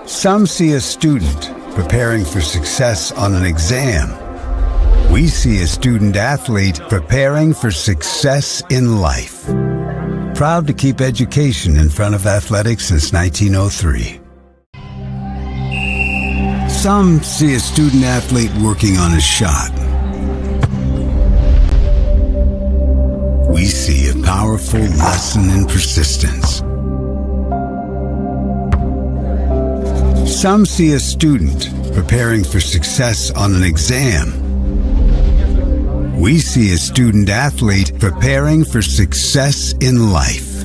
Some see a student preparing for success on an exam. We see a student athlete preparing for success in life. Proud to keep education in front of athletics since 1903. Some see a student athlete working on a shot. We see a powerful lesson in persistence. Some see a student preparing for success on an exam. We see a student athlete preparing for success in life.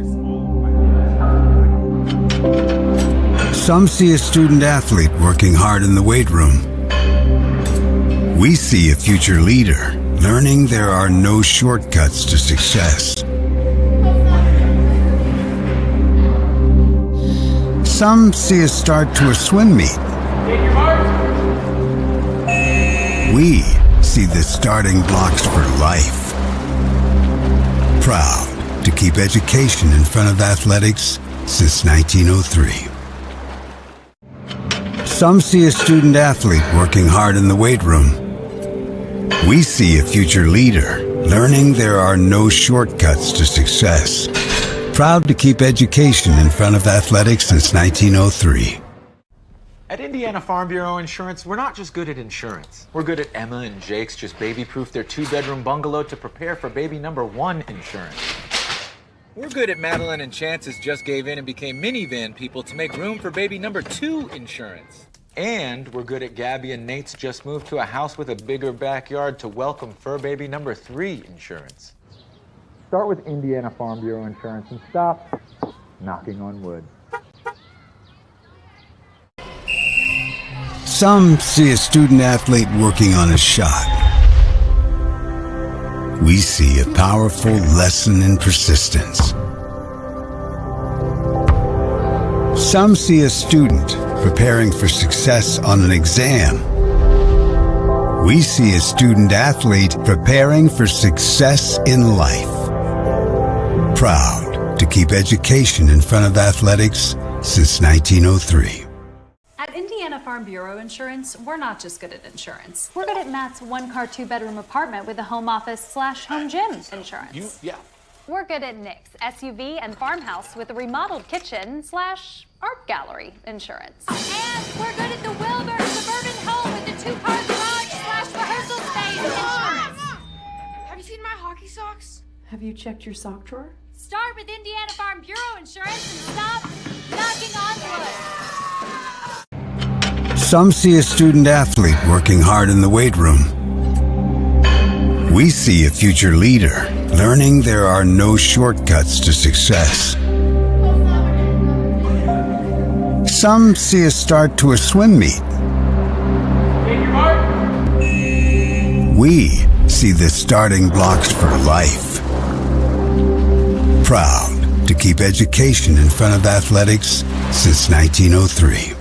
Some see a student athlete working hard in the weight room. We see a future leader learning there are no shortcuts to success. Some see a start to a swim meet. We see the starting blocks for life. Proud to keep education in front of athletics since 1903. Some see a student athlete working hard in the weight room. We see a future leader learning there are no shortcuts to success. Proud to keep education in front of athletics since 1903. At Indiana Farm Bureau Insurance, we're not just good at insurance. We're good at Emma and Jake's just baby-proof their 2-bedroom bungalow to prepare for baby number 1 insurance. We're good at Madeline and Chance's just gave in and became minivan people to make room for baby number 2 insurance. And we're good at Gabby and Nate's just moved to a house with a bigger backyard to welcome fur baby number 3 insurance. Start with Indiana Farm Bureau Insurance and stop knocking on wood. Some see a student athlete working on a shot. We see a powerful lesson in persistence. Some see a student preparing for success on an exam. We see a student athlete preparing for success in life. Proud to keep education in front of athletics since 1903. At Indiana Farm Bureau Insurance, we're not just good at insurance. We're good at Matt's 1-car, 2-bedroom apartment with a home office/home gym insurance. We're good at Nick's SUV and farmhouse with a remodeled kitchen/art gallery insurance. And we're good at the Wilbur suburban home with the 2-car garage/rehearsal space insurance. Have you seen my hockey socks? Have you checked your sock drawer? Start with Indiana Farm Bureau Insurance and stop knocking on wood. Some see a student athlete working hard in the weight room. We see a future leader learning there are no shortcuts to success. Some see a start to a swim meet. We see the starting blocks for life. Proud to keep education in front of athletics since 1903.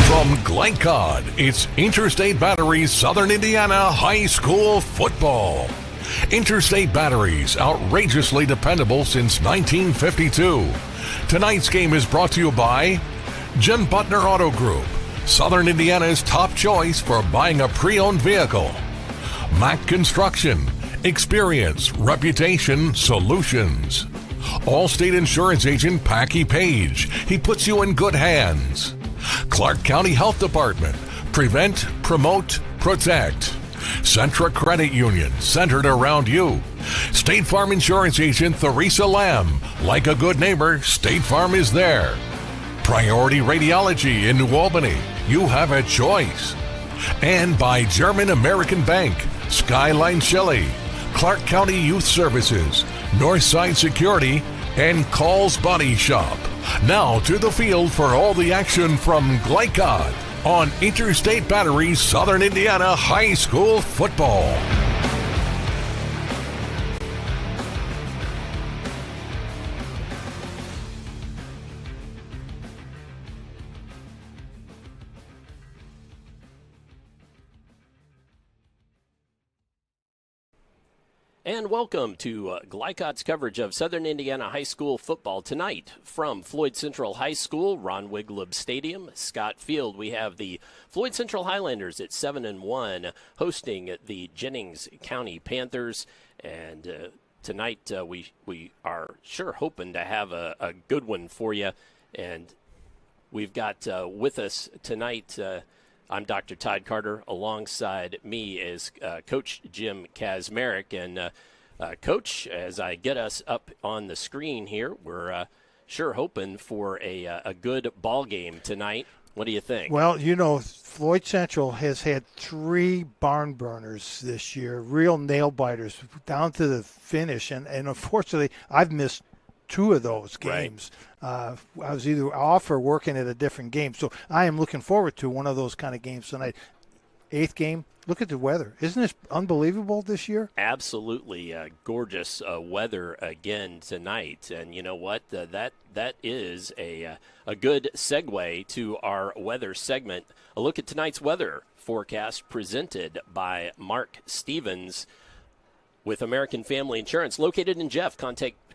From Glencodd, it's Interstate Batteries Southern Indiana High School football. Interstate Batteries, outrageously dependable since 1952. Tonight's game is brought to you by Jim Butner Auto Group, Southern Indiana's top choice for buying a pre-owned vehicle. Mack Construction, experience, reputation, solutions. Allstate Insurance Agent Packy Page, he puts you in good hands. Clark County Health Department, prevent, promote, protect. Centra Credit Union, centered around you. State Farm Insurance Agent Theresa Lamb, like a good neighbor, State Farm is there. Priority Radiology in New Albany, you have a choice. And by German American Bank, Skyline Chili, Clark County Youth Services, Northside Security, and Call's Body Shop. Now to the field for all the action from Glencodd on Interstate Batteries Southern Indiana High School football. And welcome to Glycod's coverage of Southern Indiana High School football tonight from Floyd Central High School, Ron Wiglub Stadium, Scott Field. We have the Floyd Central Highlanders at 7-1 hosting the Jennings County Panthers. And tonight we are sure hoping to have a good one for you. And we've got with us tonight, I'm Dr. Todd Carter. Alongside me is Coach Jim Kazmarek. And Coach, as I get us up on the screen here, we're sure hoping for a good ball game tonight. What do you think? Well, you know, Floyd Central has had 3 barn burners this year, real nail biters down to the finish. And unfortunately, I've missed 2 of those games. Right. I was either off or working at a different game. So I am looking forward to one of those kind of games tonight. 8th game. Look at the weather. Isn't this unbelievable this year? Absolutely gorgeous weather again tonight. And you know what? That is a good segue to our weather segment. A look at tonight's weather forecast presented by Mark Stevens with American Family Insurance, located in Jeff.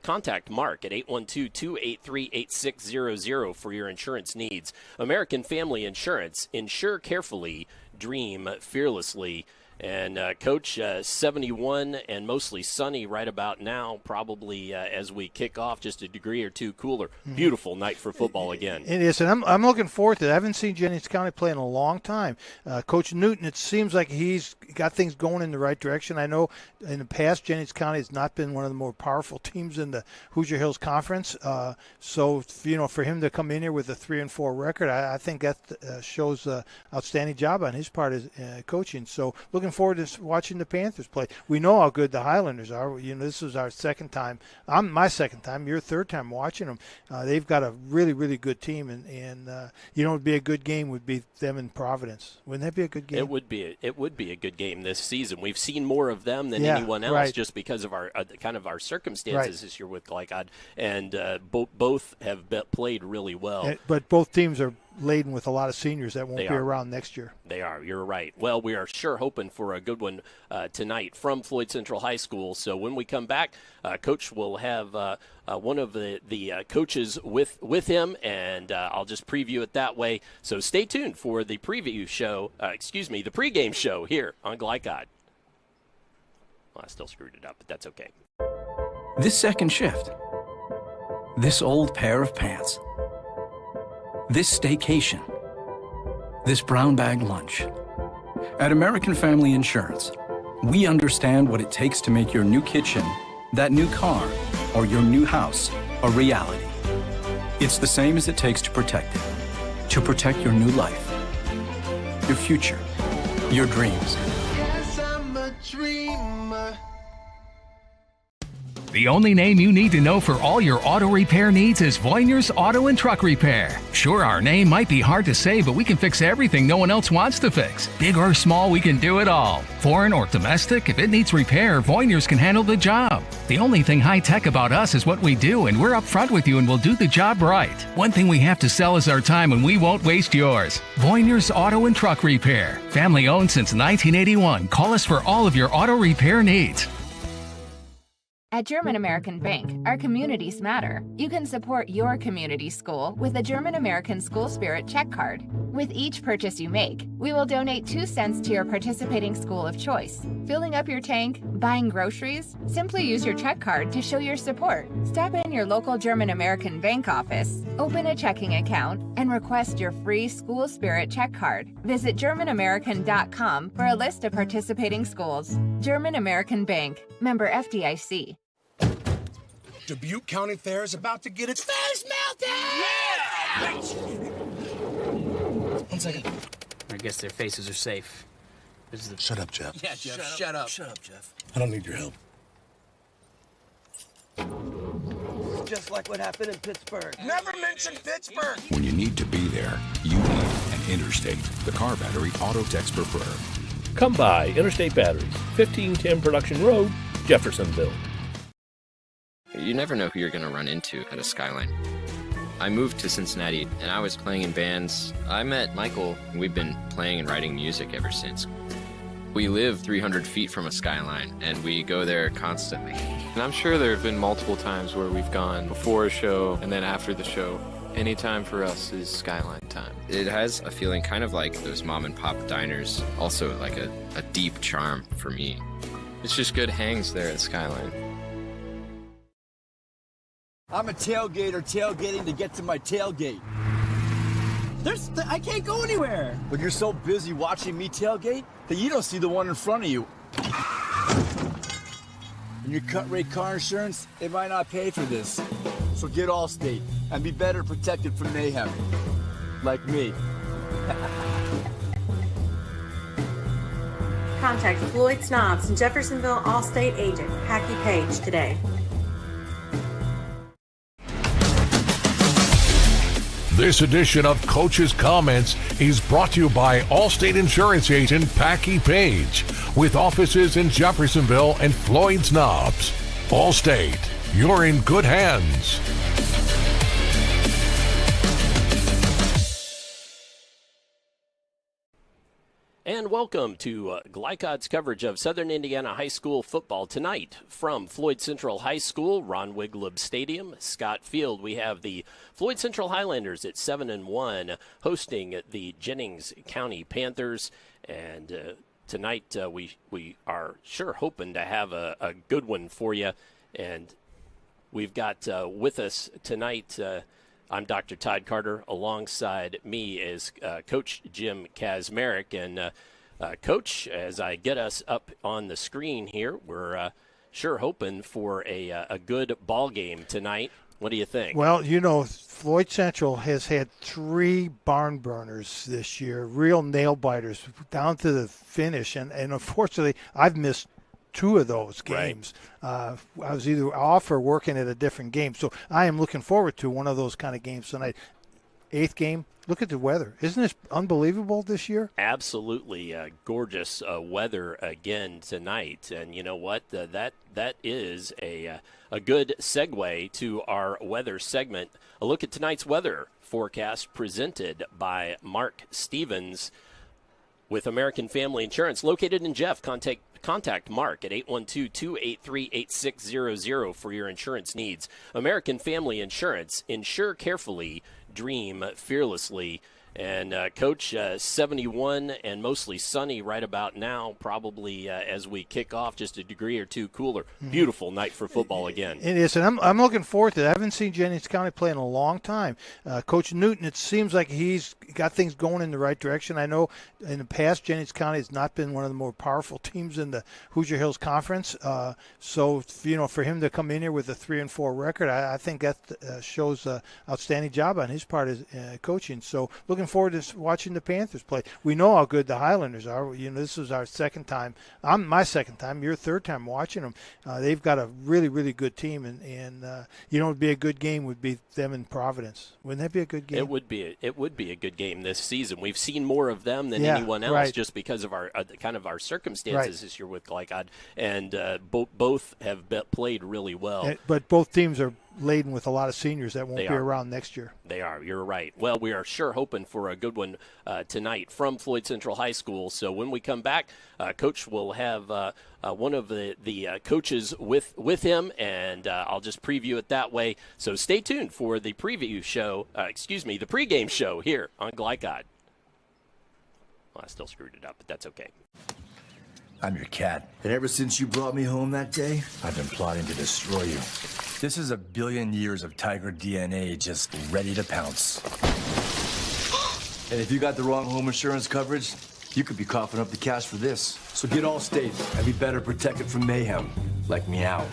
Contact Mark at 812-283-8600 for your insurance needs. American Family Insurance. Insure carefully, dream fearlessly. And, Coach, 71 and mostly sunny right about now, probably as we kick off, just a degree or 2 cooler. Beautiful night for football again. It is, and I'm looking forward to it. I haven't seen Jennings County play in a long time. Coach Newton, it seems like he's got things going in the right direction. I know in the past Jennings County has not been one of the more powerful teams in the Hoosier Hills Conference. So, you know, for him to come in here with a 3-4 record, I think that shows an outstanding job on his part as coaching. So looking forward to watching the Panthers play. We know how good the Highlanders are. You know, this is our second time. My second time. Your third time watching them. They've got a really, really good team, and you know, it'd be a good game would be them in Providence. Wouldn't that be a good game? It would be a good game this season. We've seen more of them than anyone else, just because of our kind of our circumstances this year with Glycod, and both have played really well. But both teams are laden with a lot of seniors that won't be around next year. They are. You're right. Well, we are sure hoping for a good one tonight from Floyd Central High School. So when we come back, Coach will have one of the coaches with him, and I'll just preview it that way. So stay tuned for the preview show, the pregame show here on Glycod. Well, I still screwed it up, but that's okay. This second shift. This old pair of pants. This staycation, this brown bag lunch. At American Family Insurance, we understand what it takes to make your new kitchen, that new car, or your new house a reality. It's the same as it takes to protect it, to protect your new life, your future, your dreams. Yes, I'm a dreamer. The only name you need to know for all your auto repair needs is Voyner's Auto and Truck Repair. Sure, our name might be hard to say, but we can fix everything no one else wants to fix. Big or small, we can do it all. Foreign or domestic, if it needs repair, Voyner's can handle the job. The only thing high-tech about us is what we do, and we're upfront with you and we'll do the job right. One thing we have to sell is our time, and we won't waste yours. Voyner's Auto and Truck Repair. Family owned since 1981. Call us for all of your auto repair needs. At German American Bank, our communities matter. You can support your community school with a German American School Spirit check card. With each purchase you make, we will donate 2 cents to your participating school of choice. Filling up your tank, buying groceries? Simply use your check card to show your support. Stop in your local German American Bank office, open a checking account, and request your free School Spirit check card. Visit GermanAmerican.com for a list of participating schools. German American Bank, member FDIC. Dubuque County Fair is about to get its face melted! Yeah! 1 second. I guess their faces are safe. Shut up, Jeff. Yeah, Jeff, shut up. Shut up, Jeff. I don't need your help. Just like what happened in Pittsburgh. Never mention Pittsburgh! When you need to be there, you need an Interstate, the car battery auto techs prefer. Come by Interstate Batteries, 1510 Production Road, Jeffersonville. You never know who you're going to run into at a Skyline. I moved to Cincinnati, and I was playing in bands. I met Michael, and we've been playing and writing music ever since. We live 300 feet from a skyline, and we go there constantly. And I'm sure there have been multiple times where we've gone before a show and then after the show. Any time for us is skyline time. It has a feeling kind of like those mom and pop diners, also like a deep charm for me. It's just good hangs there at Skyline. I'm a tailgater tailgating to get to my tailgate. I can't go anywhere. But you're so busy watching me tailgate that you don't see the one in front of you. And your cut rate car insurance, it might not pay for this. So get Allstate and be better protected from mayhem. Like me. Contact Floyd Snobs and Jeffersonville Allstate agent Packy Page today. This edition of Coach's Comments is brought to you by Allstate Insurance Agent Packy Page, with offices in Jeffersonville and Floyd Snobs. Allstate, you're in good hands. And welcome to Glycod's coverage of Southern Indiana High School football tonight from Floyd Central High School, Ron Wiglub Stadium, Scott Field. We have the Floyd Central Highlanders at 7-1 hosting the Jennings County Panthers. And tonight we are sure hoping to have a good one for you. And we've got with us tonight. I'm Dr. Todd Carter. Alongside me is Coach Jim Kazmarek. And Coach, as I get us up on the screen here, we're sure hoping for a good ball game tonight. What do you think? Well, you know, Floyd Central has had 3 barn burners this year, real nail biters down to the finish. And unfortunately, I've missed 2 of those games. Right. I was either off or working at a different game. So I am looking forward to one of those kind of games tonight. 8th game. Look at the weather. Isn't this unbelievable this year? Absolutely gorgeous weather again tonight. And you know what? That is a good segue to our weather segment. A look at tonight's weather forecast presented by Mark Stevens with American Family Insurance, located in Jeff. Contact Mark at 812-283-8600 for your insurance needs. American Family Insurance. Insure carefully, dream fearlessly. And, Coach, 71 and mostly sunny right about now, probably as we kick off, just a degree or 2 cooler. Mm-hmm. Beautiful night for football again. It is, and I'm looking forward to it. I haven't seen Jennings County play in a long time. Coach Newton, it seems like he's got things going in the right direction. I know in the past Jennings County has not been one of the more powerful teams in the Hoosier Hills Conference. So, you know, for him to come in here with a 3-4 record, I think that shows an outstanding job on his part as coaching. So looking forward to watching the Panthers play. We know how good the Highlanders are. You know, this is our second time. My second time. Your third time watching them. They've got a really, really good team, and you know, it'd be a good game would be them in Providence. Wouldn't that be a good game? It would be a good game this season. We've seen more of them than anyone else, just because of our kind of our circumstances this year with Glycod, and both have played really well. But both teams are laden with a lot of seniors that won't be around next year. They are. You're right. Well, we are sure hoping for a good one tonight from Floyd Central High School. So when we come back, Coach will have one of the coaches with him, and I'll just preview it that way. So stay tuned for the preview show. The pregame show here on Glycod. Well, I still screwed it up, but that's okay. I'm your cat, and ever since you brought me home that day, I've been plotting to destroy you. This is 1 billion years of tiger DNA just ready to pounce. And if you got the wrong home insurance coverage, you could be coughing up the cash for this. So get Allstate and be better protected from mayhem, like meow.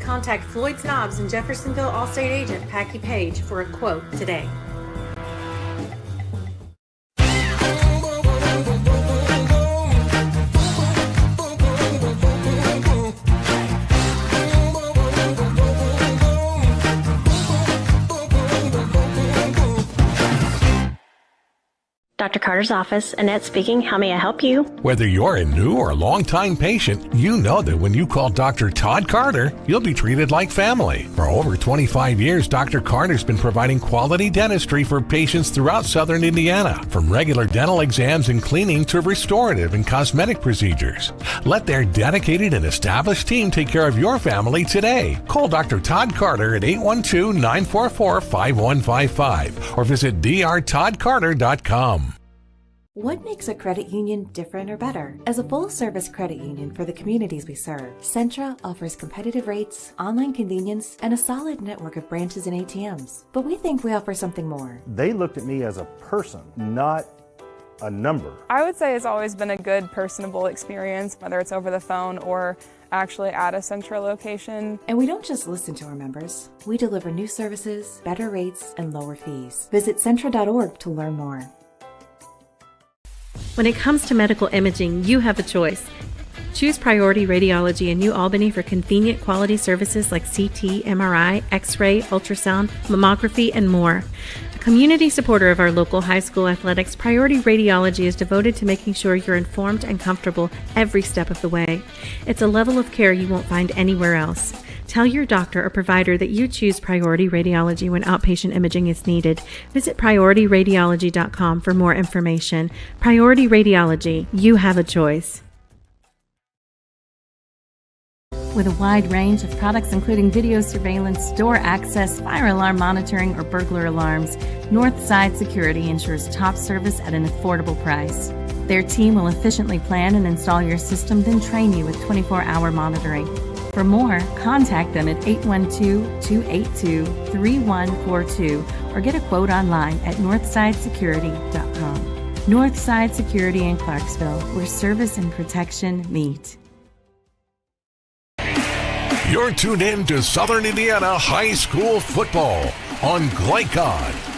Contact Floyd Snobs and Jeffersonville Allstate agent Packy Page for a quote today. Dr. Carter's office, Annette speaking. How may I help you? Whether you're a new or long-time patient, you know that when you call Dr. Todd Carter, you'll be treated like family. For over 25 years, Dr. Carter's been providing quality dentistry for patients throughout southern Indiana, from regular dental exams and cleaning to restorative and cosmetic procedures. Let their dedicated and established team take care of your family today. Call Dr. Todd Carter at 812-944-5155 or visit drtoddcarter.com. What makes a credit union different or better? As a full-service credit union for the communities we serve, Centra offers competitive rates, online convenience, and a solid network of branches and ATMs. But we think we offer something more. They looked at me as a person, not a number. I would say it's always been a good, personable experience, whether it's over the phone or actually at a Centra location. And we don't just listen to our members. We deliver new services, better rates, and lower fees. Visit Centra.org to learn more. When it comes to medical imaging, you have a choice. Choose Priority Radiology in New Albany for convenient quality services like CT, MRI, X-ray, ultrasound, mammography, and more. A community supporter of our local high school athletics, Priority Radiology is devoted to making sure you're informed and comfortable every step of the way. It's a level of care you won't find anywhere else. Tell your doctor or provider that you choose Priority Radiology when outpatient imaging is needed. Visit PriorityRadiology.com for more information. Priority Radiology, you have a choice. With a wide range of products including video surveillance, door access, fire alarm monitoring, or burglar alarms, Northside Security ensures top service at an affordable price. Their team will efficiently plan and install your system, then train you with 24-hour monitoring. For more, contact them at 812-282-3142 or get a quote online at northsidesecurity.com. Northside Security in Clarksville, where service and protection meet. You're tuned in to Southern Indiana High School Football on Glycod.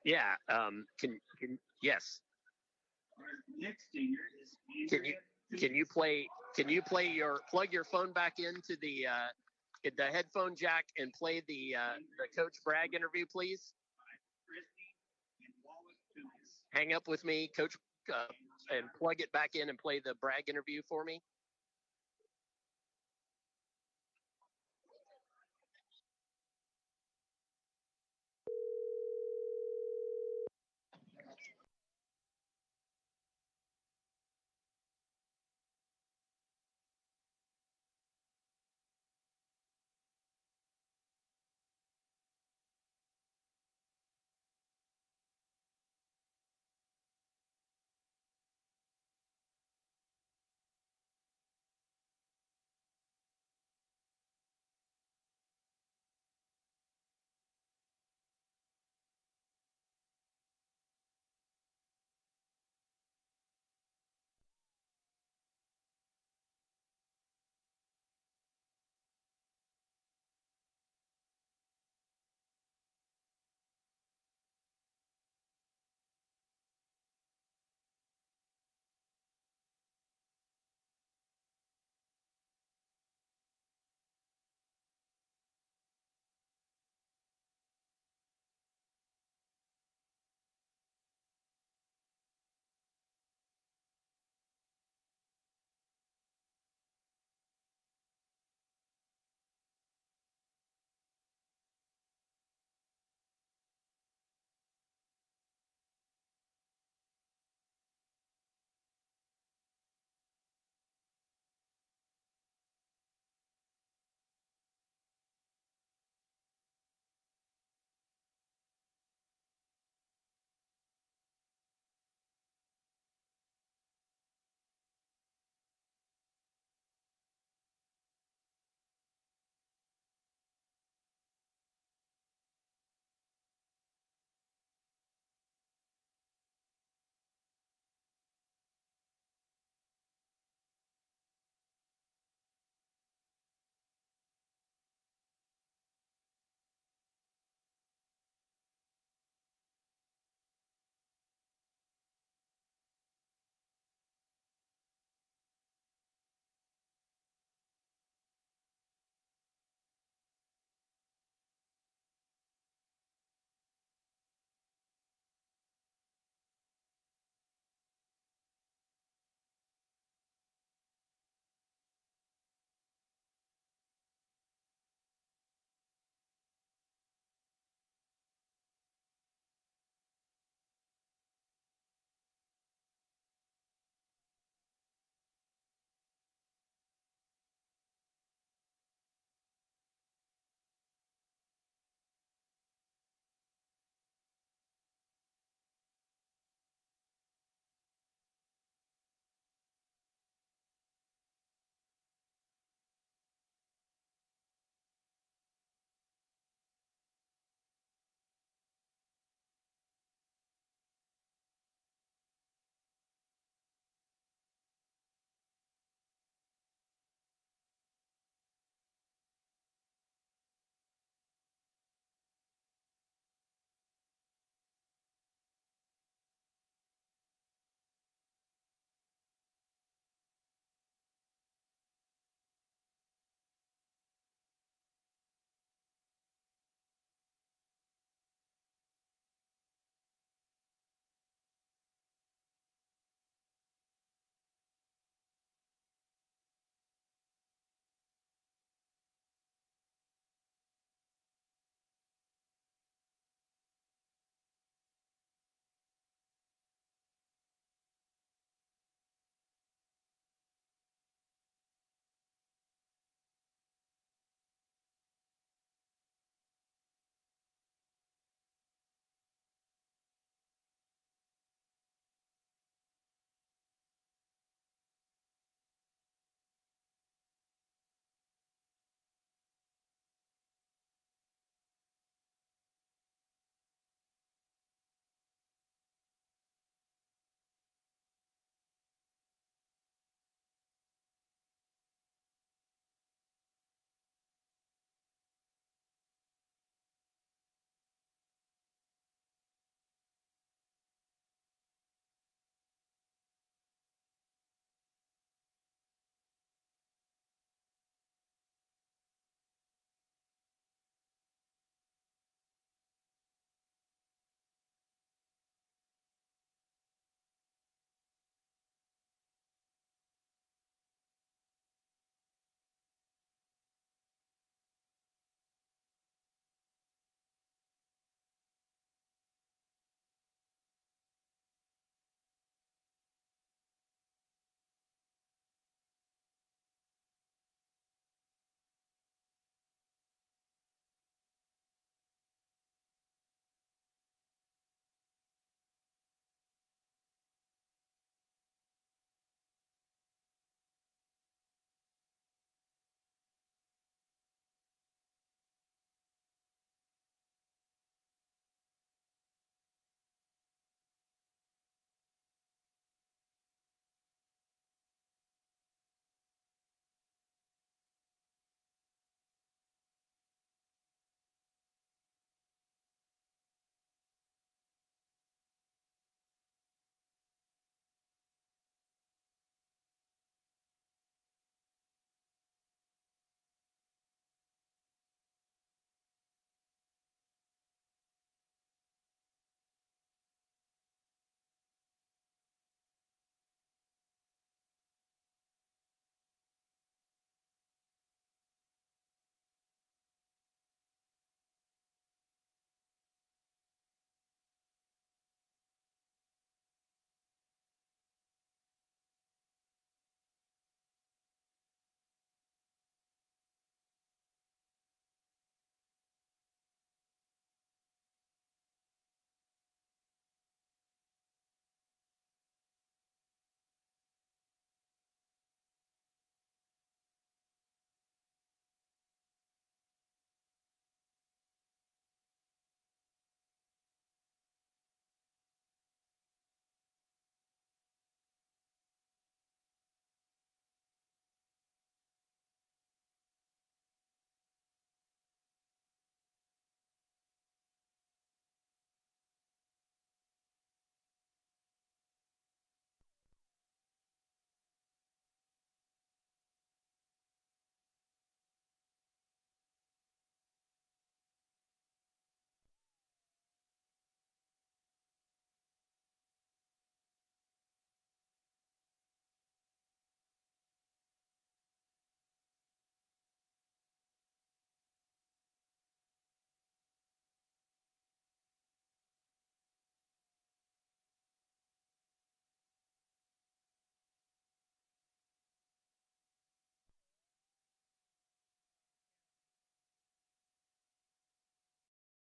Yeah. Can yes. Can you plug your phone back into the headphone jack and play the Coach Bragg interview, please? Hang up with me, Coach, and plug it back in and play the Bragg interview for me.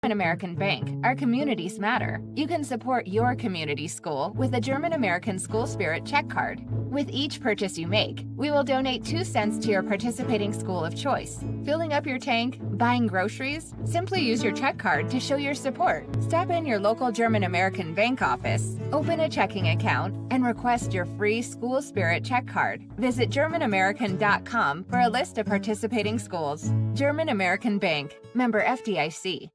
German American Bank, our communities matter. You can support your community school with a German American School Spirit check card. With each purchase you make, we will donate 2 cents to your participating school of choice. Filling up your tank, buying groceries? Simply use your check card to show your support. Stop in your local German American Bank office, open a checking account, and request your free School Spirit check card. Visit GermanAmerican.com for a list of participating schools. German American Bank, member FDIC.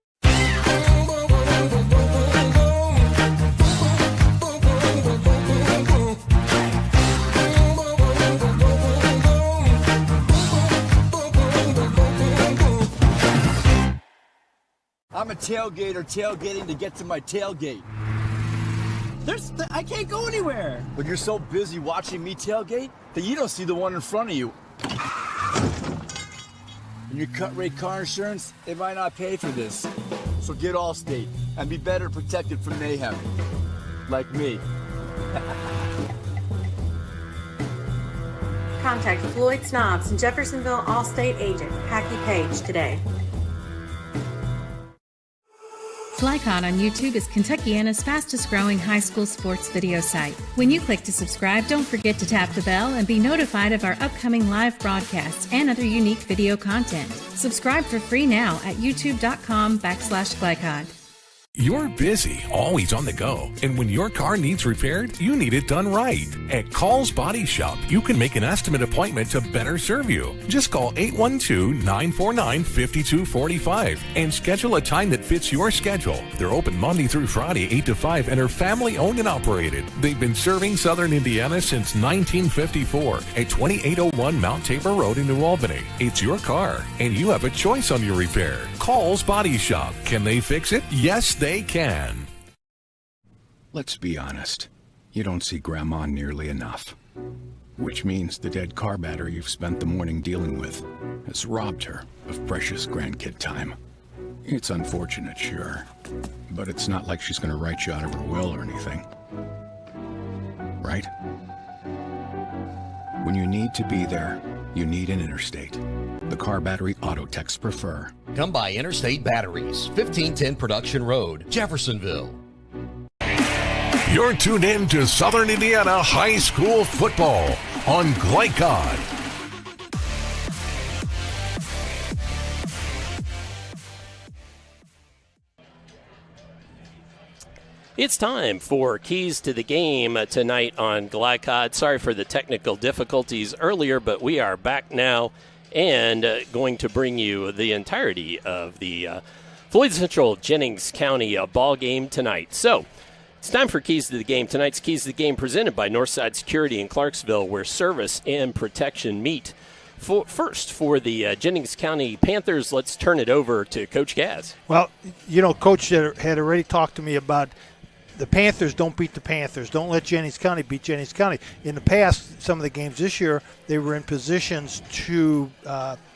I'm a tailgater tailgating to get to my tailgate. I can't go anywhere. But you're so busy watching me tailgate that you don't see the one in front of you. And your cut rate car insurance, it might not pay for this. So get Allstate and be better protected from mayhem. Like me. Contact Floyd Snobs and Jeffersonville Allstate agent Packy Page today. FlyCon on YouTube is Kentuckiana's fastest growing high school sports video site. When you click to subscribe, don't forget to tap the bell and be notified of our upcoming live broadcasts and other unique video content. Subscribe for free now at youtube.com/FlyCon. You're busy, always on the go, and when your car needs repaired, you need it done right. At Call's Body Shop, you can make an estimate appointment to better serve you. Just call 812-949-5245 and schedule a time that fits your schedule. They're open Monday through Friday, 8 to 5, and are family-owned and operated. They've been serving Southern Indiana since 1954 at 2801 Mount Tabor Road in New Albany. It's your car, and you have a choice on your repair. Call's Body Shop. Can they fix it? Yes, they can. Let's be honest. You don't see Grandma nearly enough. Which means the dead car battery you've spent the morning dealing with has robbed her of precious grandkid time. It's unfortunate, sure, but it's not like she's going to write you out of her will or anything. Right? When you need to be there, you need an Interstate. The car battery auto techs prefer. Come by Interstate Batteries, 1510 Production Road, Jeffersonville. You're tuned in to Southern Indiana High School football on Glycod. It's time for Keys to the Game tonight on Glycod. Sorry for the technical difficulties earlier, but we are back now and going to bring you the entirety of the Floyd Central Jennings County ball game tonight. So it's time for Keys to the Game. Tonight's Keys to the Game presented by Northside Security in Clarksville, where service and protection meet. First, for the Jennings County Panthers, let's turn it over to Coach Gaz. Well, you know, Coach had already talked to me about the Panthers don't beat the Panthers. Don't let Jennings County beat Jennings County. In the past, some of the games this year, they were in positions to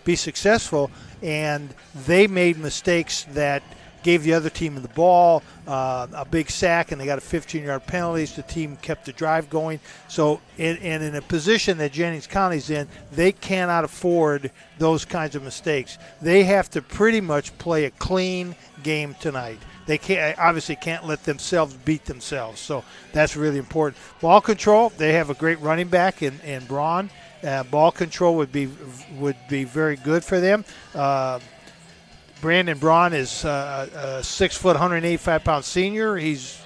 be successful, and they made mistakes that gave the other team the ball, a big sack, and they got a 15-yard penalties. The team kept the drive going. So, in a position that Jennings County's in, they cannot afford those kinds of mistakes. They have to pretty much play a clean game tonight. They obviously can't let themselves beat themselves, so that's really important. Ball control, they have a great running back in Braun. Ball control would be very good for them. Brandon Braun is a 6 foot, 185-pound senior. He's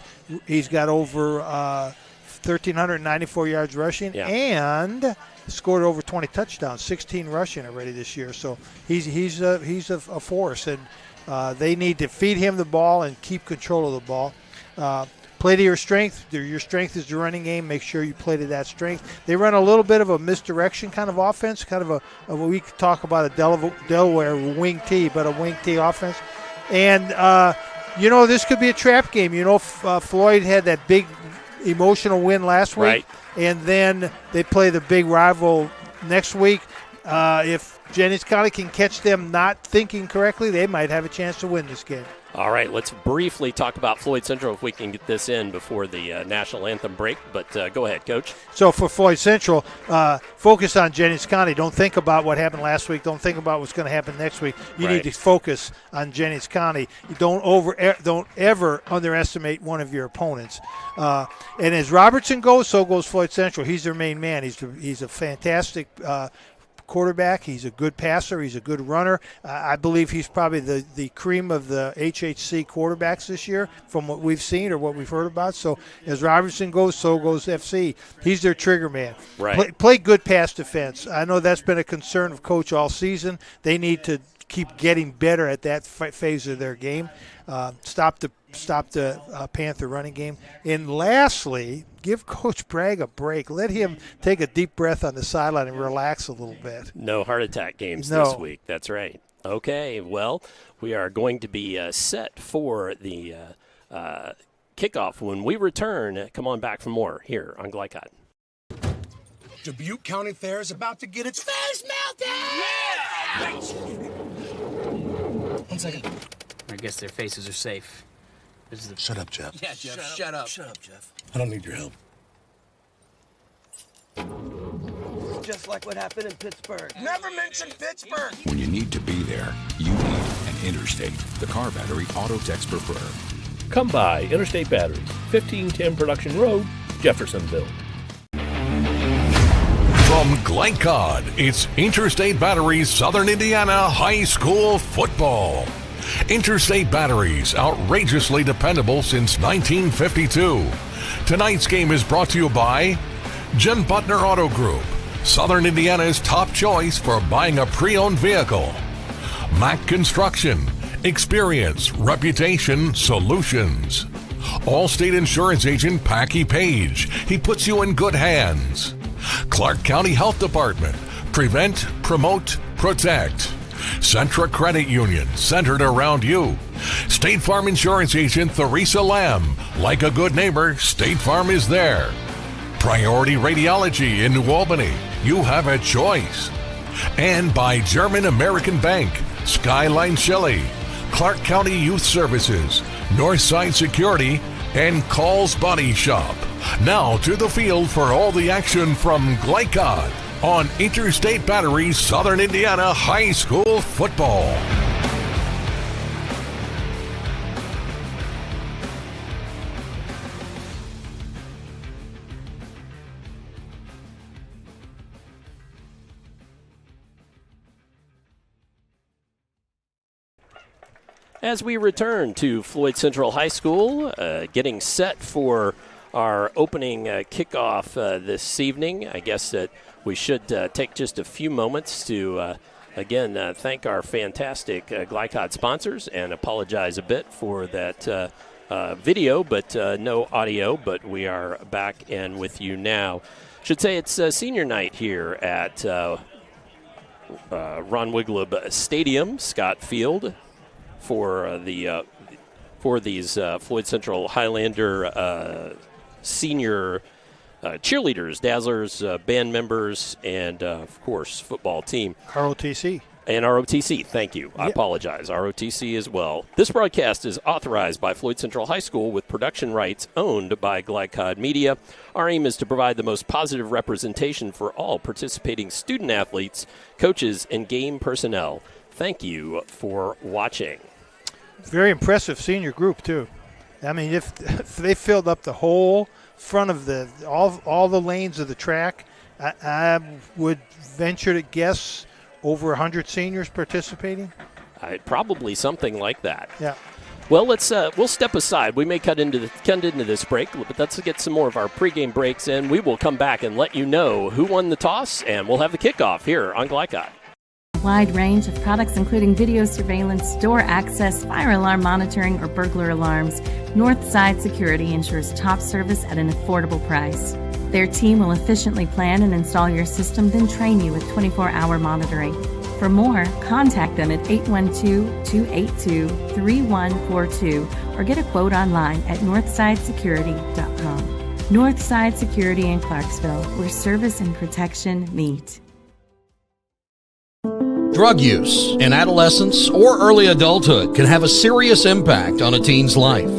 got over 1,394 yards rushing and scored over 20 touchdowns, 16 rushing already this year. So he's a force, and they need to feed him the ball and keep control of the ball. Play to your strength. Your strength is the running game. Make sure you play to that strength. They run a little bit of a misdirection kind of offense, kind of we could talk about a Delaware wing T, but a wing T offense. And, this could be a trap game. Floyd had that big emotional win last week, right, and then they play the big rival next week. If Jennings County can catch them not thinking correctly, they might have a chance to win this game. All right, let's briefly talk about Floyd Central if we can get this in before the national anthem break. But go ahead, Coach. So for Floyd Central, focus on Jennings County. Don't think about what happened last week. Don't think about what's going to happen next week. You need to focus on Jennings County. You don't ever underestimate one of your opponents. And as Robertson goes, so goes Floyd Central. He's their main man. He's a fantastic quarterback. He's a good passer. He's a good runner. I believe he's probably the cream of the IHSAA quarterbacks this year from what we've seen or what we've heard about. So as Robertson goes, so goes FC. He's their trigger man. Right. Play good pass defense. I know that's been a concern of Coach all season. They need to keep getting better at that phase of their game. Stop the Panther running game. And lastly, give Coach Bragg a break. Let him take a deep breath on the sideline and relax a little bit. No heart attack games this week. That's right. Okay, well, we are going to be set for the kickoff when we return. Come on back for more here on Glycod. Dubuque County Fair is about to get its face melted! Yeah! 1 second. I guess their faces are safe. Shut up, Jeff. Yeah, Jeff, shut up. Shut up, Jeff. I don't need your help. Just like what happened in Pittsburgh. Never mention Pittsburgh! When you need to be there, you need an Interstate, the car battery auto techs prefer. Come by Interstate Batteries, 1510 Production Road, Jeffersonville. From Glycod, it's Interstate Batteries Southern Indiana High School Football. Interstate Batteries, outrageously dependable since 1952. Tonight's game is brought to you by Jim Butner Auto Group, Southern Indiana's top choice for buying a pre-owned vehicle. Mack Construction, experience, reputation, solutions. Allstate Insurance Agent Packy Page, he puts you in good hands. Clark County Health Department, prevent, promote, protect. Centra Credit Union, centered around you. State Farm Insurance Agent Theresa Lamb, like a good neighbor, State Farm is there. Priority Radiology in New Albany, you have a choice. And by German American Bank, Skyline Shelley, Clark County Youth Services, Northside Security, and Call's Body Shop. Now to the field for all the action from Glycod on Interstate Batteries Southern Indiana High School Football. As we return to Floyd Central High School, getting set for our opening kickoff this evening, I guess that we should take just a few moments to, again, thank our fantastic Glycod sponsors and apologize a bit for that video, but no audio, but we are back and with you now. Should say it's senior night here at Ron Wiglub Stadium, Scott Field, for these Floyd Central Highlander senior cheerleaders, dazzlers, band members, and, of course, football team. ROTC. And ROTC, thank you. I apologize. ROTC as well. This broadcast is authorized by Floyd Central High School with production rights owned by Glycod Media. Our aim is to provide the most positive representation for all participating student-athletes, coaches, and game personnel. Thank you for watching. Very impressive senior group, too. I mean, if they filled up the whole front of all the lanes of the track, I would venture to guess over 100 seniors participating. Probably something like that. Yeah. Well, we'll step aside. We may cut into this break, but let's get some more of our pregame breaks in. We will come back and let you know who won the toss, and we'll have the kickoff here on Glycod. Wide range of products including video surveillance, door access, fire alarm monitoring, or burglar alarms. Northside Security ensures top service at an affordable price. Their team will efficiently plan and install your system, then train you with 24-hour monitoring. For more, contact them at 812-282-3142 or get a quote online at northsidesecurity.com. Northside Security in Clarksville, where service and protection meet. Drug use in adolescence or early adulthood can have a serious impact on a teen's life.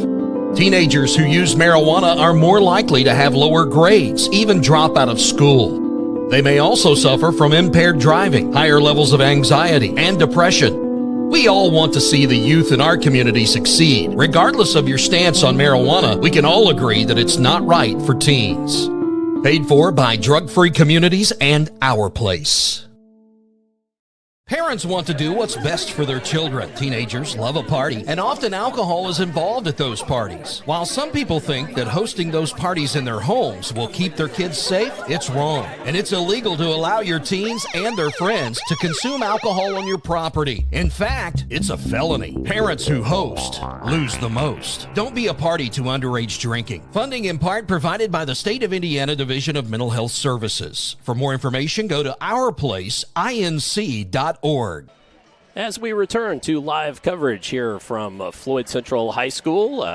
Teenagers who use marijuana are more likely to have lower grades, even drop out of school. They may also suffer from impaired driving, higher levels of anxiety, and depression. We all want to see the youth in our community succeed. Regardless of your stance on marijuana, we can all agree that it's not right for teens. Paid for by Drug Free Communities and Our Place. Parents want to do what's best for their children. Teenagers love a party, and often alcohol is involved at those parties. While some people think that hosting those parties in their homes will keep their kids safe, it's wrong. And it's illegal to allow your teens and their friends to consume alcohol on your property. In fact, it's a felony. Parents who host lose the most. Don't be a party to underage drinking. Funding in part provided by the State of Indiana Division of Mental Health Services. For more information, go to ourplaceinc.org. As we return to live coverage here from Floyd Central High School,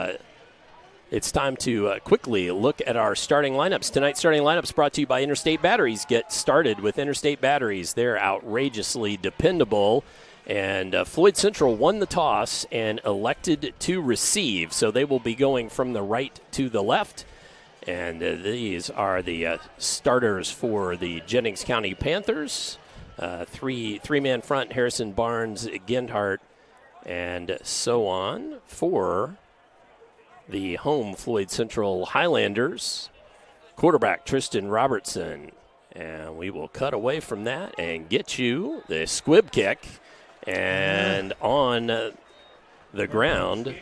it's time to quickly look at our starting lineups. Tonight's starting lineups brought to you by Interstate Batteries. Get started with Interstate Batteries. They're outrageously dependable. And Floyd Central won the toss and elected to receive, so they will be going from the right to the left. And these are the starters for the Jennings County Panthers. Three-man front, Harrison, Barnes, Gendhart, and so on. For the home Floyd Central Highlanders, quarterback Tristan Robertson. And we will cut away from that and get you the squib kick and on the ground.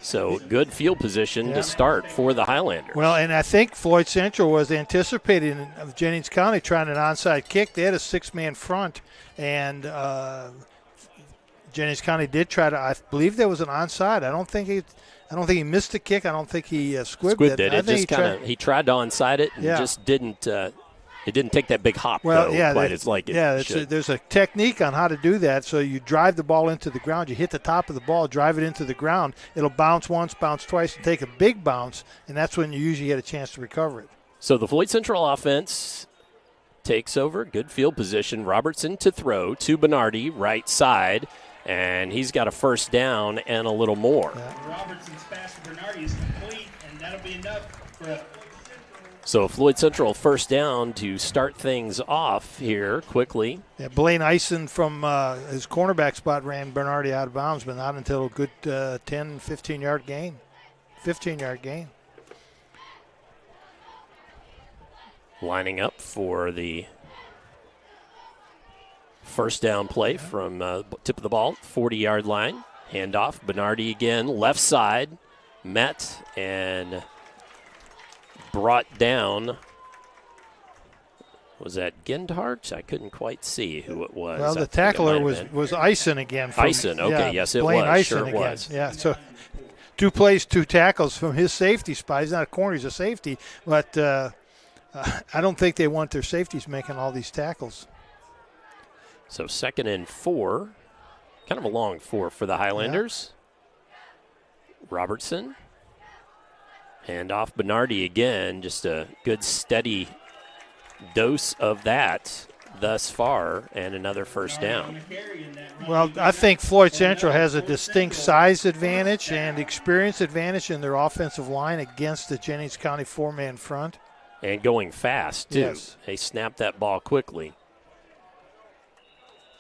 So good field position to start for the Highlanders. Well, and I think Floyd Central was anticipating of Jennings County trying an onside kick. They had a six-man front, and Jennings County did try to. I believe there was an onside. I don't think he missed the kick. I don't think he squibbed it. It just he tried to onside it and just didn't. It didn't take that big hop, quite as like it should. There's a technique on how to do that. So you drive the ball into the ground. You hit the top of the ball, drive it into the ground. It'll bounce once, bounce twice, and take a big bounce, and that's when you usually get a chance to recover it. So the Floyd Central offense takes over. Good field position. Robertson to throw to Bernardi, right side, and he's got a first down and a little more. Robertson's pass to Bernardi is complete, and that'll be enough for a So Floyd Central first down to start things off here quickly. Yeah, Blaine Eisen from his cornerback spot ran Bernardi out of bounds, but not until a good 10, 15-yard gain. 15-yard gain. Lining up for the first down play from tip of the ball, 40-yard line. Handoff, Bernardi again, left side, met and brought down. Was that Gendhart? I couldn't quite see who it was. Well, the tackler was Eisen again. Eisen, okay, yes, it Blaine was. Eisen sure again. was. Yeah, so 2 plays, 2 tackles from his safety spot. He's not a corner, he's a safety. But I don't think they want their safeties making all these tackles. So 2nd and 4. Kind of a long 4 for the Highlanders. Yeah. Robertson. Handoff, Bernardi again. Just a good steady dose of that thus far, and another first down. Well, I think Floyd Central has a distinct size advantage and experience advantage in their offensive line against the Jennings County 4-man front. And going fast, too. Yes. They snapped that ball quickly.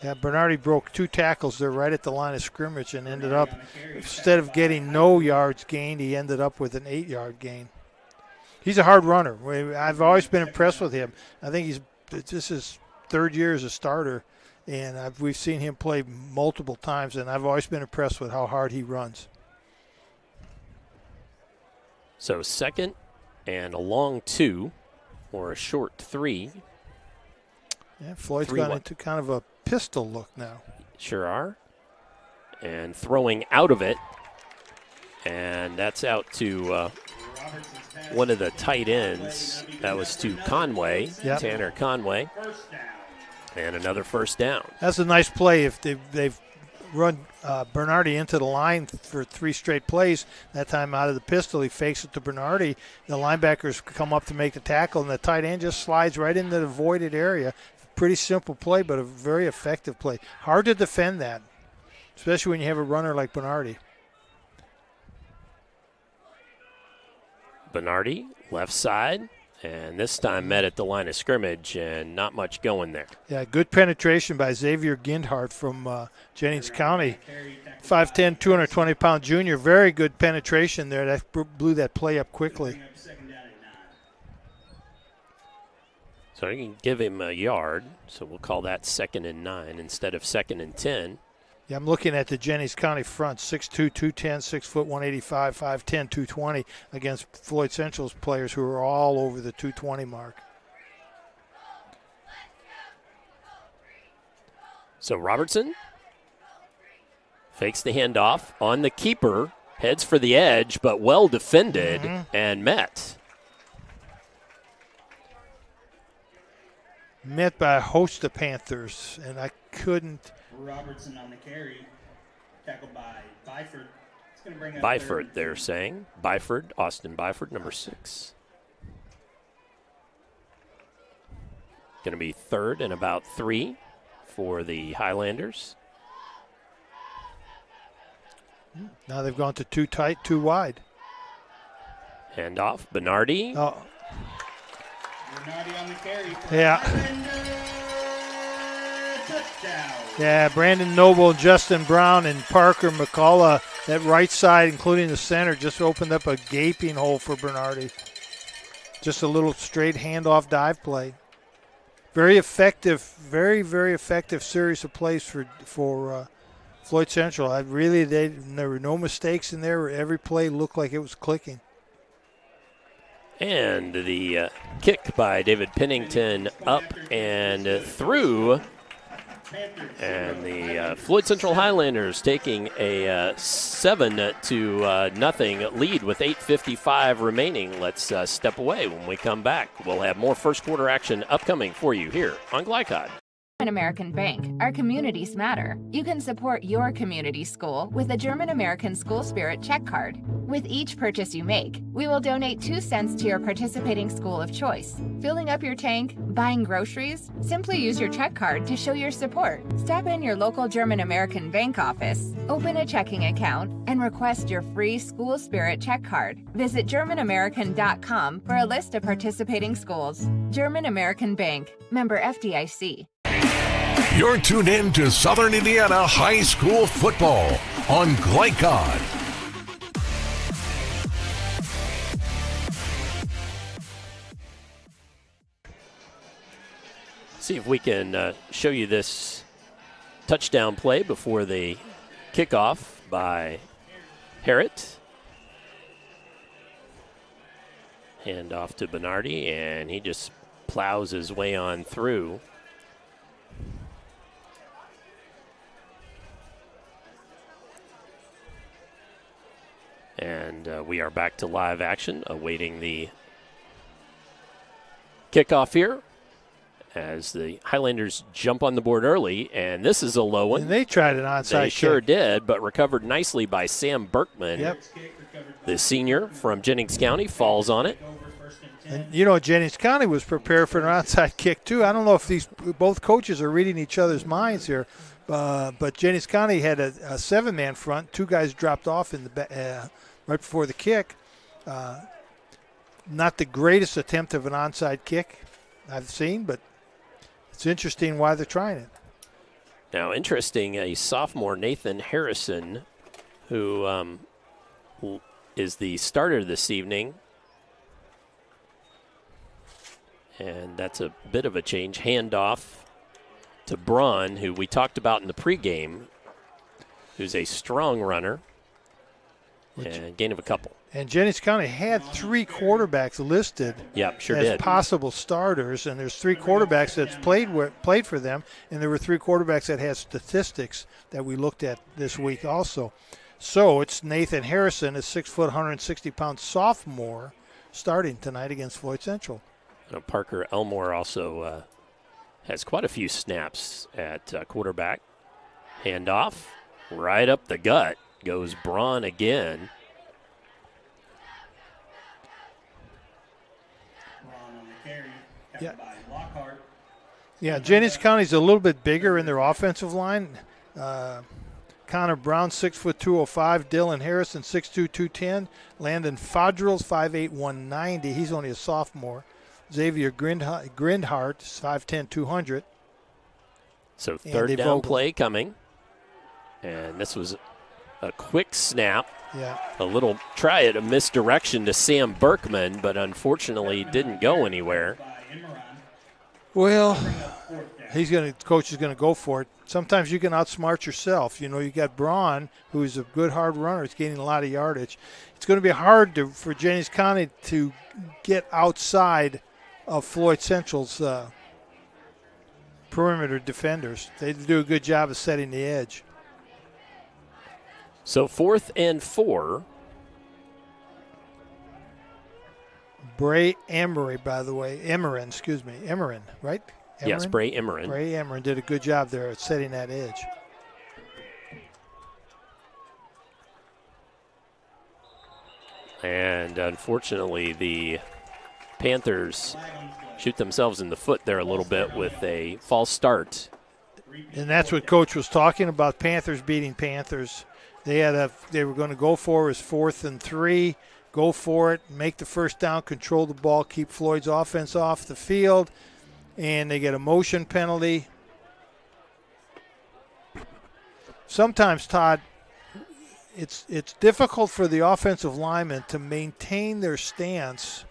Yeah, Bernardi broke 2 tackles there right at the line of scrimmage and ended up, instead of getting no yards gained, he ended up with an 8-yard gain. He's a hard runner. I've always been impressed with him. I think this is 3rd year as a starter, and we've seen him play multiple times, and I've always been impressed with how hard he runs. So 2nd and a long 2 or a short 3. Yeah, Floyd's gone into kind of a pistol look now. Sure are. And throwing out of it. And that's out to one of the tight ends. That was to Conway, Tanner Conway. And another first down. That's a nice play. If they've run Bernardi into the line for 3 straight plays, that time out of the pistol, he fakes it to Bernardi. The linebackers come up to make the tackle, and the tight end just slides right into the voided area. pretty simple play, but a very effective play. Hard to defend that, especially when you have a runner like Bernardi. Bernardi, left side, and this time met at the line of scrimmage, and not much going there. Yeah, good penetration by Xavier Gindhart from Jennings County. 5'10", 220-pound junior. Very good penetration there. That blew that play up quickly. So you can give him a yard, so we'll call that 2nd and 9 instead of 2nd and 10. Yeah, I'm looking at the Jennings County front, 6'2", 210, 6 foot 185, 5'10", 220 against Floyd Central's players who are all over the 220 mark. So Robertson fakes the handoff on the keeper, heads for the edge, but well defended and met. Met by a host of Panthers, and I couldn't. Robertson on the carry, tackled by Byford. It's going to bring up Byford, they're saying. Byford, Austin Byford, number 6. Going to be 3rd and about 3 for the Highlanders. Now they've gone to 2 tight, 2 wide. Handoff, Bernardi. Oh. Bernardi on the carry. Yeah. Touchdown. Yeah, Brandon Noble, Justin Brown, and Parker McCullough. That right side, including the center, just opened up a gaping hole for Bernardi. Just a little straight handoff dive play. Very effective, very, very effective series of plays for Floyd Central. There were no mistakes in there. Every play looked like it was clicking. And the kick by David Pennington up and through. And the Floyd Central Highlanders taking a 7-0 lead with 8:55 remaining. Let's step away. When we come back, we'll have more first quarter action upcoming for you here on Glycod. American Bank, our communities matter. You can support your community school with a German American School Spirit check card. With each purchase you make, we will donate 2 cents to your participating school of choice. Filling up your tank, buying groceries? Simply use your check card to show your support. Stop in your local German American Bank office, open a checking account, and request your free School Spirit check card. Visit GermanAmerican.com for a list of participating schools. German American Bank, member FDIC. You're tuned in to Southern Indiana High School Football on Glycod. See if we can show you this touchdown play before the kickoff by Harrett. Hand off to Bernardi, and he just plows his way on through. And we are back to live action, awaiting the kickoff here as the Highlanders jump on the board early, and this is a low one. And they tried an onside kick. They sure did, but recovered nicely by Sam Berkman. Yep. The senior from Jennings County falls on it. And, Jennings County was prepared for an onside kick, too. I don't know if both coaches are reading each other's minds here, but Jennings County had a 7-man front. 2 guys dropped off in the right before the kick. Not the greatest attempt of an onside kick I've seen, but it's interesting why they're trying it. Now, interesting, a sophomore, Nathan Harrison, who is the starter this evening. And that's a bit of a change. Handoff to Braun, who we talked about in the pregame, who's a strong runner. And gain of a couple. And Jennings County had 3 quarterbacks listed as possible starters, and there's 3 quarterbacks that's played for them, and there were 3 quarterbacks that had statistics that we looked at this week also. So it's Nathan Harrison, a 6 foot, 160-pound sophomore, starting tonight against Floyd Central. Parker Elmore also has quite a few snaps at quarterback. Handoff, right up the gut. Goes Braun again. Braun on the carry, yeah. by Lockhart. Yeah, Jennings County's a little bit bigger in their offensive line. Connor Brown, 6'2", 205. Dylan Harrison, 6'2", 210. Landon Fodrell's 5'8", 190. He's only a sophomore. Xavier Grindhart, 5'10", 200. So third down play coming. And this was a quick snap. Yeah. A little try at a misdirection to Sam Berkman, but unfortunately didn't go anywhere. Well, coach is going to go for it. Sometimes you can outsmart yourself. You got Braun, who's a good hard runner. He's gaining a lot of yardage. It's going to be hard for Jennings County to get outside of Floyd Central's perimeter defenders. They do a good job of setting the edge. So 4th and 4. Bray Emery, by the way. Emerin, right? Emerin? Yes, Bray Emerin. Bray Emerin did a good job there at setting that edge. And unfortunately, the Panthers shoot themselves in the foot there a little bit with a false start. And that's what Coach was talking about, Panthers beating Panthers. They were going to go for it as 4th and 3. Go for it, make the first down, control the ball, keep Floyd's offense off the field, and they get a motion penalty. Sometimes, Todd, it's difficult for the offensive linemen to maintain their stance.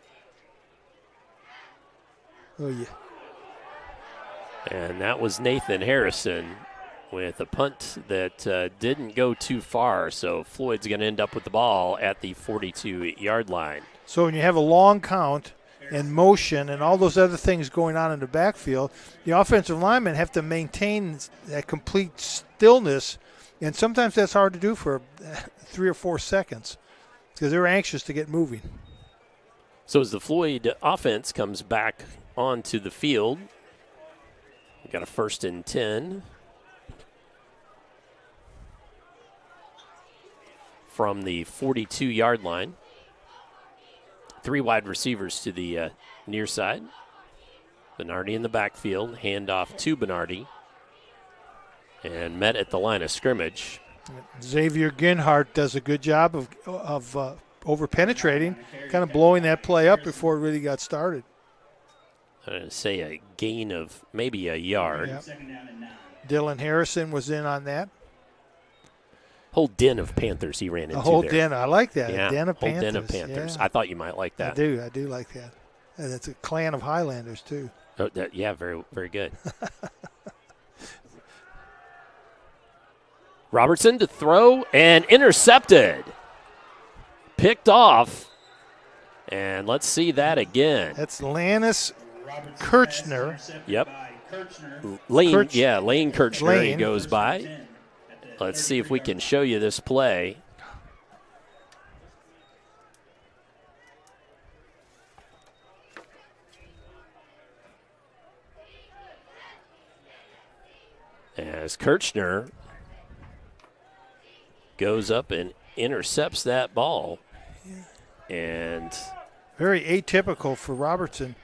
Oh, yeah. And that was Nathan Harrison with a punt that didn't go too far. So Floyd's going to end up with the ball at the 42-yard line. So when you have a long count and motion and all those other things going on in the backfield, the offensive linemen have to maintain that complete stillness, and sometimes that's hard to do for 3 or 4 seconds because they're anxious to get moving. So as the Floyd offense comes back onto the field, we've got a 1st and 10. From the 42-yard line. 3 wide receivers to the near side. Bernardi in the backfield. Handoff to Bernardi. And met at the line of scrimmage. Xavier Ginhart does a good job of over-penetrating, kind of blowing that play up before it really got started. I'm going to say a gain of maybe a yard. Yep. Dylan Harrison was in on that. Whole den of Panthers he ran into. A whole there. den. I like that. Yeah, A den of whole Panthers. Den of Panthers. Yeah. I thought you might like that. I do like that. And it's a clan of Highlanders, too. Oh, yeah, very, very good. Robertson to throw and intercepted. Picked off. And let's see that again. That's Lannis Kirchner. Yep. Lane Kirchner. He goes by. Let's see if we can show you this play. As Kirchner goes up and intercepts that ball. And very atypical for Robertson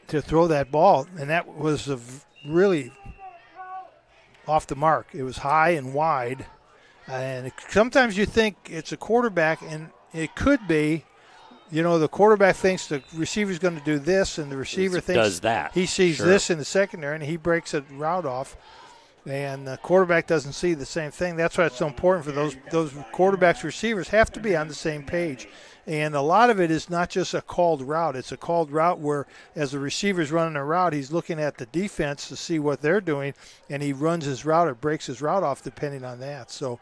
to throw that ball. And that was really off the mark. It was high and wide. And sometimes you think it's a quarterback, and it could be. The quarterback thinks the receiver's going to do this, and the receiver thinks does that. He sees this in the secondary, and he breaks a route off. And the quarterback doesn't see the same thing. That's why it's so important for those quarterbacks, receivers have to be on the same page. And a lot of it is not just a called route. It's a called route where, as the receiver's running a route, he's looking at the defense to see what they're doing, and he runs his route or breaks his route off depending on that. So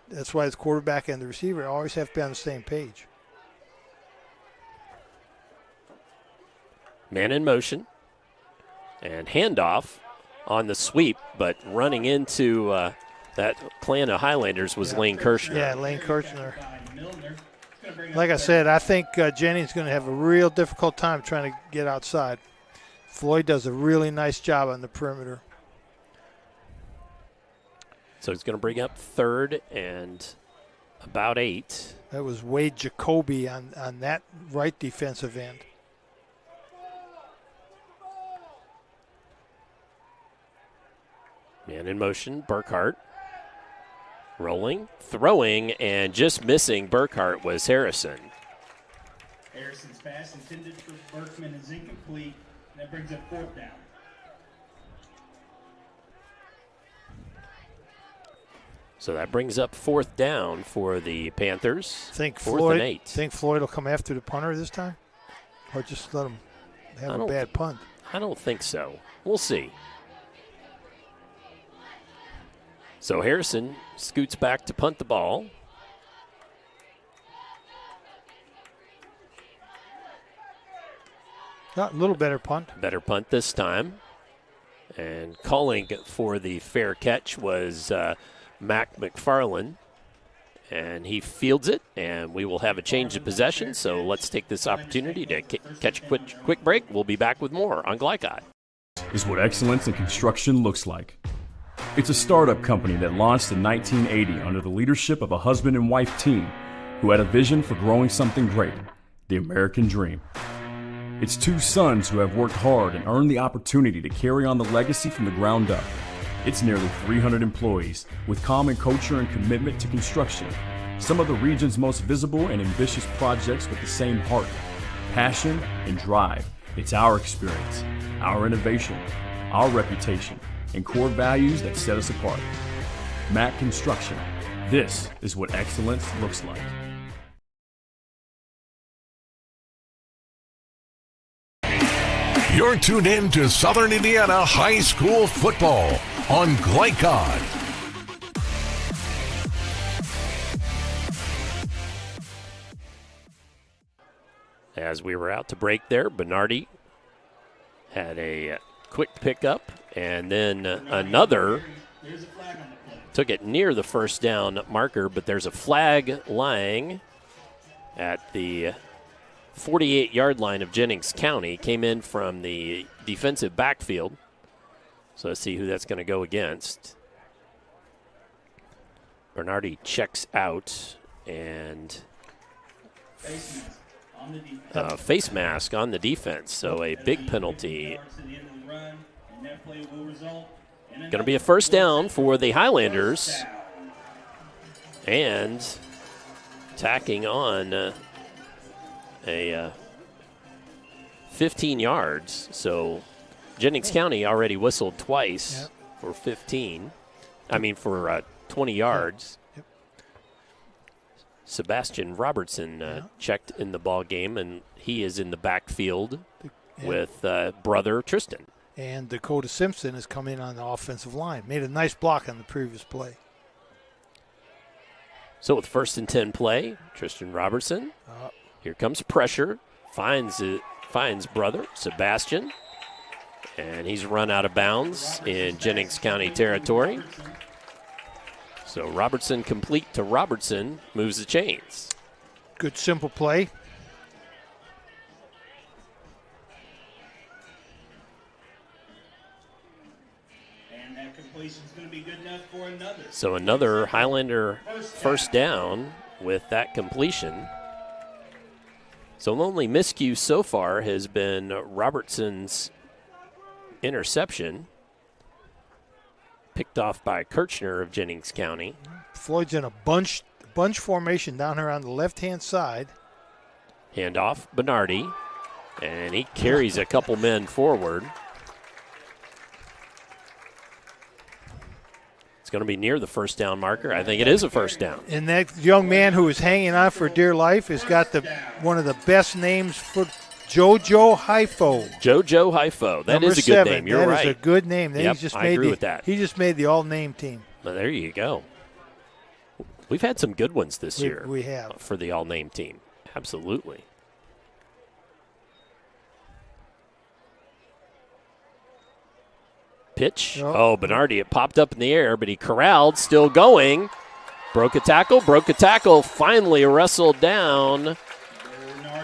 that's why the quarterback and the receiver always have to be on the same page. Man in motion. And handoff on the sweep, but running into that clan of Highlanders was Lane Kirchner. Yeah, Lane Kirchner. Like I said, I think Jennings is going to have a real difficult time trying to get outside. Floyd does a really nice job on the perimeter. So he's going to bring up 3rd and about 8. That was Wade Jacoby on that right defensive end. And in motion, Burkhart. Rolling, throwing, and just missing Burkhart was Harrison. Harrison's pass intended for Berkman is incomplete. That brings up 4th down. So that brings up 4th down for the Panthers. Think 4th Floyd, and 8. Think Floyd will come after the punter this time? Or just let him have a bad punt? I don't think so. We'll see. So Harrison scoots back to punt the ball. A little better punt. Better punt this time. And calling for the fair catch was Mac McFarland. And he fields it, and we will have a change of possession. So let's take this opportunity to catch a quick break. We'll be back with more on Glycod. Is what excellence in construction looks like. It's a startup company that launched in 1980 under the leadership of a husband and wife team who had a vision for growing something great, the American dream. It's 2 sons who have worked hard and earned the opportunity to carry on the legacy from the ground up. It's nearly 300 employees with common culture and commitment to construction. Some of the region's most visible and ambitious projects with the same heart, passion, and drive. It's our experience, our innovation, our reputation, and core values that set us apart. Mac Construction. This is what excellence looks like. You're tuned in to Southern Indiana High School football on Glycod. As we were out to break there, Bernardi had a quick pickup, and then another took it near the 1st down marker, but there's a flag lying at the 48-yard line of Jennings County. Came in from the defensive backfield. So let's see who that's going to go against. Bernardi checks out, and face mask on the defense. So a big penalty. Going to be a 1st down for the Highlanders. And tacking on a 15 yards. So Jennings County already whistled twice for 15. I mean for 20 yards. Sebastian Robertson checked in the ball game, and he is in the backfield with brother Tristan. And Dakota Simpson has come in on the offensive line. Made a nice block on the previous play. So with 1st and 10 play, Tristan Robertson. Here comes pressure. Finds brother Sebastian. And he's run out of bounds in Jennings County territory. So Robertson complete to Robertson, moves the chains. Good simple play. And that completion's going to be good enough for another. So another Highlander 1st down with that completion. So the only miscue so far has been Robertson's interception, picked off by Kirchner of Jennings County. Floyd's in a bunch formation down here on the left-hand side. Handoff, Bernardi, and he carries a couple men forward. It's going to be near the 1st down marker. I think it is a 1st down. And that young man who is hanging on for dear life has got one of the best names for JoJo Haifo. JoJo Haifo. That Number is a 7. good name. You're right. That is a good name. Yep, I agree with that. He just made the all-name team. Well, there you go. We've had some good ones this year. We have. For the all-name team. Absolutely. Pitch. Oh, Bernardi, it popped up in the air, but he corralled, still going. Broke a tackle, finally wrestled down.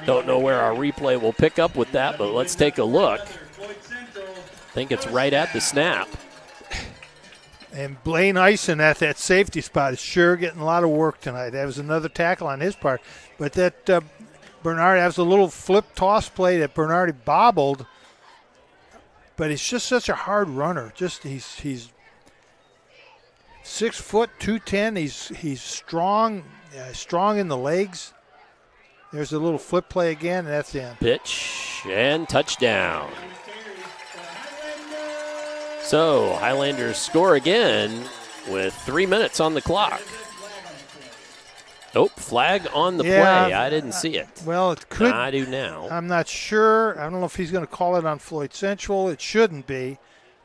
Don't know where our replay will pick up with that, but let's take a look. I think it's right at the snap. And Blaine Eisen at that safety spot is sure getting a lot of work tonight. That was another tackle on his part. But that Bernardi, that was a little flip toss play that Bernardi bobbled. But he's just such a hard runner. Just he's 6 foot 210. He's strong, strong in the legs. There's a little flip play again, and that's in. Pitch and touchdown. So Highlanders score again with 3 minutes on the clock. Oh, flag on the play. I didn't see it. Well, it could. I do now. I'm not sure. I don't know if he's going to call it on Floyd Central. It shouldn't be.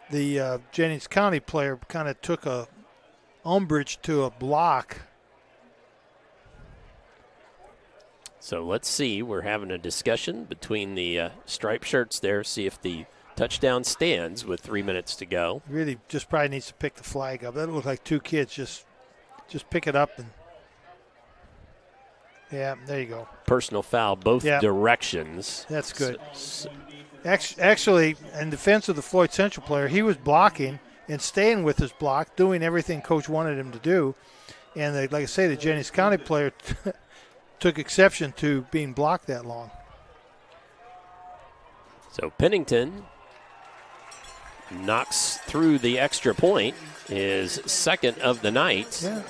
The Jennings County player kind of took a umbrage to a block. So let's see. We're having a discussion between the striped shirts there. See if the touchdown stands with 3 minutes to go. Really just probably needs to pick the flag up. That looked like two kids just pick it up and yeah, there you go. Personal foul both directions. That's good. Actually, in defense of the Floyd Central player, he was blocking and staying with his block, doing everything Coach wanted him to do. And like I say, the Jennings County player took exception to being blocked that long. So Pennington knocks through the extra point, his second of the night. Yeah.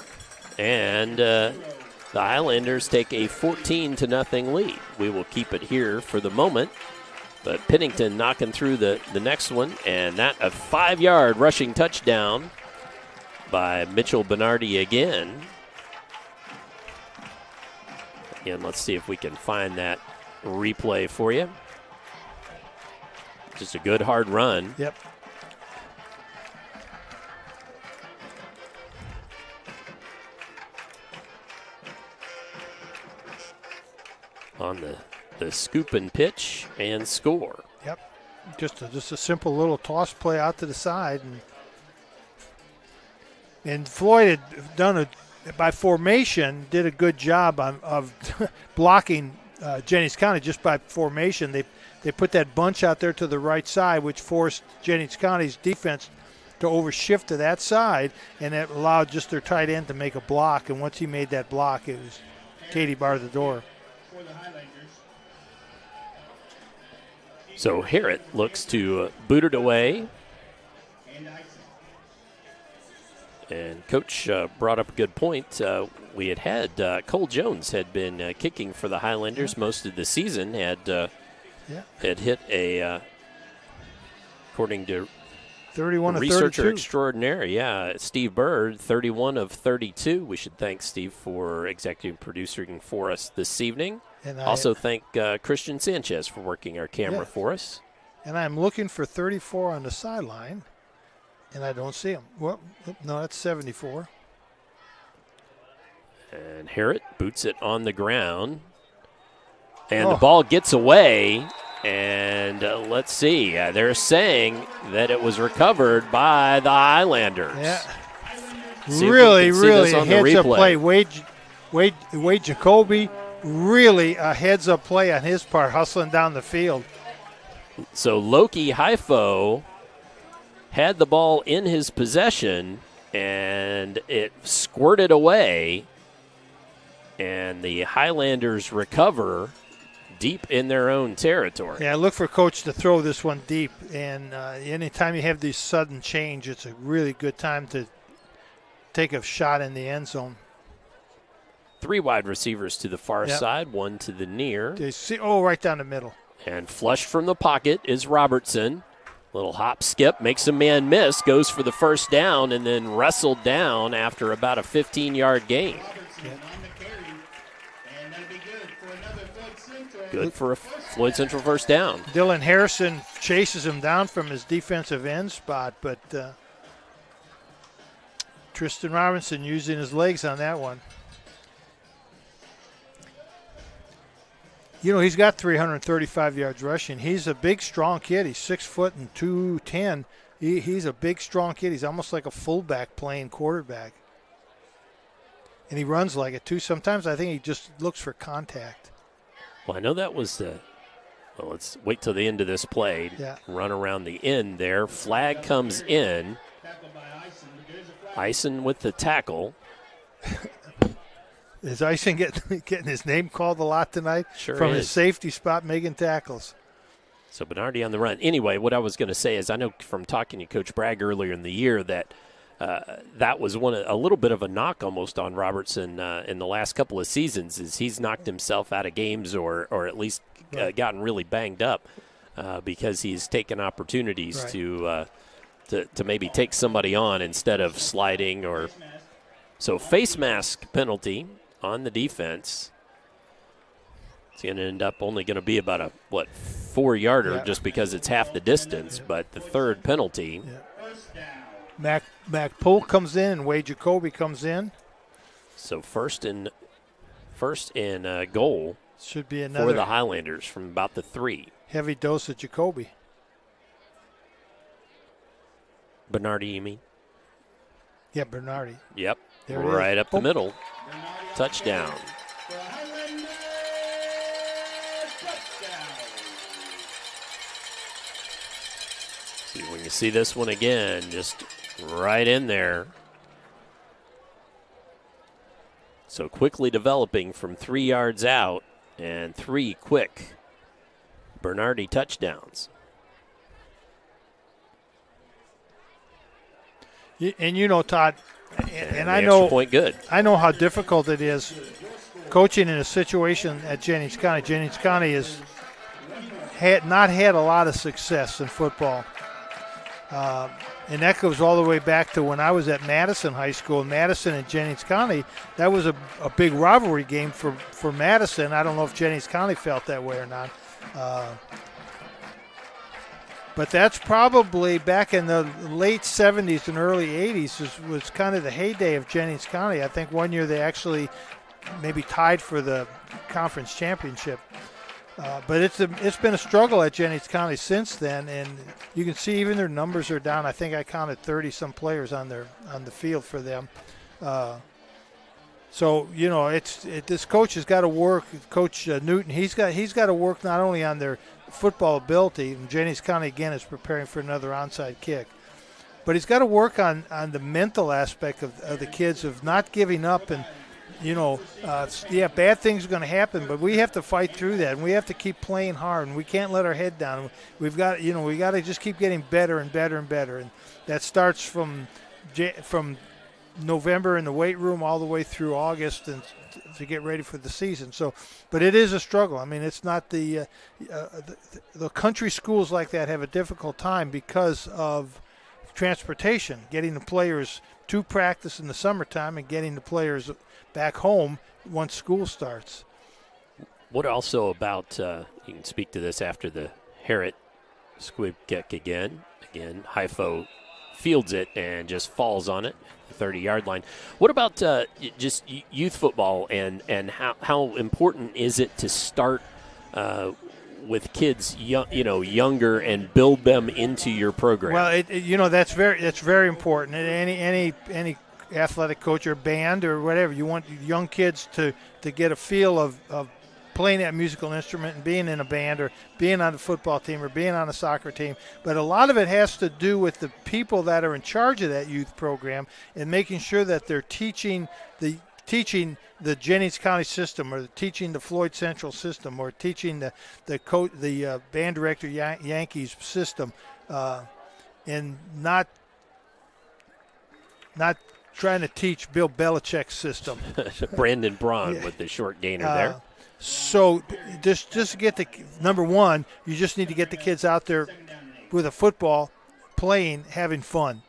And the Highlanders take a 14-0 lead. We will keep it here for the moment. But Pennington knocking through the next one, and that a 5-yard rushing touchdown by Mitchell Bernardi again. Again, let's see if we can find that replay for you. Just a good hard run. Yep. On the scoop and pitch and score. Yep. Just a simple little toss play out to the side. And Floyd had done by formation, did a good job of blocking Jennings County just by formation. They put that bunch out there to the right side, which forced Jennings County's defense to overshift to that side, and it allowed just their tight end to make a block. And once he made that block, it was Katie barred the door. So Harrod looks to boot it away. And Coach brought up a good point. We had Cole Jones had been kicking for the Highlanders most of the season. Had hit a, according to 31 of researcher 32. extraordinaire, Steve Bird, 31 of 32. We should thank Steve for executive producing for us this evening. And also thank Christian Sanchez for working our camera for us. And I'm looking for 34 on the sideline, and I don't see him. Well, no, that's 74. And Harrod boots it on the ground. And the ball gets away. And let's see. They're saying that it was recovered by the Highlanders. Yeah. See really a heads-up play. Wade Jacoby, really a heads-up play on his part, hustling down the field. So Loki Haifo had the ball in his possession, and it squirted away, and the Highlanders recover deep in their own territory. Yeah, look for Coach to throw this one deep, and anytime you have these sudden change, it's a really good time to take a shot in the end zone. 3 wide receivers to the far side, 1 to the near. They see, right down the middle. And flushed from the pocket is Robertson. Little hop skip, makes a man miss, goes for the first down, and then wrestled down after about a 15-yard gain. Good for a Floyd Central first down. Dylan Harrison chases him down from his defensive end spot, but Tristan Robinson using his legs on that one. You know, he's got 335 yards rushing. He's a big, strong kid. He's 6 foot and 210. He's a big, strong kid. He's almost like a fullback playing quarterback. And he runs like it, too. Sometimes I think he just looks for contact. Well, I know that was the – well, let's wait till the end of this play. Yeah. Run around the end there. Flag comes in. Ison with the tackle. Is Ison getting his name called a lot tonight? Sure From is. his safety spot making tackles. So Bernardi on the run. Anyway, what I was going to say is I know from talking to Coach Bragg earlier in the year that that was a little bit of a knock almost on Robertson in the last couple of seasons, is he's knocked himself out of games or at least gotten really banged up because he's taken opportunities to maybe take somebody on instead of sliding or. So face mask penalty on the defense. It's going to end up only going to be about a 4-yarder just because it's half the distance, but the third penalty. Mac Poole comes in and Wade Jacoby comes in. So first and goal should be another for the Highlanders from about the 3. Heavy dose of Jacoby. Bernardi, you mean? Yeah, Bernardi. Yep, there right up the middle. Touchdown. See, when you see this one again, just right in there. So quickly developing from 3 yards out, and 3 quick Bernardi touchdowns. And you know, Todd, and I know point good. I know how difficult it is coaching in a situation at Jennings County. Jennings County has not had a lot of success in football. And that goes all the way back to when I was at Madison High School. Madison and Jennings County, that was a big rivalry game for Madison. I don't know if Jennings County felt that way or not. But that's probably back in the late 70s and early 80s was kind of the heyday of Jennings County. I think one year they actually maybe tied for the conference championship. But it's been a struggle at Jennings County since then, and you can see even their numbers are down. I think I counted 30-some players on the field for them. So you know, this coach has got to work. Coach Newton, he's got to work not only on their football ability, and Jennings County again is preparing for another onside kick, but he's got to work on the mental aspect of the kids, of not giving up. And you know, bad things are going to happen, but we have to fight through that, and we have to keep playing hard, and we can't let our head down. We got to just keep getting better and better and better, and that starts from November in the weight room all the way through August and to get ready for the season. So, but it is a struggle. I mean, it's not the country schools like that have a difficult time because of transportation, getting the players to practice in the summertime and getting the players back home once school starts. What also about, you can speak to this after the Harrod squib kick again. Again, Hypho fields it and just falls on it, the 30-yard line. What about just youth football and how important is it to start with kids younger and build them into your program? Well, that's very important. Any athletic coach or band or whatever, you want young kids to get a feel of playing that musical instrument and being in a band or being on the football team or being on a soccer team. But a lot of it has to do with the people that are in charge of that youth program and making sure that they're teaching the Jennings County system, or teaching the Floyd Central system, or teaching the band director Yankees system, and not trying to teach Bill Belichick's system. Brandon Braun with the short gainer there. So just to get number one, you just need to get the kids out there with a football, playing, having fun.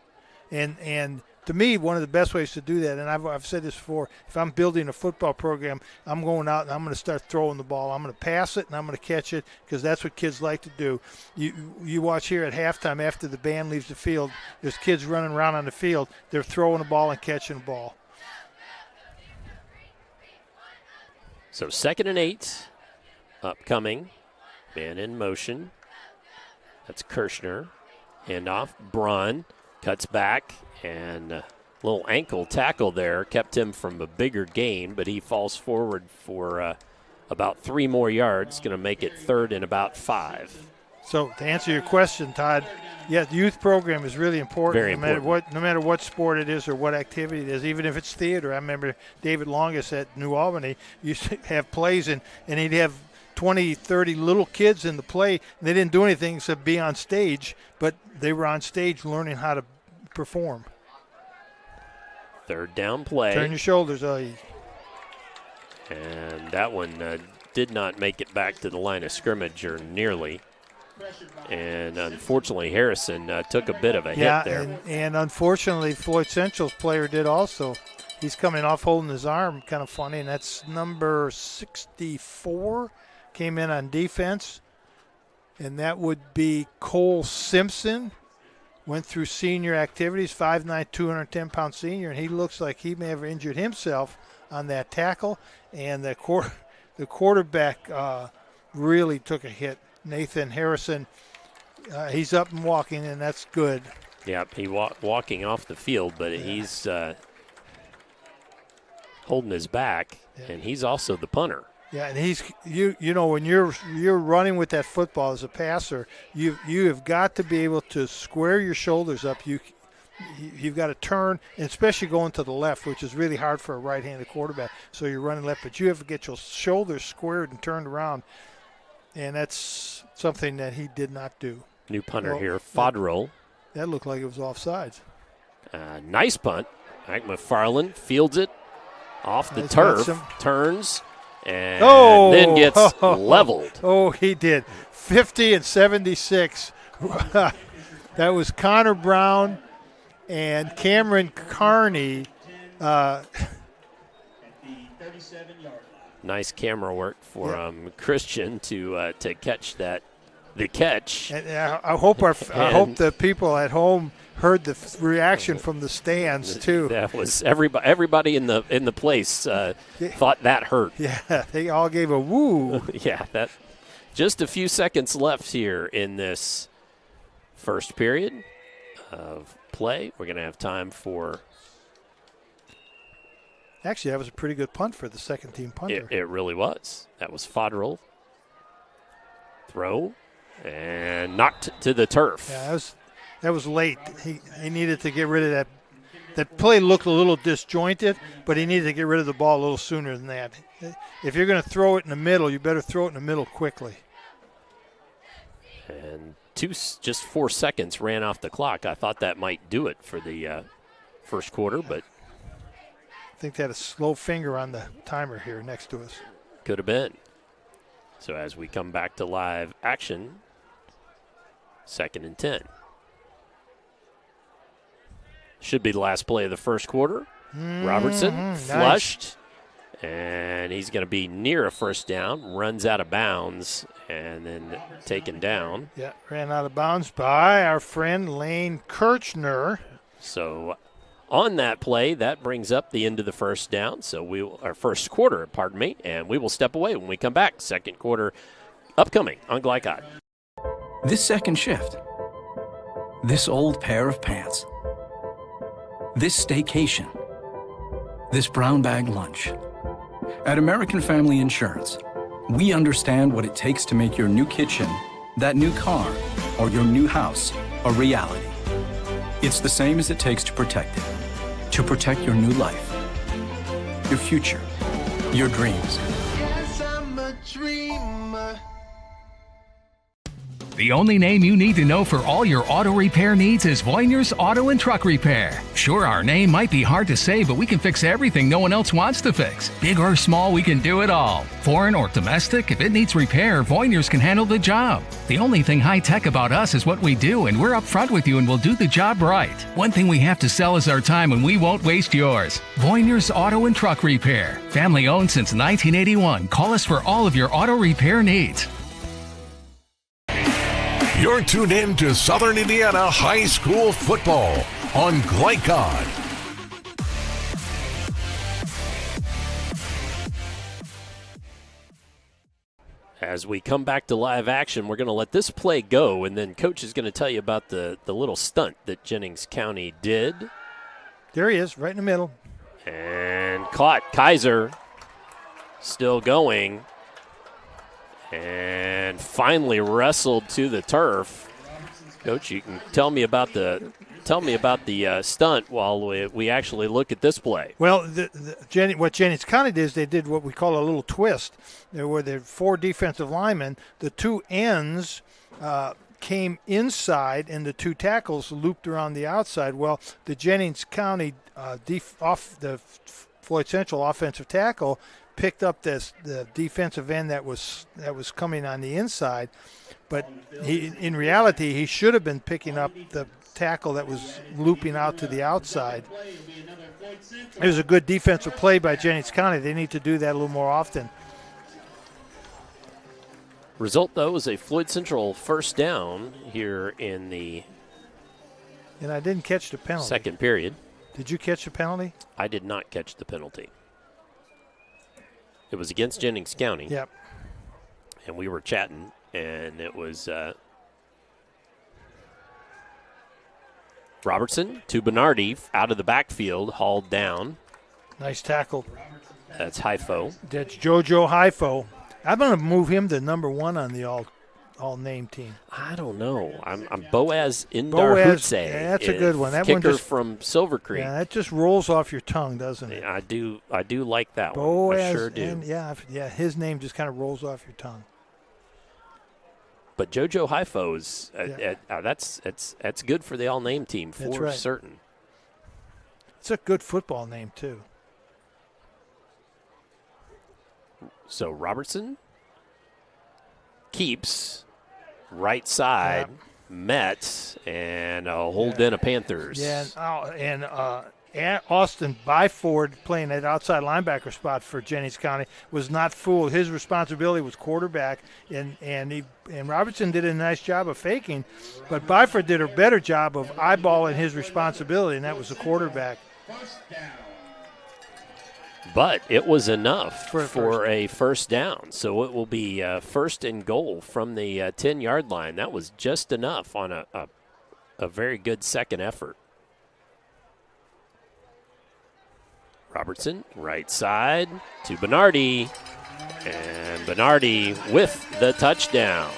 And to me, one of the best ways to do that, and I've said this before, if I'm building a football program, I'm going out and I'm going to start throwing the ball. I'm going to pass it and I'm going to catch it, because that's what kids like to do. You watch here at halftime after the band leaves the field, there's kids running around on the field. They're throwing the ball and catching the ball. So 2nd and 8 upcoming. Man in motion. That's Kirshner. Handoff. Braun cuts back, and a little ankle tackle there kept him from a bigger gain, but he falls forward for about 3 more yards. Going to make it 3rd and about 5. So to answer your question, Todd, yeah, the youth program is really important. Very important. No matter what sport it is or what activity it is, even if it's theater. I remember David Longus at New Albany used to have plays, and he'd have 20, 30 little kids in the play, and they didn't do anything except be on stage, but they were on stage learning how to perform. Third down play. Turn your shoulders. And that one did not make it back to the line of scrimmage or nearly. And unfortunately, Harrison took a bit of a hit there. And unfortunately, Floyd Central's player did also. He's coming off holding his arm, kind of funny, and that's number 64, came in on defense. And that would be Cole Simpson. Went through senior activities, 5'9", 210-pound senior, and he looks like he may have injured himself on that tackle. And the quarterback really took a hit. Nathan Harrison, he's up and walking, and that's good. Yep, he walking off the field, but he's holding his back, and he's also the punter. Yeah, and he's you know when you're running with that football as a passer, you have got to be able to square your shoulders up. You've got to turn, and especially going to the left, which is really hard for a right-handed quarterback. So you're running left, but you have to get your shoulders squared and turned around. And that's something that he did not do. New punter here, Fodrell. That looked like it was offsides. Nice punt. Mike McFarland fields it off the turf, turns, and then gets leveled. Oh, he did. 50 and 76. That was Connor Brown and Cameron Carney. Nice camera work for Christian to catch the catch. And I hope the people at home heard the reaction from the stands too. That was everybody in the place thought that hurt. Yeah, they all gave a woo. Yeah, that. Just a few seconds left here in this first period of play. We're going to have time for. Actually, that was a pretty good punt for the second-team punter. It really was. That was Fodrell. Throw and knocked to the turf. Yeah, that was late. He needed to get rid of that. That play looked a little disjointed, but he needed to get rid of the ball a little sooner than that. If you're going to throw it in the middle, you better throw it in the middle quickly. And just 4 seconds ran off the clock. I thought that might do it for the first quarter, but I think they had a slow finger on the timer here next to us. Could have been. So as we come back to live action, 2nd and 10. Should be the last play of the first quarter. Robertson flushed, and he's going to be near a first down, runs out of bounds, and then taken down. Yeah, ran out of bounds by our friend Lane Kirchner. So on that play, that brings up the end of the first down. So our first quarter, pardon me, and we will step away when we come back. Second quarter upcoming on Glycod. This second shift. This old pair of pants. This staycation. This brown bag lunch. At American Family Insurance, we understand what it takes to make your new kitchen, that new car, or your new house a reality. It's the same as it takes to protect it. To protect your new life, your future, your dreams. Yes, I'm a dreamer. The only name you need to know for all your auto repair needs is Voyner's Auto and Truck Repair. Sure, our name might be hard to say, but we can fix everything no one else wants to fix. Big or small, we can do it all. Foreign or domestic, if it needs repair, Voyner's can handle the job. The only thing high-tech about us is what we do, and we're upfront with you and we'll do the job right. One thing we have to sell is our time, and we won't waste yours. Voyner's Auto and Truck Repair. Family owned since 1981. Call us for all of your auto repair needs. You're tuned in to Southern Indiana High School Football on Glycod. As we come back to live action, we're going to let this play go, and then Coach is going to tell you about the little stunt that Jennings County did. There he is, right in the middle. And caught. Kaiser still going. And finally wrestled to the turf. Coach, you can tell me about the stunt while we actually look at this play. Well, what Jennings County did is they did what we call a little twist. There were the 4 defensive linemen. The 2 ends came inside, and the two tackles looped around the outside. Well, the Jennings County the Floyd Central offensive tackle picked up the defensive end that was coming on the inside, but in reality he should have been picking up the tackle that was looping out to the outside. It was a good defensive play by Jennings County. They need to do that a little more often. Result, though, is a Floyd Central first down here in the And I didn't catch the penalty. second period. Did you catch the penalty? I did not catch the penalty. It was against Jennings County. Yep. And we were chatting, and it was Robertson to Bernardi out of the backfield, hauled down. Nice tackle. That's Hyfo. That's JoJo Hyfo. I'm going to move him to number 1 on the all-name team. I don't know. I'm Boaz Indar Boaz, Hutse. yeah, that's a good one. That kicker one just, from Silver Creek. Yeah, that just rolls off your tongue, doesn't it? I do like that Boaz, one. I sure do. And yeah, his name just kind of rolls off your tongue. But JoJo Hyfo's that's good for the all-name team for right. certain. It's a good football name too. So Robertson keeps right side, Mets, and a hold in of Panthers. Yeah, and Austin Byford, playing that outside linebacker spot for Jennings County, was not fooled. His responsibility was quarterback, and Robertson did a nice job of faking, but Byford did a better job of eyeballing his responsibility, and that was the quarterback. But it was enough for a first down. So it will be first and goal from the 10-yard line. That was just enough on a very good second effort. Robertson, right side to Bernardi. And Bernardi with the touchdown.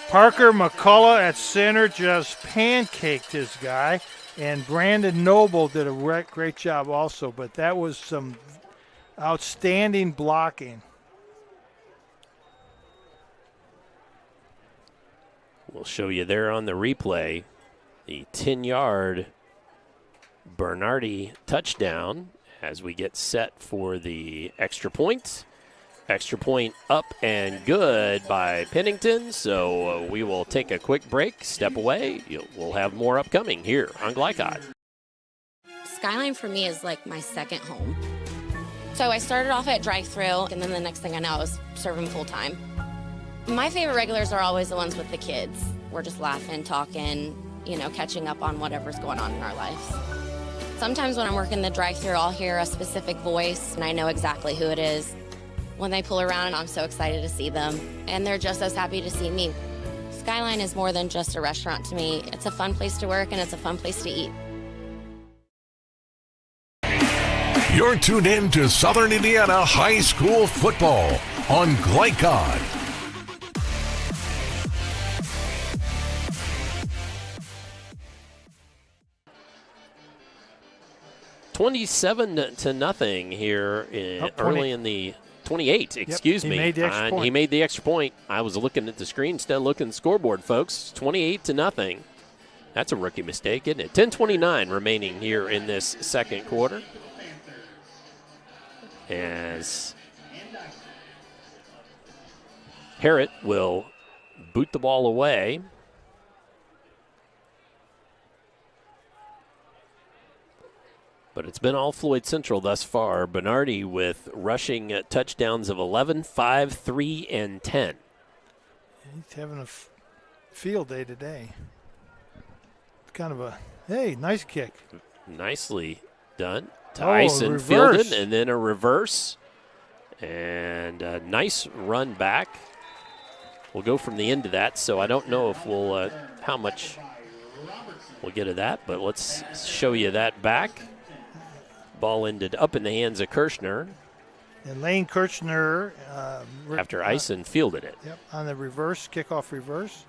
Parker McCullough at center just pancaked his guy. And Brandon Noble did a great job also, but that was some outstanding blocking. We'll show you there on the replay the 10-yard Bernardi touchdown as we get set for the extra point. Extra point up and good by Pennington. So we will take a quick break, step away. We'll have more upcoming here on Glycod. Skyline for me is like my second home. So I started off at drive-thru, and then the next thing I know, I was serving full-time. My favorite regulars are always the ones with the kids. We're just laughing, talking, catching up on whatever's going on in our lives. Sometimes when I'm working the drive-thru, I'll hear a specific voice, and I know exactly who it is. When they pull around, I'm so excited to see them, and they're just as happy to see me. Skyline is more than just a restaurant to me. It's a fun place to work, and it's a fun place to eat. You're tuned in to Southern Indiana High School Football on Glycod. $27-0 here early in the 28. Excuse me. He made the extra point. He made the extra point. I was looking at the screen instead of looking at the scoreboard, folks. 28-0. That's a rookie mistake, isn't it? 10:29 remaining here in this second quarter. As Harrod will boot the ball away. But it's been all Floyd Central thus far. Bernardi with rushing touchdowns of 11, 5, 3, and 10. He's having a field day today. Kind of a, hey, nice kick. Nicely done. Tyson fielded, and then a reverse. And a nice run back. We'll go from the end of that, so I don't know if we'll how much we'll get of that, but let's show you that back. Ball ended up in the hands of Kirshner. And Lane Kirshner. After Ison fielded it. Yep, on the reverse, kickoff reverse.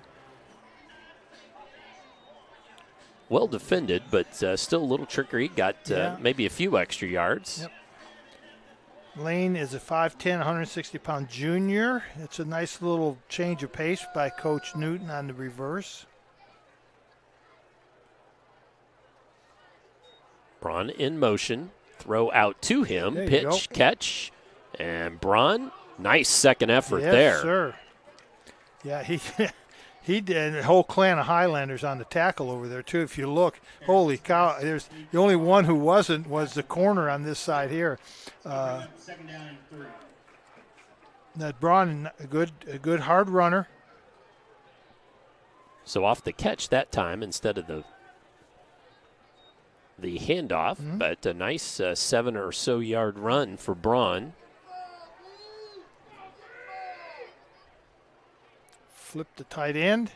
Well defended, but still a little trickery. Got maybe a few extra yards. Yep. Lane is a 5'10", 160-pound junior. It's a nice little change of pace by Coach Newton on the reverse. Braun in motion. Throw out to him. Pitch, catch. And Braun, nice second effort there. Yes, sir. Yeah, he did. A whole clan of Highlanders on the tackle over there, too. If you look, holy cow, there's the only one who wasn't was the corner on this side here. Second down and 3. That Braun, a good hard runner. So off the catch that time instead of the handoff, but a nice 7 or so yard run for Braun. Flip the tight end.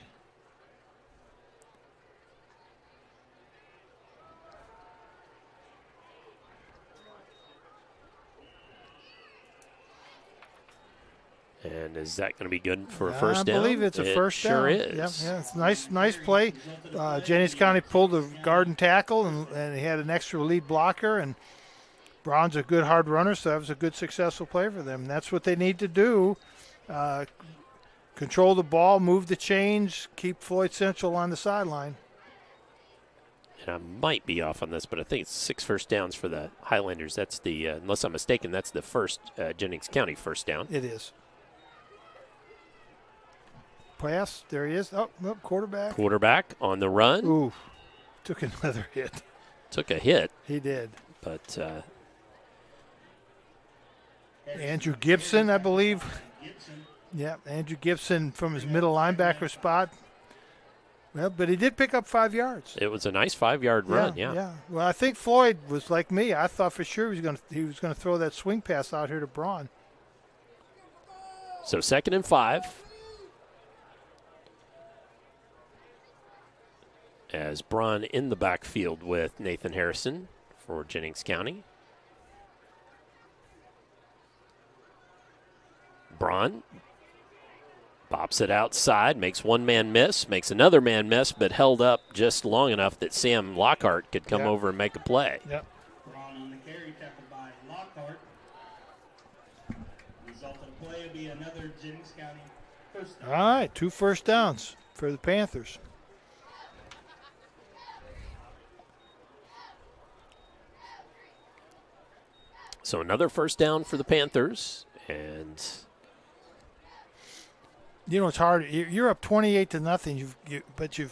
And is that going to be good for a first down? I believe it's a first down. Sure is. Yeah, it's nice play. Jennings County pulled the guard and tackle, and he had an extra lead blocker, and Braun's a good hard runner, so that was a good successful play for them. And that's what they need to do. Control the ball, move the chains, keep Floyd Central on the sideline. And I might be off on this, but I think it's 6 first downs for the Highlanders. That's the, unless I'm mistaken, that's the first Jennings County first down. It is. Pass, there he is. Oh, quarterback. Quarterback on the run. Ooh, took another hit. Took a hit. He did. But Andrew Gibson, I believe. Yeah, Andrew Gibson from his middle linebacker spot. Well, but he did pick up 5 yards. It was a nice 5-yard run, yeah. Yeah. Well, I think Floyd was like me. I thought for sure he was going to throw that swing pass out here to Braun. So 2nd and 5. As Braun in the backfield with Nathan Harrison for Jennings County. Braun pops it outside, makes one man miss, makes another man miss, but held up just long enough that Sam Lockhart could come over and make a play. Yep. Braun on the carry, tackled by Lockhart. Result of the play will be another Jennings County first down. All right, 2 first downs for the Panthers. So another first down for the Panthers, and you know it's hard. You're up 28-0. But you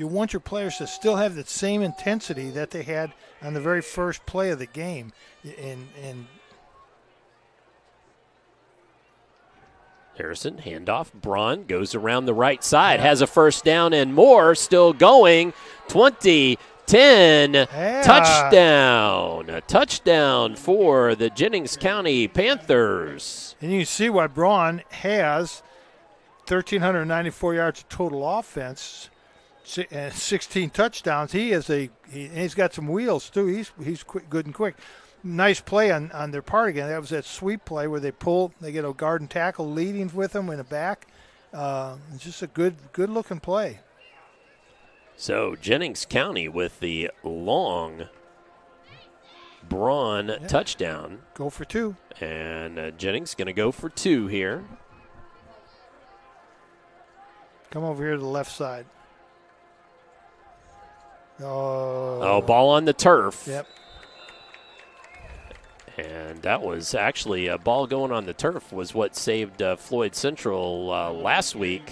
want your players to still have the same intensity that they had on the very first play of the game, and Harrison, handoff. Braun goes around the right side, has a first down and more, still going. 20, 10, touchdown. A touchdown for the Jennings County Panthers. And you can see why Braun has 1,394 yards of total offense and 16 touchdowns. He's got some wheels, too. He's quick, good and quick. Nice play on their part again. That was that sweep play where they get a guard and tackle leading with them in the back. It's just a good-looking play. So Jennings County with the long Braun touchdown. Go for 2. And Jennings going to go for 2 here. Come over here to the left side. Oh, ball on the turf. Yep. And that was actually a ball going on the turf was what saved Floyd Central last week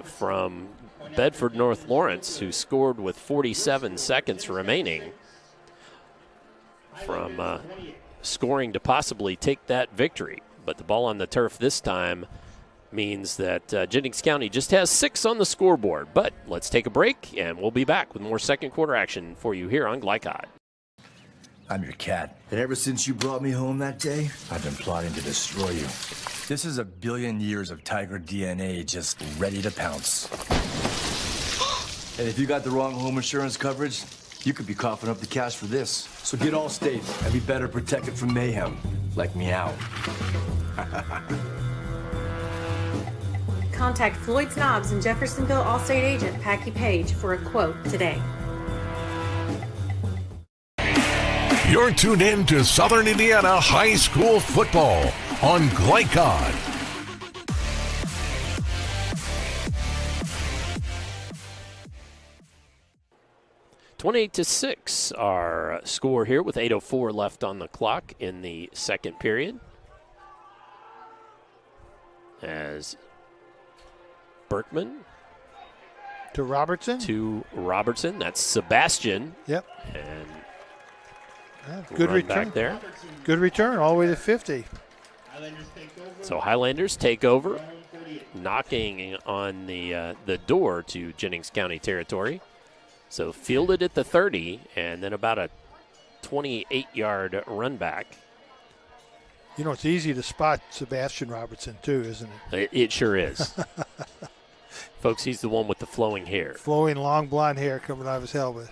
from Bedford North Lawrence, who scored with 47 seconds remaining from scoring to possibly take that victory. But the ball on the turf this time means that Jennings County just has 6 on the scoreboard. But let's take a break, and we'll be back with more second quarter action for you here on Glycod. I'm your cat, and ever since you brought me home that day, I've been plotting to destroy you. This is 1 billion years of tiger DNA just ready to pounce. And if you got the wrong home insurance coverage, you could be coughing up the cash for this. So get Allstate and be better protected from mayhem, like meow. Contact Floyd Snobs and Jeffersonville Allstate agent Packy Page for a quote today. You're tuned in to Southern Indiana High School football on Glycod. (28-6) our score here with 8:04 left on the clock in the second period. As Berkman to Robertson. That's Sebastian. Yep. And good return back there. Good return all the way to 50. So Highlanders take over, knocking on the door to Jennings County territory. So fielded at the 30, and then about a 28-yard run back. You know, it's easy to spot Sebastian Robertson, too, isn't it? It sure is. Folks, he's the one with the flowing hair. Flowing, long blonde hair coming out of his helmet.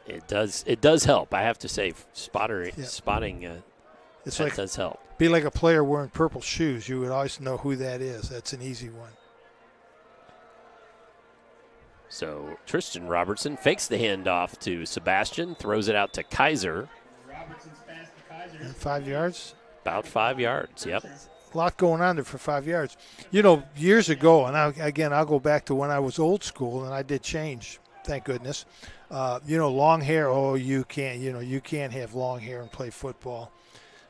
It does help, I have to say. Spotting It's that like, does help. Be like a player wearing purple shoes. You would always know who that is. That's an easy one. So Tristan Robertson fakes the handoff to Sebastian, throws it out to Kaiser. And 5 yards? About 5 yards, yep. A lot going on there for 5 yards. You know, years ago, and I'll go back to when I was old school, and I did change, thank goodness. Long hair, you can't have long hair and play football.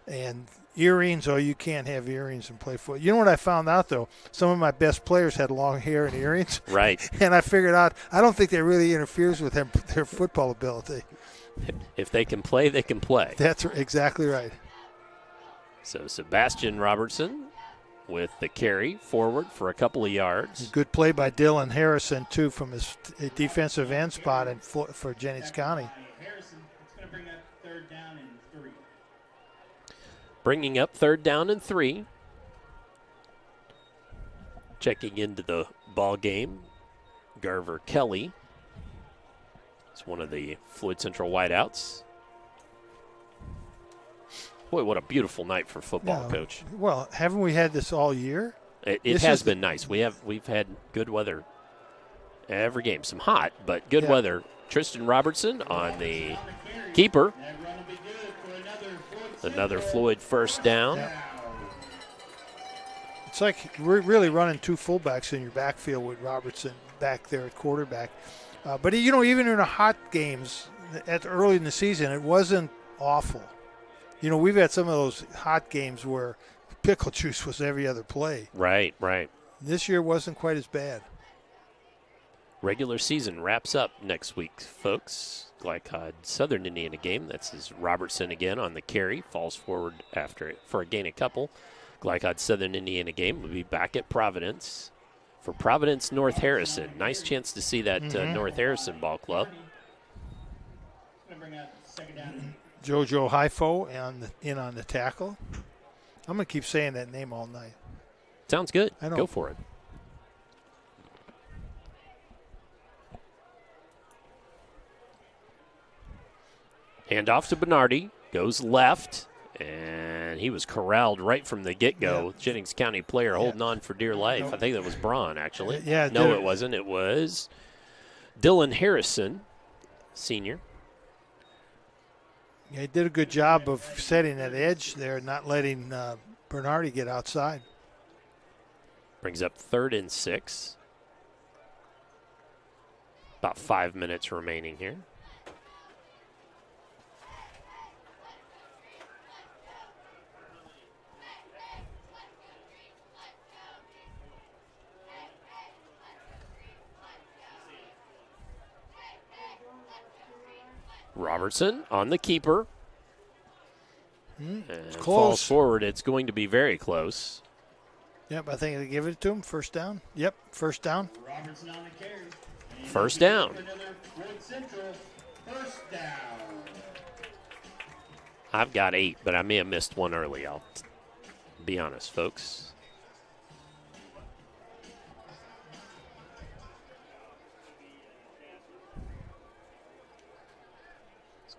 And earrings, you can't have earrings and play football. You know what I found out, though? Some of my best players had long hair and earrings. Right. And I figured out, I don't think that really interferes with their football ability. If they can play, they can play. That's exactly right. So Sebastian Robertson with the carry forward for a couple of yards. Good play by Dylan Harrison, too, from his defensive end spot for Jennings County. Bringing up 3rd down and 3. Checking into the ball game, Garver Kelly. It's one of the Floyd Central wideouts. Boy, what a beautiful night for football, Coach. Well, haven't we had this all year? It has been nice. We've had good weather every game. Some hot, but good weather. Tristan Robertson on the keeper. Another Floyd first down. Yeah. It's like we're really running two fullbacks in your backfield with Robertson back there at quarterback. But, even in the hot games early in the season, it wasn't awful. We've had some of those hot games where pickle juice was every other play. Right. This year wasn't quite as bad. Regular season wraps up next week, folks. Glycod Southern Indiana game. That's his Robertson again on the carry. Falls forward for a gain a couple. Glycod Southern Indiana game. We'll be back at Providence for Providence North Harrison. Nice chance to see that North Harrison ball club. JoJo Haifo in on the tackle. I'm going to keep saying that name all night. Sounds good. Go for it. Handoff to Bernardi. Goes left. And he was corralled right from the get-go. Yeah. Jennings County player holding on for dear life. I think that was Braun, actually. No, it wasn't. It was Dylan Harrison, senior. Yeah, he did a good job of setting that edge there, not letting Bernardi get outside. Brings up 3rd and 6. About 5 minutes remaining here. Robertson on the keeper. And falls forward. It's going to be very close. Yep, I think they give it to him. First down. Yep, first down. Robertson on the carry. First down. First down. I've got 8, but I may have missed one early. I'll be honest, folks.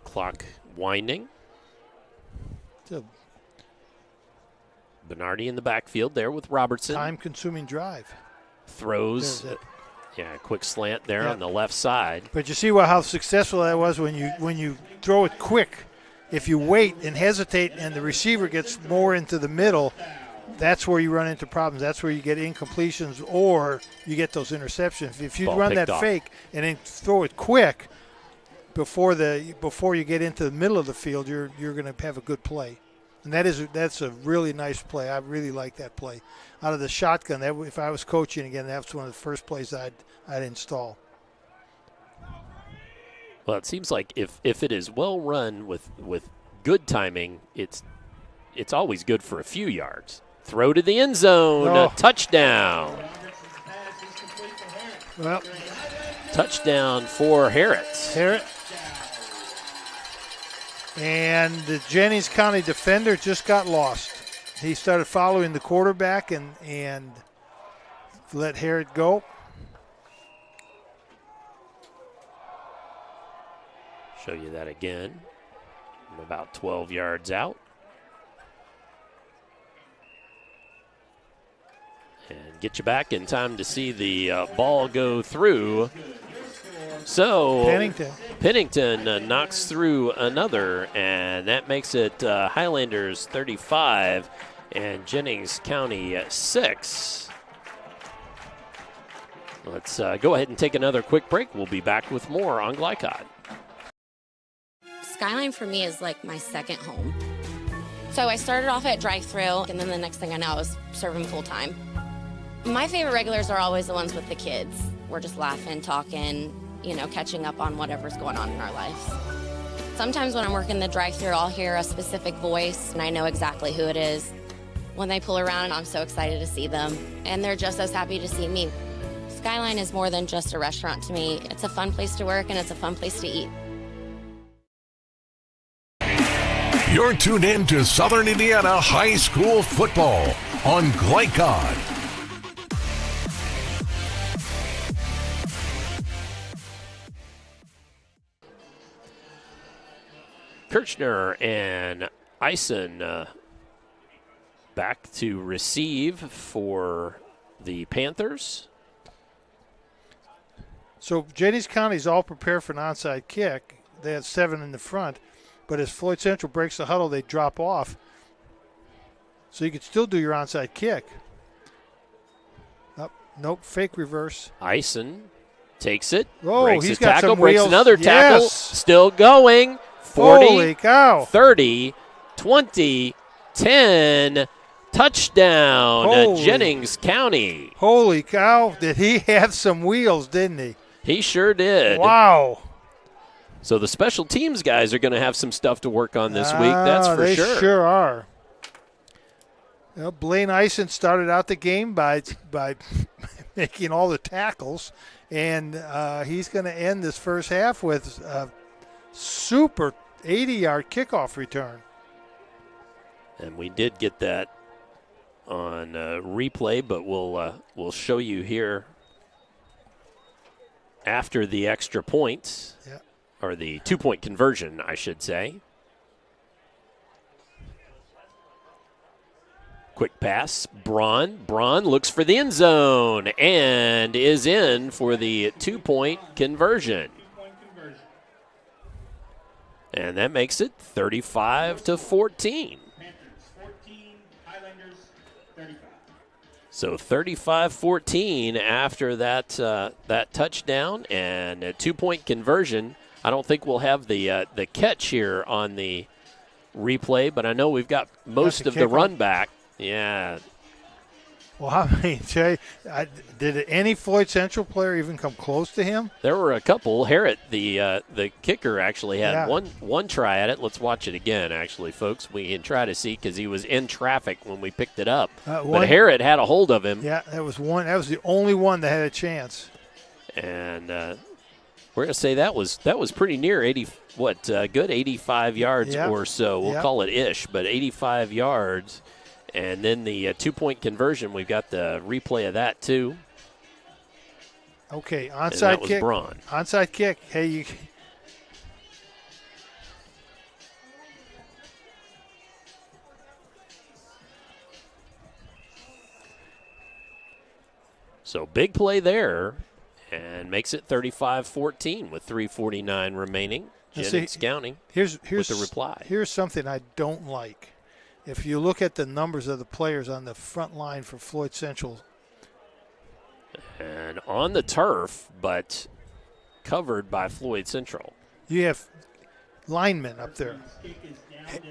Clock winding. Bernardi in the backfield there with Robertson. Time-consuming drive. Throws Yeah, quick slant there on the left side. But you see how successful that was when you throw it quick. If you wait and hesitate and the receiver gets more into the middle, that's where you run into problems. That's where you get incompletions or you get those interceptions. If you Ball run that picked off. fake and then throw it quick before you get into the middle of the field, you're going to have a good play. And that's a really nice play. I really like that play. Out of the shotgun, if I was coaching again, that's one of the first plays I'd install. Well, it seems like if it is well run with good timing, it's always good for a few yards. Throw to the end zone, touchdown. Well, touchdown for Harrod. And the Jennings County defender just got lost. He started following the quarterback and let Harrod go. Show you that again. I'm about 12 yards out. And get you back in time to see the ball go through. So Pennington knocks through another, and that makes it Highlanders 35 and Jennings County 6. Let's go ahead and take another quick break. We'll be back with more on Glycod. Skyline for me is like my second home. So I started off at drive-through, and then the next thing I know, I was serving full-time. My favorite regulars are always the ones with the kids. We're just laughing, talking, catching up on whatever's going on in our lives. Sometimes when I'm working the drive-thru, I'll hear a specific voice, and I know exactly who it is. When they pull around, I'm so excited to see them, and they're just as happy to see me. Skyline is more than just a restaurant to me. It's a fun place to work, and it's a fun place to eat. You're tuned in to Southern Indiana High School Football on Glycod. Kirchner and Eisen back to receive for the Panthers. So Jennings County's all prepared for an onside kick. They had 7 in the front, but as Floyd Central breaks the huddle, they drop off. So you could still do your onside kick. Nope, fake reverse. Eisen takes it, oh, breaks he's a got tackle, some breaks wheels. another tackle, Yes. still going. 40, Holy cow. 30, 20, 10, touchdown, Jennings County. Holy cow, did he have some wheels, didn't he? He sure did. Wow. So the special teams guys are going to have some stuff to work on this week, that's for they sure. They sure are. Blaine Eisen started out the game by making all the tackles, and he's going to end this first half with a super 80-yard kickoff return. And we did get that on replay, but we'll show you here after the extra points, or the 2-point conversion, I should say. Quick pass, Braun looks for the end zone and is in for the 2-point conversion. And that makes it 35-14. Panthers 14, Highlanders 35. So 35-14 after that touchdown and a 2-point conversion. I don't think we'll have the catch here on the replay, but I know we've got most of the run back. Yeah. Well, I mean, Jay, did any Floyd Central player even come close to him? There were a couple. Harrod, the kicker, actually had one try at it. Let's watch it again, actually, folks. We can try to see because he was in traffic when we picked it up. But Harrod had a hold of him. Yeah, that was one. That was the only one that had a chance. And we're going to say that was pretty near 80. Good 85 yards or so. We'll call it ish, but 85 yards. And then the 2-point conversion, we've got the replay of that too. Okay, onside and that kick. Was Braun. Onside kick. Hey, you. So big play there, And makes it 35-14 with 3:49 remaining. Jennings County here's with the reply. Here's something I don't like. If you look at the numbers of the players on the front line for Floyd Central. And on the turf, but covered by Floyd Central. You have linemen up there.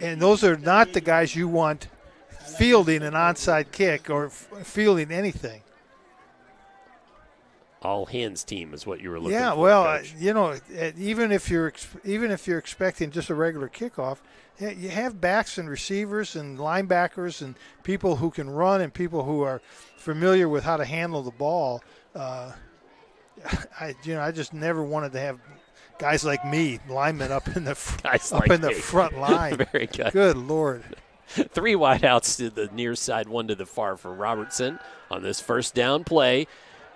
And those are not the guys you want fielding an onside kick or fielding anything. All hands team is what you were looking for. Yeah, well, Coach. even if you're expecting just a regular kickoff, you have backs and receivers and linebackers and people who can run and people who are familiar with how to handle the ball. I just never wanted to have guys like me, linemen up in the front line. Very good. Good Lord. 3 wideouts to the near side, 1 to the far for Robertson on this first down play.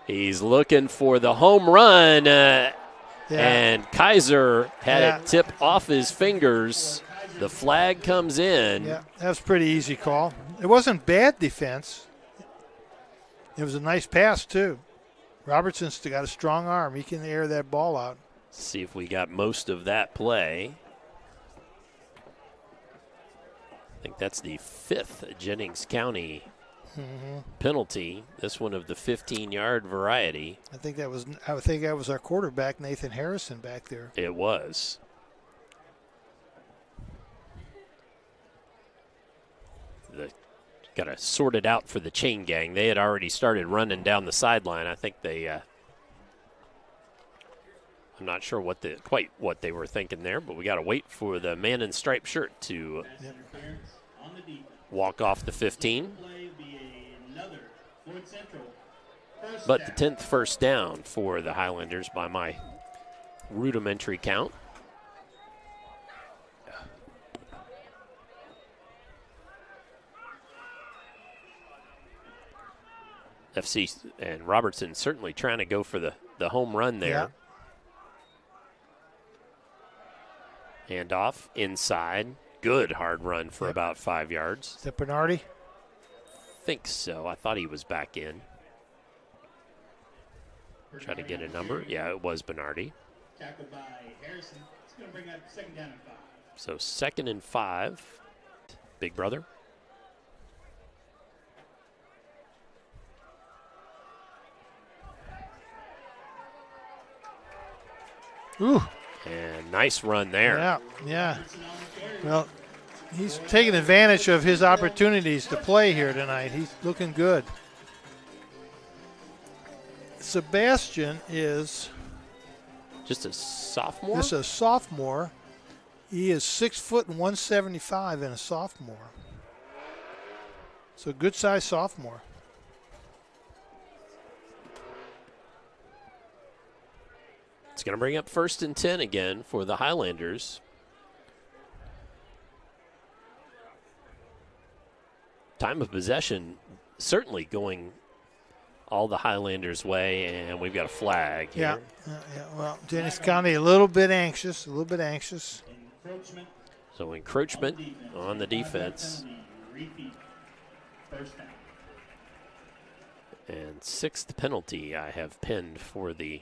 He's looking for the home run, and Kaiser had it tip off his fingers. The flag comes in. Yeah, that was a pretty easy call. It wasn't bad defense. It was a nice pass, too. Robertson's got a strong arm. He can air that ball out. See if we got most of that play. I think that's the 5th Jennings County penalty. This one of the 15-yard variety. I think that was our quarterback, Nathan Harrison, back there. It was. Got to sort it out for the chain gang. They had already started running down the sideline. I think they I'm not sure quite what they were thinking there, but we got to wait for the man in striped shirt to walk off the 15. But the 10th first down for the Highlanders by my rudimentary count. FC and Robertson certainly trying to go for the home run there. Yeah. Handoff inside. Good hard run for about 5 yards. Is that Bernardi? Think so. I thought he was back in. Try to get a number. Yeah, it was Bernardi. Tackled by Harrison. It's going to bring up 2nd down and 5. So 2nd and 5. Big brother. Ooh. And nice run there. Yeah. Well, he's taking advantage of his opportunities to play here tonight. He's looking good. Sebastian is just a sophomore? Just a sophomore. He is 6 foot and 175 and a sophomore. So good size sophomore. It's going to bring up 1st and 10 again for the Highlanders. Time of possession certainly going all the Highlanders' way, and we've got a flag here. Yeah. Well, Jennings County a little bit anxious. So encroachment on the defense. And 6th penalty I have pinned for the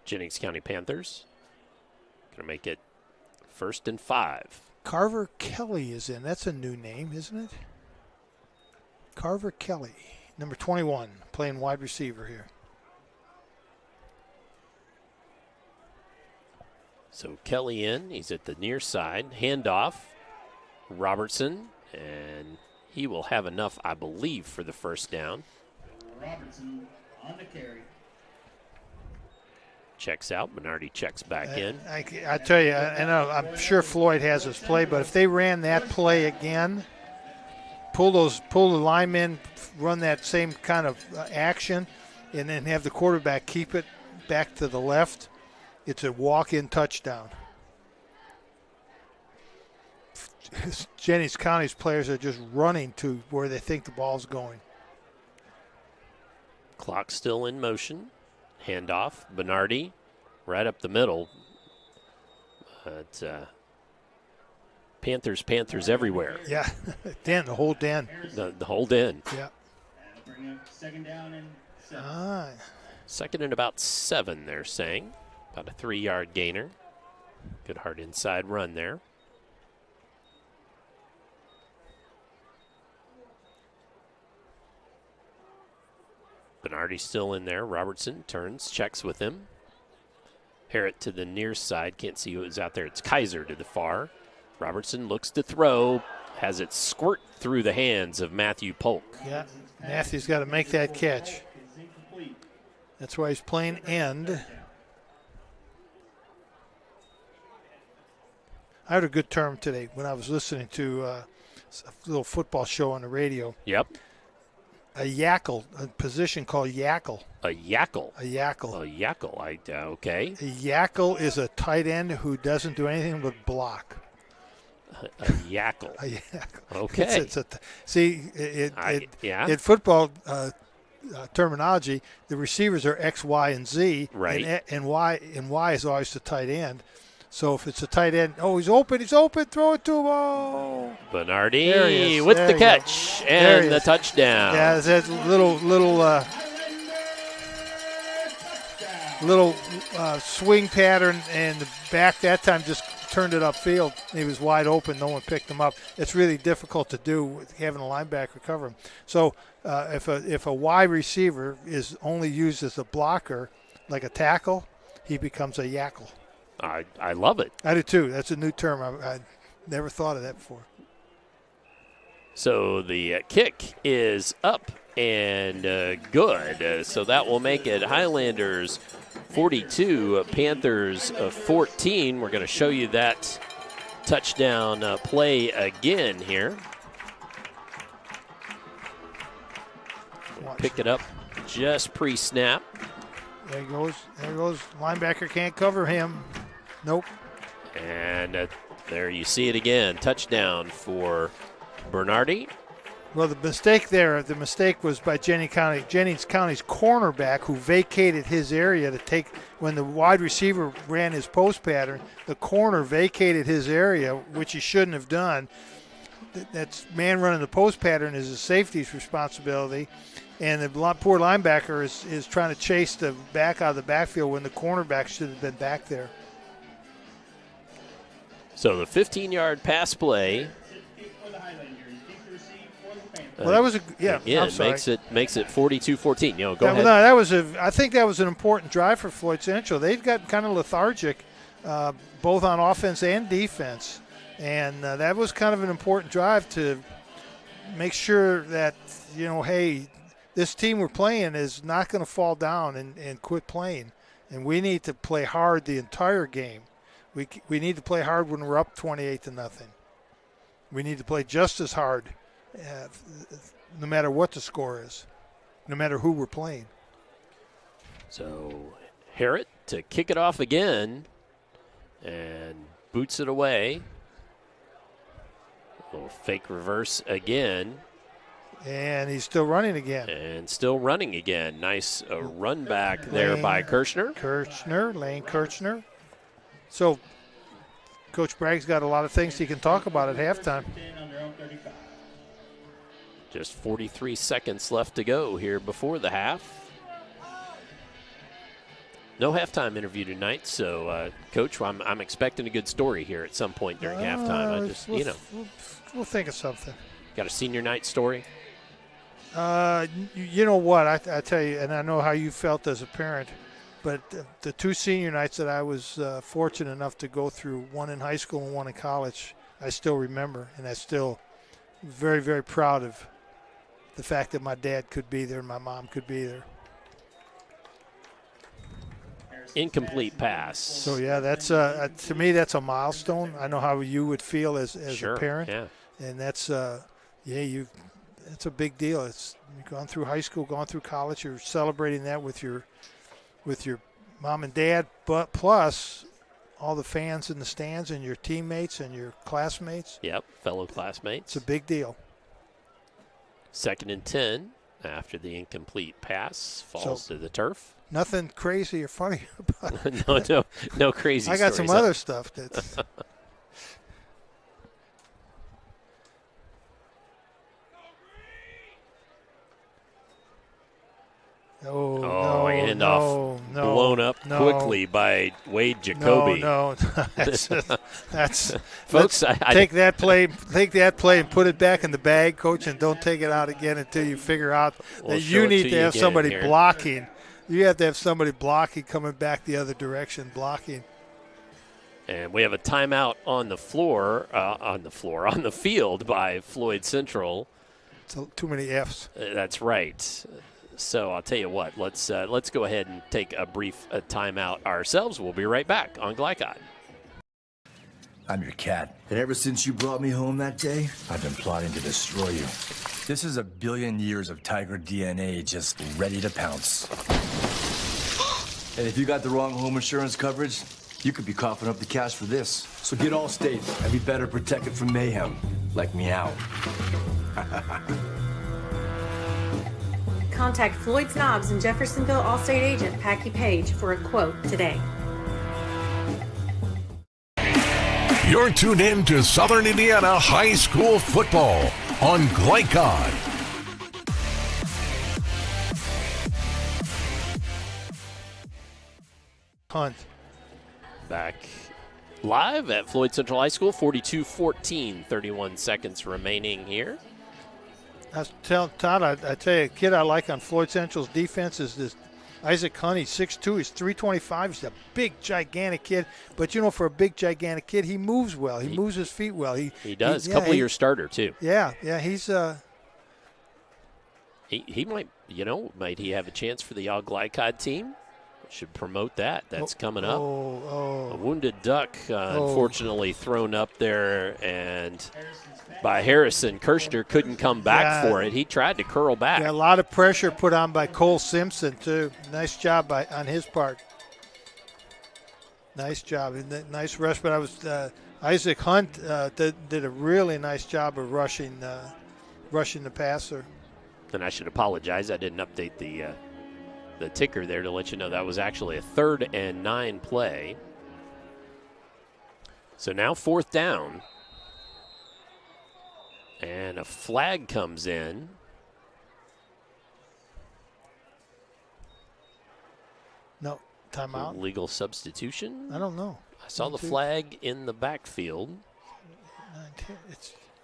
Jennings County Panthers. Going to make it 1st and 5. Carver Kelly is in. That's a new name, isn't it? Carver Kelly, number 21, playing wide receiver here. So Kelly in. He's at the near side. Handoff. Robertson. And he will have enough, I believe, for the 1st down. Robertson on the carry. Checks out. Bernardi checks back in. I tell you, I'm sure Floyd has his play, but if they ran that play again, pull the linemen, run that same kind of action, and then have the quarterback keep it back to the left, it's a walk-in touchdown. Jennings County's players are just running to where they think the ball's going. Clock still in motion. Handoff. Bernardi right up the middle. But Panthers everywhere. Yeah, the whole den. The whole den. Yeah. That'll bring up 2nd down and Second and about 7, they're saying. About a 3-yard gainer. Good hard inside run there. Bernardi still in there. Robertson turns, checks with him. Harrett to the near side. Can't see who is out there. It's Kaiser to the far. Robertson looks to throw. Has it squirt through the hands of Matthew Polk. Yeah, Matthew's got to make that catch. That's why he's playing end. I had a good term today when I was listening to a little football show on the radio. Yep. A yackle, a position called yackle. A yackle? A yackle. A yackle, okay. A yackle is a tight end who doesn't do anything but block. A yackle. A yackle. Okay. In football terminology, the receivers are X, Y, and Z. Right. And Y is always the tight end. So if it's a tight end, he's open, throw it to him. Oh. Bernardi with the catch and the touchdown. Yeah, that little swing pattern, and the back that time just turned it upfield. He was wide open. No one picked him up. It's really difficult to do with having a linebacker cover him. So if a wide receiver is only used as a blocker, like a tackle, he becomes a yackle. I love it. I do too. That's a new term. I never thought of that before. So the kick is up and good. So that will make it Highlanders 42, Panthers 14. We're going to show you that touchdown play again here. Pick it up just pre-snap. There he goes. Linebacker can't cover him. Nope. And there you see it again. Touchdown for Bernardi. Well, the mistake was by Jennings County's cornerback, who vacated his area to take, when the wide receiver ran his post pattern, the corner vacated his area, which he shouldn't have done. That's man running the post pattern is a safety's responsibility. And the poor linebacker is trying to chase the back out of the backfield when the cornerback should have been back there. So the 15-yard pass play. Well, that was Again, makes it 42-14. Go ahead. No, I think that was an important drive for Floyd Central. They've got kind of lethargic, both on offense and defense, and that was kind of an important drive to make sure that hey, this team we're playing is not going to fall down and quit playing, and we need to play hard the entire game. We need to play hard when we're up 28-0. We need to play just as hard, no matter what the score is, no matter who we're playing. So Harrett to kick it off again and boots it away. A little fake reverse again. And he's still running again. Nice run back there by Kirchner. Lane Kirchner. So Coach Bragg's got a lot of things he can talk about at halftime. Just 43 seconds left to go here before the half. No halftime interview tonight, so Coach, I'm expecting a good story here at some point during halftime. We'll think of something. Got a senior night story? You know what? I tell you, and I know how you felt as a parent, but the two senior nights that I was fortunate enough to go through, one in high school and one in college, I still remember, and I still very, very proud of the fact that my dad could be there and my mom could be there. Incomplete pass. So, yeah, that's to me that's a milestone. I know how you would feel as sure, a parent. Yeah. And that's it's a big deal. You've gone through high school, gone through college. You're celebrating that with your mom and dad, but plus all the fans in the stands and your teammates and your classmates. Yep, fellow classmates. It's a big deal. 2nd and 10 after the incomplete pass falls to the turf. Nothing crazy or funny about it. No crazy. I got some other stuff that's. handoff blown up quickly by Wade Jacoby. No, that's folks. Take that play and put it back in the bag, coach, and don't take it out again until you figure out that you need to have somebody blocking. You have to have somebody blocking, coming back the other direction, blocking. And we have a timeout on the field by Floyd Central. It's too many Fs. That's right. So I'll tell you what. Let's go ahead and take a brief timeout ourselves. We'll be right back on Glycod. I'm your cat, and ever since you brought me home that day, I've been plotting to destroy you. This is a billion years of tiger DNA just ready to pounce. And if you got the wrong home insurance coverage, you could be coughing up the cash for this. So get Allstate and be better protected from mayhem, like meow. Contact Floyd Snobs and Jeffersonville Allstate agent Packy Page for a quote today. You're tuned in to Southern Indiana High School football on Glycod. Hunt. Back live at Floyd Central High School, 42-14, 31 seconds remaining here. Todd, I tell you, a kid I like on Floyd Central's defense is this Isaac Hunt. He's 6'2", he's 325. He's a big, gigantic kid. But, for a big, gigantic kid, he moves well. He moves his feet well. He does. Couple-year starter, too. Yeah, he's He might, might he have a chance for the All Glycod team? Should promote that. That's coming up. A wounded duck, unfortunately, thrown up there and by Harrison. Kirshner couldn't come back for it. He tried to curl back. Yeah, a lot of pressure put on by Cole Simpson, too. Nice job on his part. Nice job. Nice rush. But Isaac Hunt did a really nice job of rushing the passer. And I should apologize. I didn't update the ticker there to let you know that was actually a 3rd and 9 play. So now 4th down. And a flag comes in. No, timeout. Legal substitution? I don't know. I saw the flag in the backfield.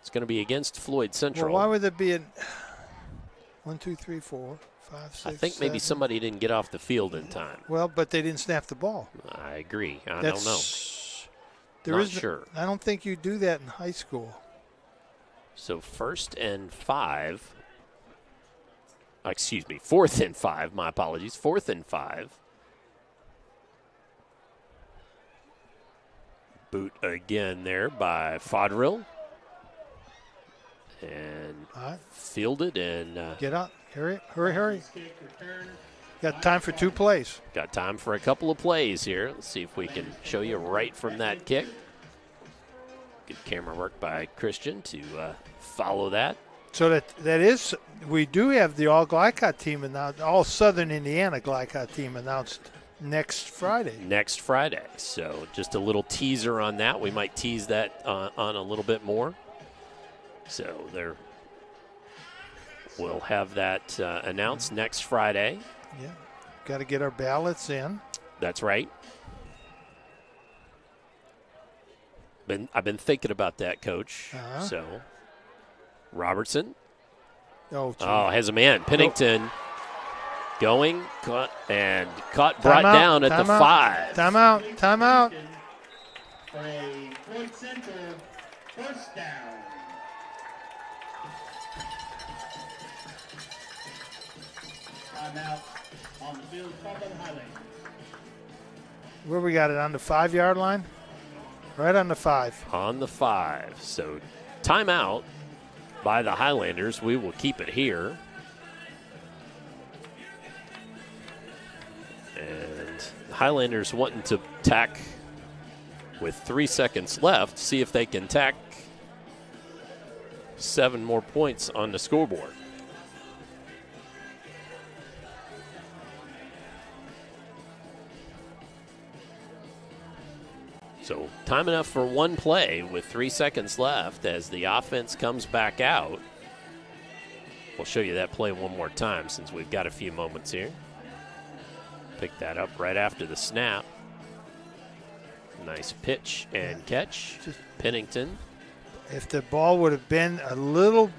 It's going to be against Floyd Central. Well, why would there be a 1, 2, 3, 4, 5, 6, I think maybe 7. somebody didn't get off the field in time. Well, but they didn't snap the ball. I agree. I don't know. Not sure. I don't think you do that in high school. So 4th and 5. My apologies. 4th and 5. Boot again there by Fodrill. And fielded and get up. Hurry. Got time for 2 plays. Got time for a couple of plays here. Let's see if we can show you right from that kick. Good camera work by Christian to follow that. So that is, we do have the All Glycod team announced, All Southern Indiana Glycod team announced next Friday. Next Friday. So just a little teaser on that. We might tease that on a little bit more. So we'll have that announced next Friday. Yeah, got to get our ballots in. That's right. I've been thinking about that, Coach. So Robertson. Has a man. Pennington going, brought down at the 5. Timeout. For a Floyd Central first down. Timeout on the field called by the Highlanders. Where we got it, on the 5-yard line? Right on the 5. On the 5. So timeout by the Highlanders. We will keep it here. And the Highlanders wanting to tack with 3 seconds left, see if they can tack 7 more points on the scoreboard. So time enough for 1 play with 3 seconds left as the offense comes back out. We'll show you that play one more time since we've got a few moments here. Pick that up right after the snap. Nice pitch and catch. Pennington. If the ball would have been a little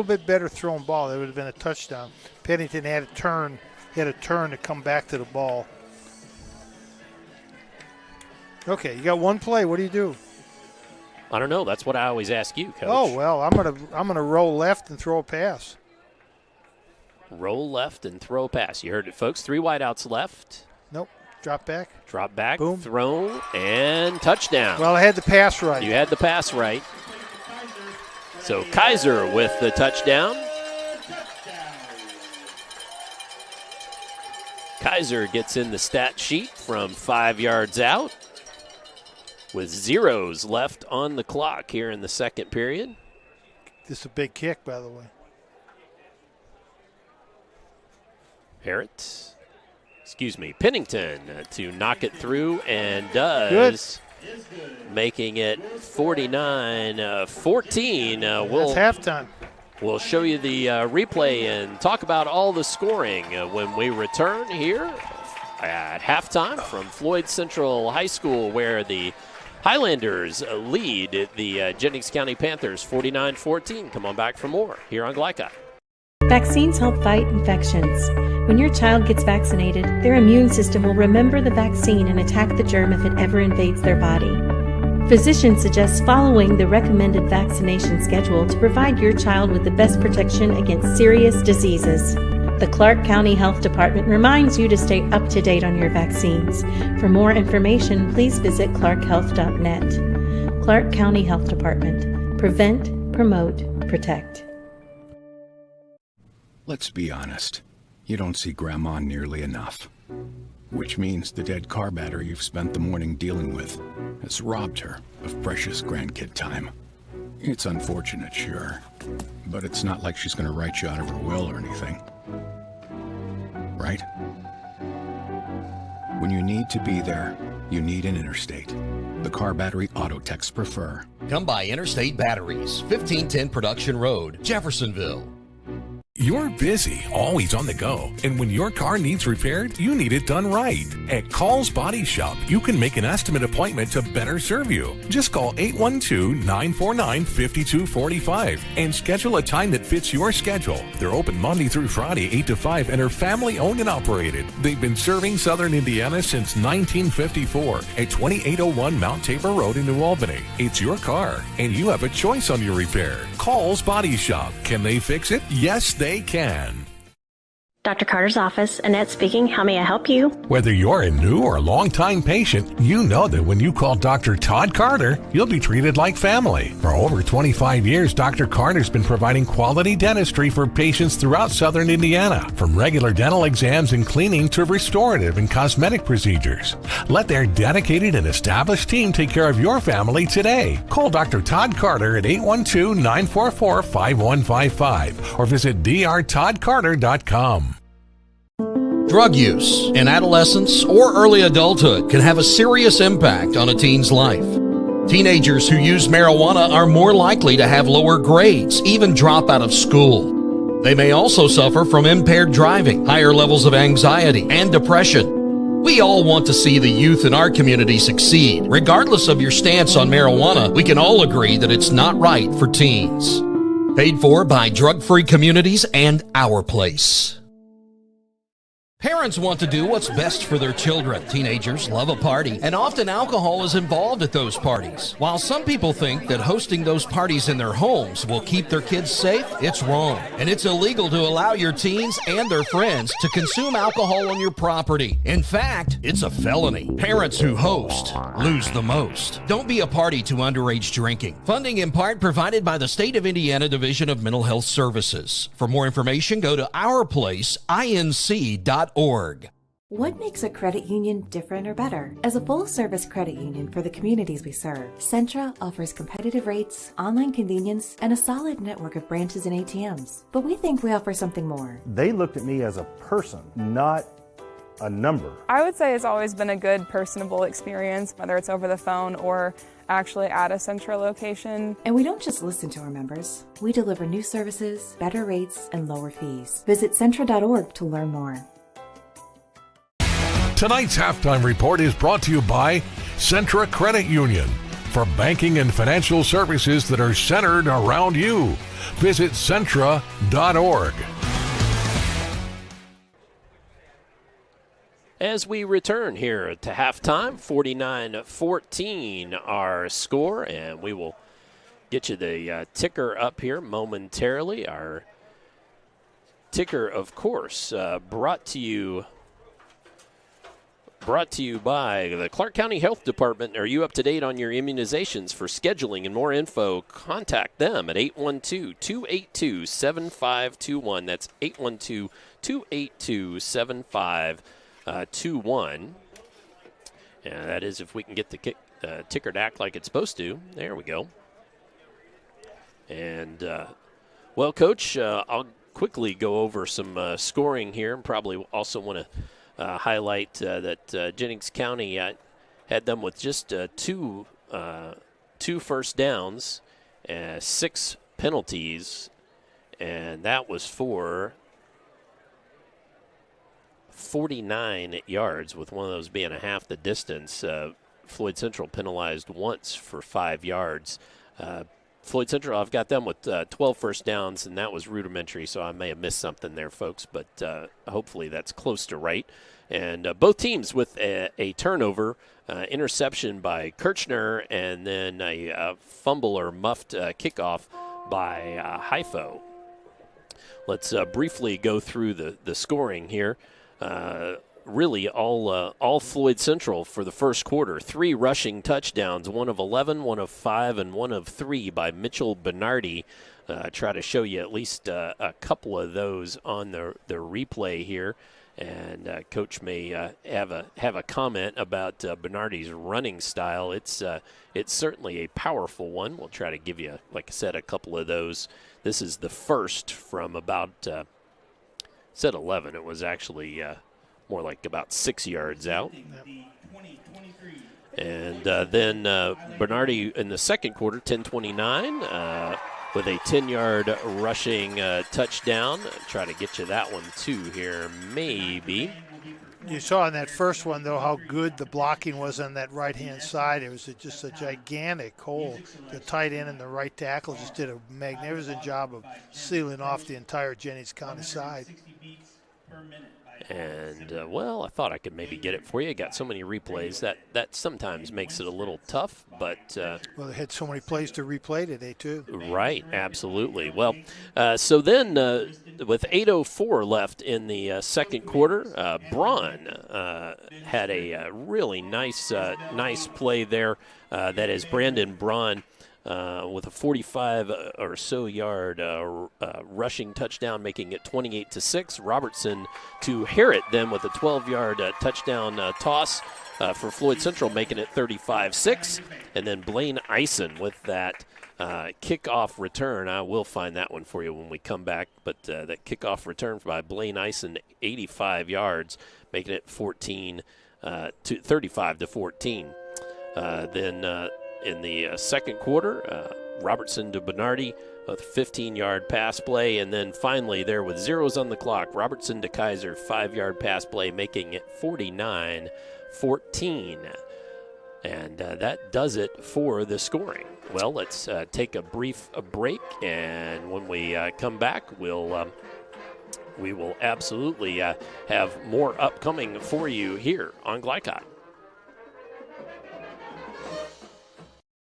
bit better thrown ball, it would have been a touchdown. Pennington had a turn to come back to the ball. Okay, you got one play. What do you do? I don't know. That's what I always ask you, Coach. Oh well, I'm gonna roll left and throw a pass. Roll left and throw a pass. You heard it, folks. 3 wideouts left. Nope. Drop back. Drop back. Boom. Throw and touchdown. Well, I had the pass right. You had the pass right. So Kaiser with the touchdown. Kaiser gets in the stat sheet from 5 yards out with zeros left on the clock here in the second period. This is a big kick, by the way. Pennington to knock it through and does. Good. Making it 49-14. That's halftime. We'll show you the replay and talk about all the scoring when we return here at halftime from Floyd Central High School, where the Highlanders lead the Jennings County Panthers 49-14. Come on back for more here on Glycott. Vaccines help fight infections. When your child gets vaccinated, their immune system will remember the vaccine and attack the germ if it ever invades their body. Physicians suggest following the recommended vaccination schedule to provide your child with the best protection against serious diseases. The Clark County Health Department reminds you to stay up to date on your vaccines. For more information, please visit clarkhealth.net. Clark County Health Department. Prevent, promote, protect. Let's be honest. You don't see Grandma nearly enough. Which means the dead car battery you've spent the morning dealing with has robbed her of precious grandkid time. It's unfortunate, sure, but it's not like she's going to write you out of her will or anything. Right? When you need to be there, you need an Interstate. The car battery auto techs prefer. Come by Interstate Batteries, 1510 Production Road, Jeffersonville. You're busy, always on the go, and when your car needs repaired, you need it done right. At Call's Body Shop, you can make an estimate appointment to better serve you. Just call 812-949-5245 and schedule a time that fits your schedule. They're open Monday through Friday, 8 to 5, and are family owned and operated. They've been serving Southern Indiana since 1954 at 2801 Mount Tabor Road in New Albany. It's your car, and you have a choice on your repair. Call's Body Shop. Can they fix it? Yes, they can. Dr. Carter's office, Annette speaking. How may I help you? Whether you're a new or long-time patient, you know that when you call Dr. Todd Carter, you'll be treated like family. For over 25 years, Dr. Carter's been providing quality dentistry for patients throughout Southern Indiana, from regular dental exams and cleaning to restorative and cosmetic procedures. Let their dedicated and established team take care of your family today. Call Dr. Todd Carter at 812-944-5155 or visit drtoddcarter.com. Drug use in adolescence or early adulthood can have a serious impact on a teen's life. Teenagers who use marijuana are more likely to have lower grades, even drop out of school. They may also suffer from impaired driving, higher levels of anxiety, and depression. We all want to see the youth in our community succeed. Regardless of your stance on marijuana, we can all agree that it's not right for teens. Paid for by Drug Free Communities and Our Place. Parents want to do what's best for their children. Teenagers love a party, and often alcohol is involved at those parties. While some people think that hosting those parties in their homes will keep their kids safe, it's wrong. And it's illegal to allow your teens and their friends to consume alcohol on your property. In fact, it's a felony. Parents who host lose the most. Don't be a party to underage drinking. Funding in part provided by the State of Indiana Division of Mental Health Services. For more information, go to ourplaceinc.org. What makes a credit union different or better? As a full-service credit union for the communities we serve, Centra offers competitive rates, online convenience, and a solid network of branches and ATMs. But we think we offer something more. They looked at me as a person, not a number. I would say it's always been a good, personable experience, whether it's over the phone or actually at a Centra location. And we don't just listen to our members. We deliver new services, better rates, and lower fees. Visit Centra.org to learn more. Tonight's halftime report is brought to you by Centra Credit Union. For banking and financial services that are centered around you, visit Centra.org. As we return here to halftime, 49-14 our score, and we will get you the ticker up here momentarily. Our ticker, of course, brought to you by the Clark County Health Department. Are you up to date on your immunizations? For scheduling and more info, contact them at 812-282-7521. That's 812-282-7521. 2-1. And that is if we can get the ticker to act like it's supposed to. There we go. And, well, Coach, I'll quickly go over some scoring here, and probably also want to highlight that Jennings County had them with just two first downs, 6 penalties, and that was for 49 yards, with one of those being a half the distance. Floyd Central penalized once for 5 yards. Floyd Central, I've got them with 12 first downs, and that was rudimentary, so I may have missed something there, folks, but hopefully that's close to right. And both teams with a turnover, interception by Kirchner, and then a fumble or muffed kickoff by Hypho. Let's briefly go through the scoring here. Really all Floyd Central for the first quarter. 3 rushing touchdowns, 1 of 11, 1 of 5, and 1 of 3 by Mitchell Bernardi. Try to show you at least a couple of those on the replay here. And Coach may have a comment about Bernardi's running style. It's certainly a powerful one. We'll try to give you, like I said, a couple of those. This is the first from about said 11. It was actually more like about 6 yards out. And then Bernardi in the second quarter, 10-29, with a 10-yard rushing touchdown. Try to get you that one too here, maybe. You saw in that first one, though, how good the blocking was on that right-hand side. It was just a gigantic hole. The tight end and the right tackle just did a magnificent job of sealing off the entire Jennings County side. And, well, I thought I could maybe get it for you. Got so many replays that sometimes makes it a little tough, but... well, they had so many plays to replay today, too. Right, absolutely. Well, so then with 8:04 left in the second quarter, Braun had a really nice play there. That is Brandon Braun. With a 45 or so yard rushing touchdown, making it 28-6. Robertson to Harrod then with a 12-yard touchdown toss for Floyd Central, making it 35-6. And then Blaine Eisen with that kickoff return. I will find that one for you when we come back. But that kickoff return by Blaine Eisen, 85 yards, making it 35-14. Then in the second quarter, Robertson to Bernardi with a 15-yard pass play. And then finally there with zeros on the clock, Robertson to Kaiser, 5-yard pass play, making it 49-14. And that does it for the scoring. Well, let's take a brief break, and when we come back, we will absolutely have more upcoming for you here on Glycott.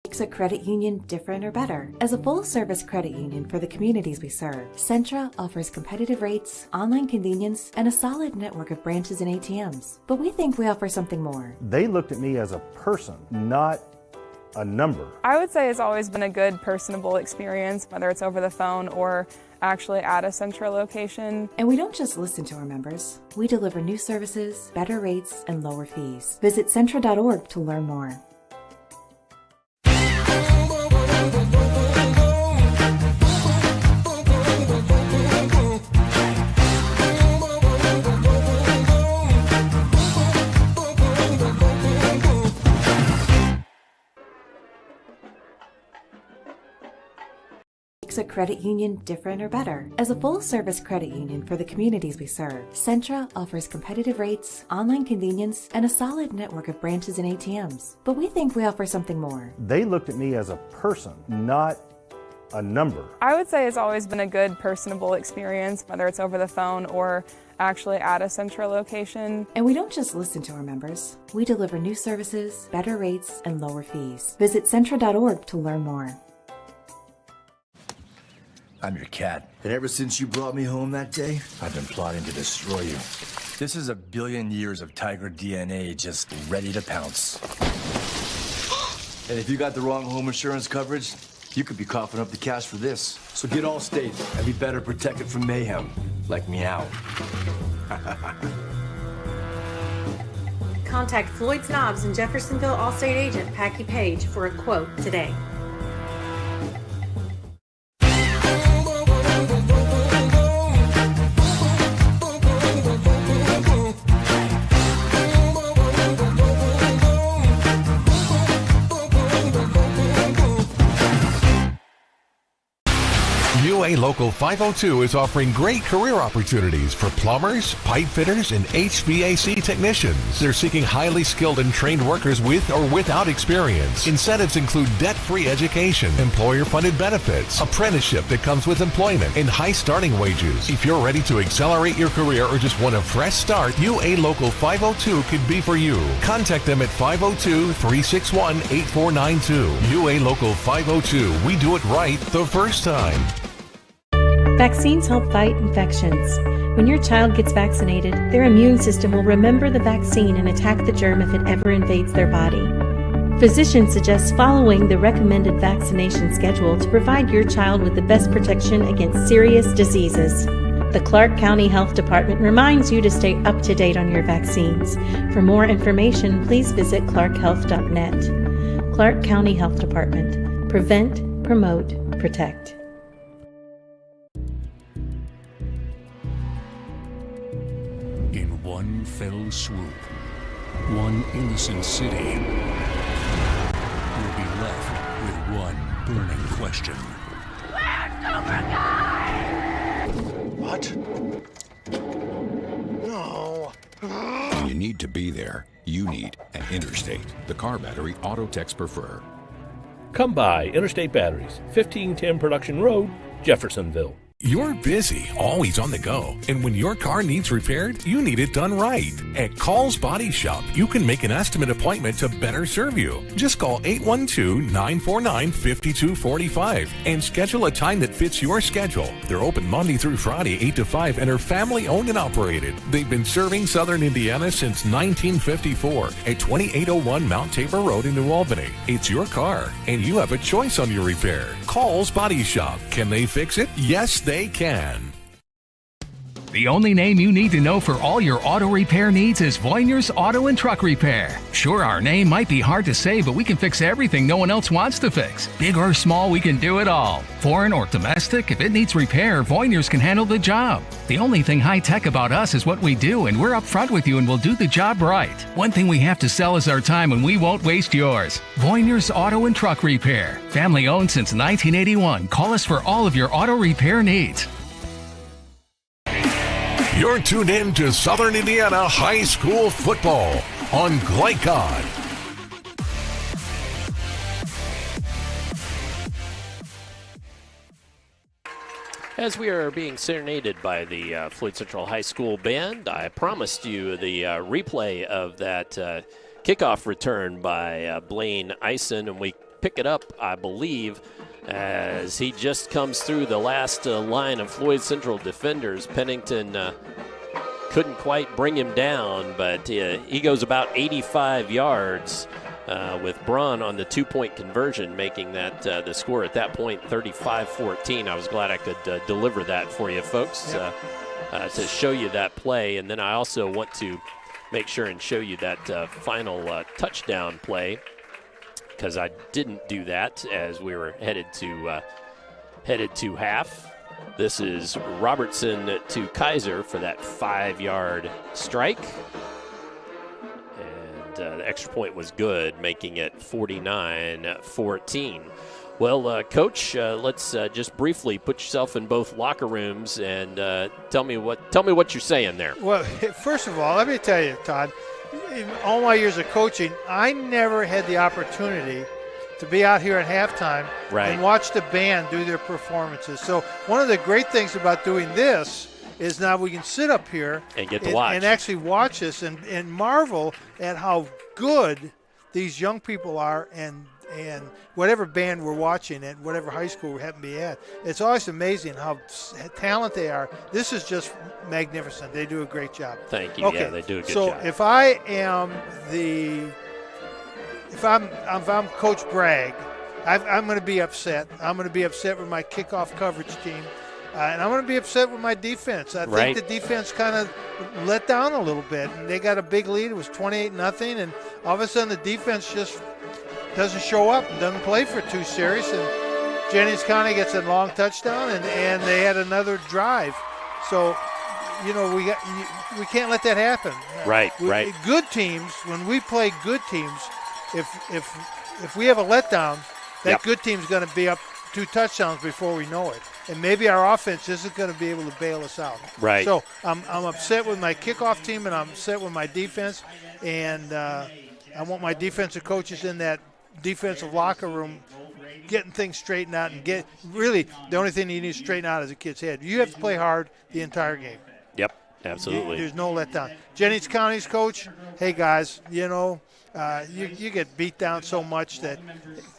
Makes a credit union different or better? As a full-service credit union for the communities we serve, Centra offers competitive rates, online convenience, and a solid network of branches and ATMs. But we think we offer something more. They looked at me as a person, not a number. I would say it's always been a good, personable experience, whether it's over the phone or actually at a Centra location. And we don't just listen to our members. We deliver new services, better rates, and lower fees. Visit Centra.org to learn more. makes a credit union different or better? As a full-service credit union for the communities we serve, Centra offers competitive rates, online convenience, and a solid network of branches and ATMs. But we think we offer something more. They looked at me as a person, not a number. I would say it's always been a good, personable experience, whether it's over the phone or actually at a Centra location. And we don't just listen to our members. We deliver new services, better rates, and lower fees. Visit Centra.org to learn more. I'm your cat, and ever since you brought me home that day, I've been plotting to destroy you. This is a billion years of tiger DNA just ready to pounce. And if you got the wrong home insurance coverage, you could be coughing up the cash for this. So get Allstate and be better protected from mayhem, like meow. Contact Floyd Snobs and Jeffersonville Allstate agent Packy Page for a quote today. UA Local 502 is offering great career opportunities for plumbers, pipe fitters, and HVAC technicians. They're seeking highly skilled and trained workers with or without experience. Incentives include debt-free education, employer-funded benefits, apprenticeship that comes with employment, and high starting wages. If you're ready to accelerate your career or just want a fresh start, UA Local 502 could be for you. Contact them at 502-361-8492. UA Local 502. We do it right the first time. Vaccines help fight infections. When your child gets vaccinated, their immune system will remember the vaccine and attack the germ if it ever invades their body. Physicians suggest following the recommended vaccination schedule to provide your child with the best protection against serious diseases. The Clark County Health Department reminds you to stay up to date on your vaccines. For more information, please visit clarkhealth.net. Clark County Health Department. Prevent, promote, protect. In one fell swoop, one innocent city will be left with one burning question. Where's Cobra Kai? What? No. When you need to be there, you need an Interstate, the car battery auto techs prefer. Come by Interstate Batteries, 1510 Production Road, Jeffersonville. You're busy, always on the go, and when your car needs repaired, you need it done right. At Call's Body Shop, you can make an estimate appointment to better serve you. Just call 812-949-5245 and schedule a time that fits your schedule. They're open Monday through Friday, 8 to 5, and are family-owned and operated. They've been serving Southern Indiana since 1954 at 2801 Mount Tabor Road in New Albany. It's your car, and you have a choice on your repair. Call's Body Shop. Can they fix it? Yes, they can. The only name you need to know for all your auto repair needs is Voinier's Auto and Truck Repair. Sure, our name might be hard to say, but we can fix everything no one else wants to fix. Big or small, we can do it all. Foreign or domestic, if it needs repair, Voinier's can handle the job. The only thing high-tech about us is what we do, and we're upfront with you and we'll do the job right. One thing we have to sell is our time, and we won't waste yours. Voinier's Auto and Truck Repair. Family-owned since 1981. Call us for all of your auto repair needs. You're tuned in to Southern Indiana High School Football on Glycod. As we are being serenaded by the Floyd Central High School Band, I promised you the replay of that kickoff return by Blaine Eisen, and we pick it up, I believe, as he just comes through the last line of Floyd Central defenders. Pennington couldn't quite bring him down, but he goes about 85 yards with Braun on the two-point conversion, making that the score at that point 35-14. I was glad I could deliver that for you folks to show you that play. And then I also want to make sure and show you that final touchdown play, because I didn't do that as we were headed to half. This is Robertson to Kaiser for that 5-yard strike. And the extra point was good, making it 49-14. Well, Coach, let's just briefly put yourself in both locker rooms and tell me what you're saying there. Well, first of all, let me tell you, Todd, in all my years of coaching, I never had the opportunity to be out here at halftime and watch the band do their performances. So one of the great things about doing this is now we can sit up here and get to watch and actually watch this and marvel at how good these young people are and whatever band we're watching at whatever high school we happen to be at. It's always amazing how talented they are. This is just magnificent. They do a great job. Thank you. Okay. Yeah, they do a good job. So if I'm Coach Bragg, I'm going to be upset. I'm going to be upset with my kickoff coverage team. And I'm going to be upset with my defense. I think the defense kind of let down a little bit. And they got a big lead. It was 28-0. And all of a sudden the defense just doesn't show up and doesn't play for 2 series. And Jennings County gets a long touchdown, and they had another drive. So, we can't let that happen. Right. Good teams, when we play good teams, if we have a letdown, that good team's going to be up 2 touchdowns before we know it. And maybe our offense isn't going to be able to bail us out. Right. So I'm upset with my kickoff team, and I'm upset with my defense. And I want my defensive coaches in that defensive locker room getting things straightened out and the only thing you need to straighten out is a kid's head. You have to play hard the entire game. Yep, absolutely. There's no letdown. Jennings County's coach, hey guys, you get beat down so much that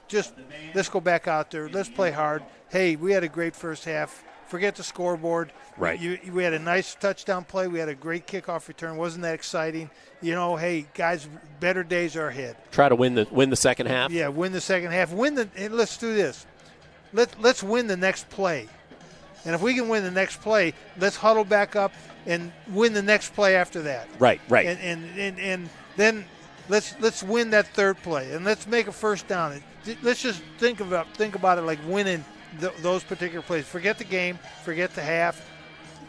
just let's go back out there. Let's play hard. Hey, we had a great first half. Forget the scoreboard. Right. We had a nice touchdown play. We had a great kickoff return. Wasn't that exciting? Hey, guys, better days are ahead. Try to win the second half. Yeah, win the second half. And let's do this. Let's win the next play. And if we can win the next play, let's huddle back up and win the next play after that. Right. And then let's win that third play, and let's make a first down. Let's just think about it like winning those particular plays. Forget the game, forget the half.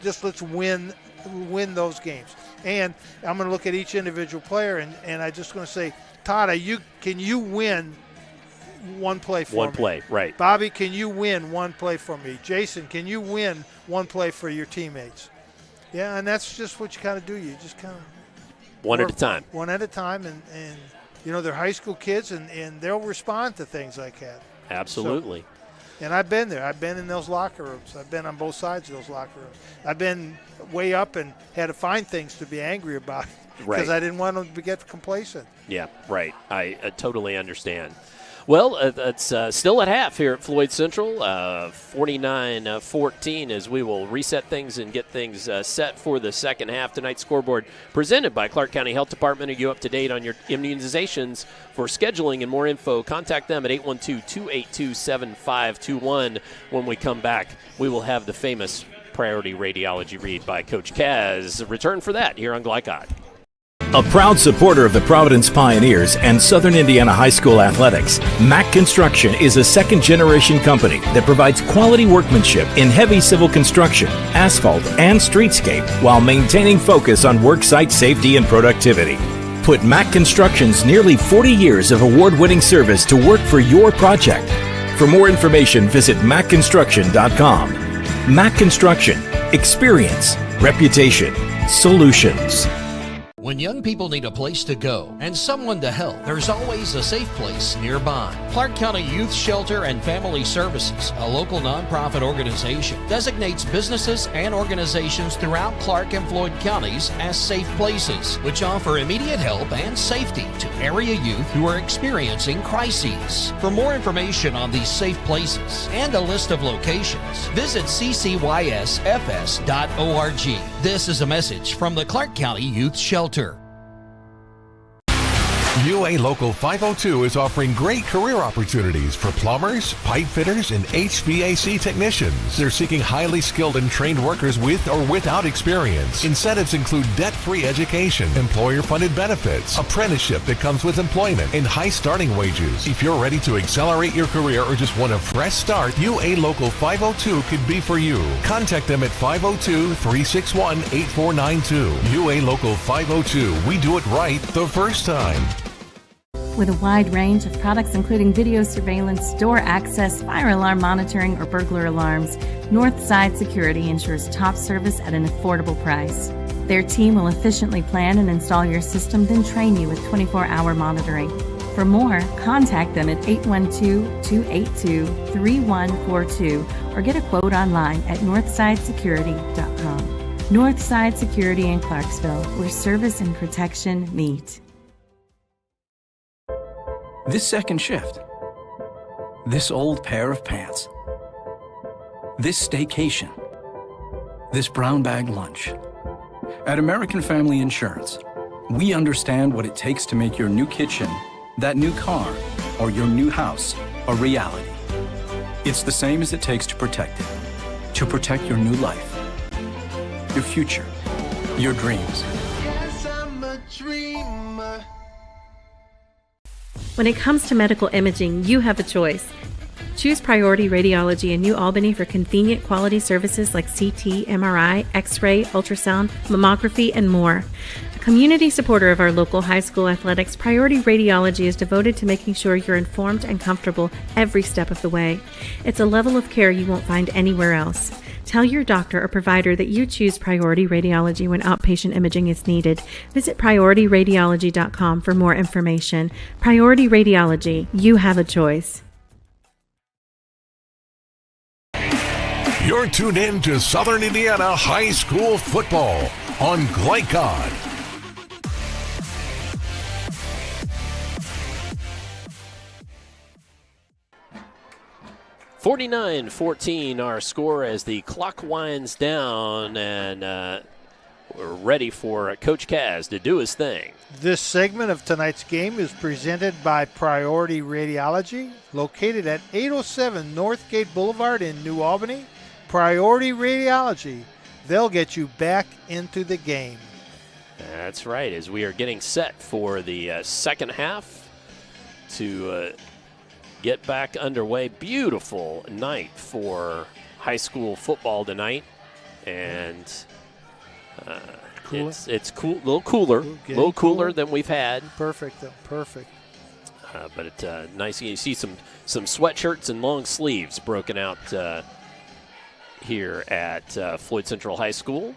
Just let's win those games. And I'm going to look at each individual player, and I'm just going to say, Todd, can you win one play for me? One play, right. Bobby, can you win one play for me? Jason, can you win one play for your teammates? Yeah, and that's just what you kind of do. You just kind of one at a time. One at a time, and they're high school kids, and they'll respond to things like that. Absolutely. And I've been there. I've been in those locker rooms. I've been on both sides of those locker rooms. I've been way up and had to find things to be angry about because I didn't want them to get complacent. Yeah, right. I totally understand. Well, it's still at half here at Floyd Central, 49-14, as we will reset things and get things set for the second half. Tonight's scoreboard presented by Clark County Health Department. Are you up to date on your immunizations? For scheduling and more info, contact them at 812-282-7521. When we come back, we will have the famous Priority Radiology read by Coach Kaz. Return for that here on Glycod. A proud supporter of the Providence Pioneers and Southern Indiana High School athletics, Mack Construction is a second-generation company that provides quality workmanship in heavy civil construction, asphalt, and streetscape while maintaining focus on worksite safety and productivity. Put Mack Construction's nearly 40 years of award-winning service to work for your project. For more information, visit mackconstruction.com. Mack Construction. Experience. Reputation. Solutions. When young people need a place to go and someone to help, there's always a safe place nearby. Clark County Youth Shelter and Family Services, a local nonprofit organization, designates businesses and organizations throughout Clark and Floyd counties as safe places, which offer immediate help and safety to area youth who are experiencing crises. For more information on these safe places and a list of locations, visit ccysfs.org. This is a message from the Clark County Youth Shelter. UA Local 502 is offering great career opportunities for plumbers, pipe fitters, and HVAC technicians. They're seeking highly skilled and trained workers with or without experience. Incentives include debt-free education, employer-funded benefits, apprenticeship that comes with employment, and high starting wages. If you're ready to accelerate your career or just want a fresh start, UA Local 502 could be for you. Contact them at 502-361-8492. UA Local 502. We do it right the first time. With a wide range of products including video surveillance, door access, fire alarm monitoring, or burglar alarms, Northside Security ensures top service at an affordable price. Their team will efficiently plan and install your system, then train you with 24-hour monitoring. For more, contact them at 812-282-3142 or get a quote online at northsidesecurity.com. Northside Security in Clarksville, where service and protection meet. This second shift. This old pair of pants. This staycation. This brown bag lunch. At American Family Insurance, we understand what it takes to make your new kitchen, that new car, or your new house a reality. It's the same as it takes to protect it. To protect your new life. Your future. Your dreams. Yes, I'm a dreamer. When it comes to medical imaging, you have a choice. Choose Priority Radiology in New Albany for convenient quality services like CT, MRI, X-ray, ultrasound, mammography, and more. A community supporter of our local high school athletics, Priority Radiology is devoted to making sure you're informed and comfortable every step of the way. It's a level of care you won't find anywhere else. Tell your doctor or provider that you choose Priority Radiology when outpatient imaging is needed. Visit PriorityRadiology.com for more information. Priority Radiology, you have a choice. You're tuned in to Southern Indiana High School football on Glycod. (49-14) our score as the clock winds down, and we're ready for Coach Kaz to do his thing. This segment of tonight's game is presented by Priority Radiology, located at 807 Northgate Boulevard in New Albany. Priority Radiology, they'll get you back into the game. That's right, as we are getting set for the second half to get back underway. Beautiful night for high school football tonight, and it's cool, a little cooler than we've had. Perfect, perfect. But it's nice. You see some sweatshirts and long sleeves broken out here at Floyd Central High School.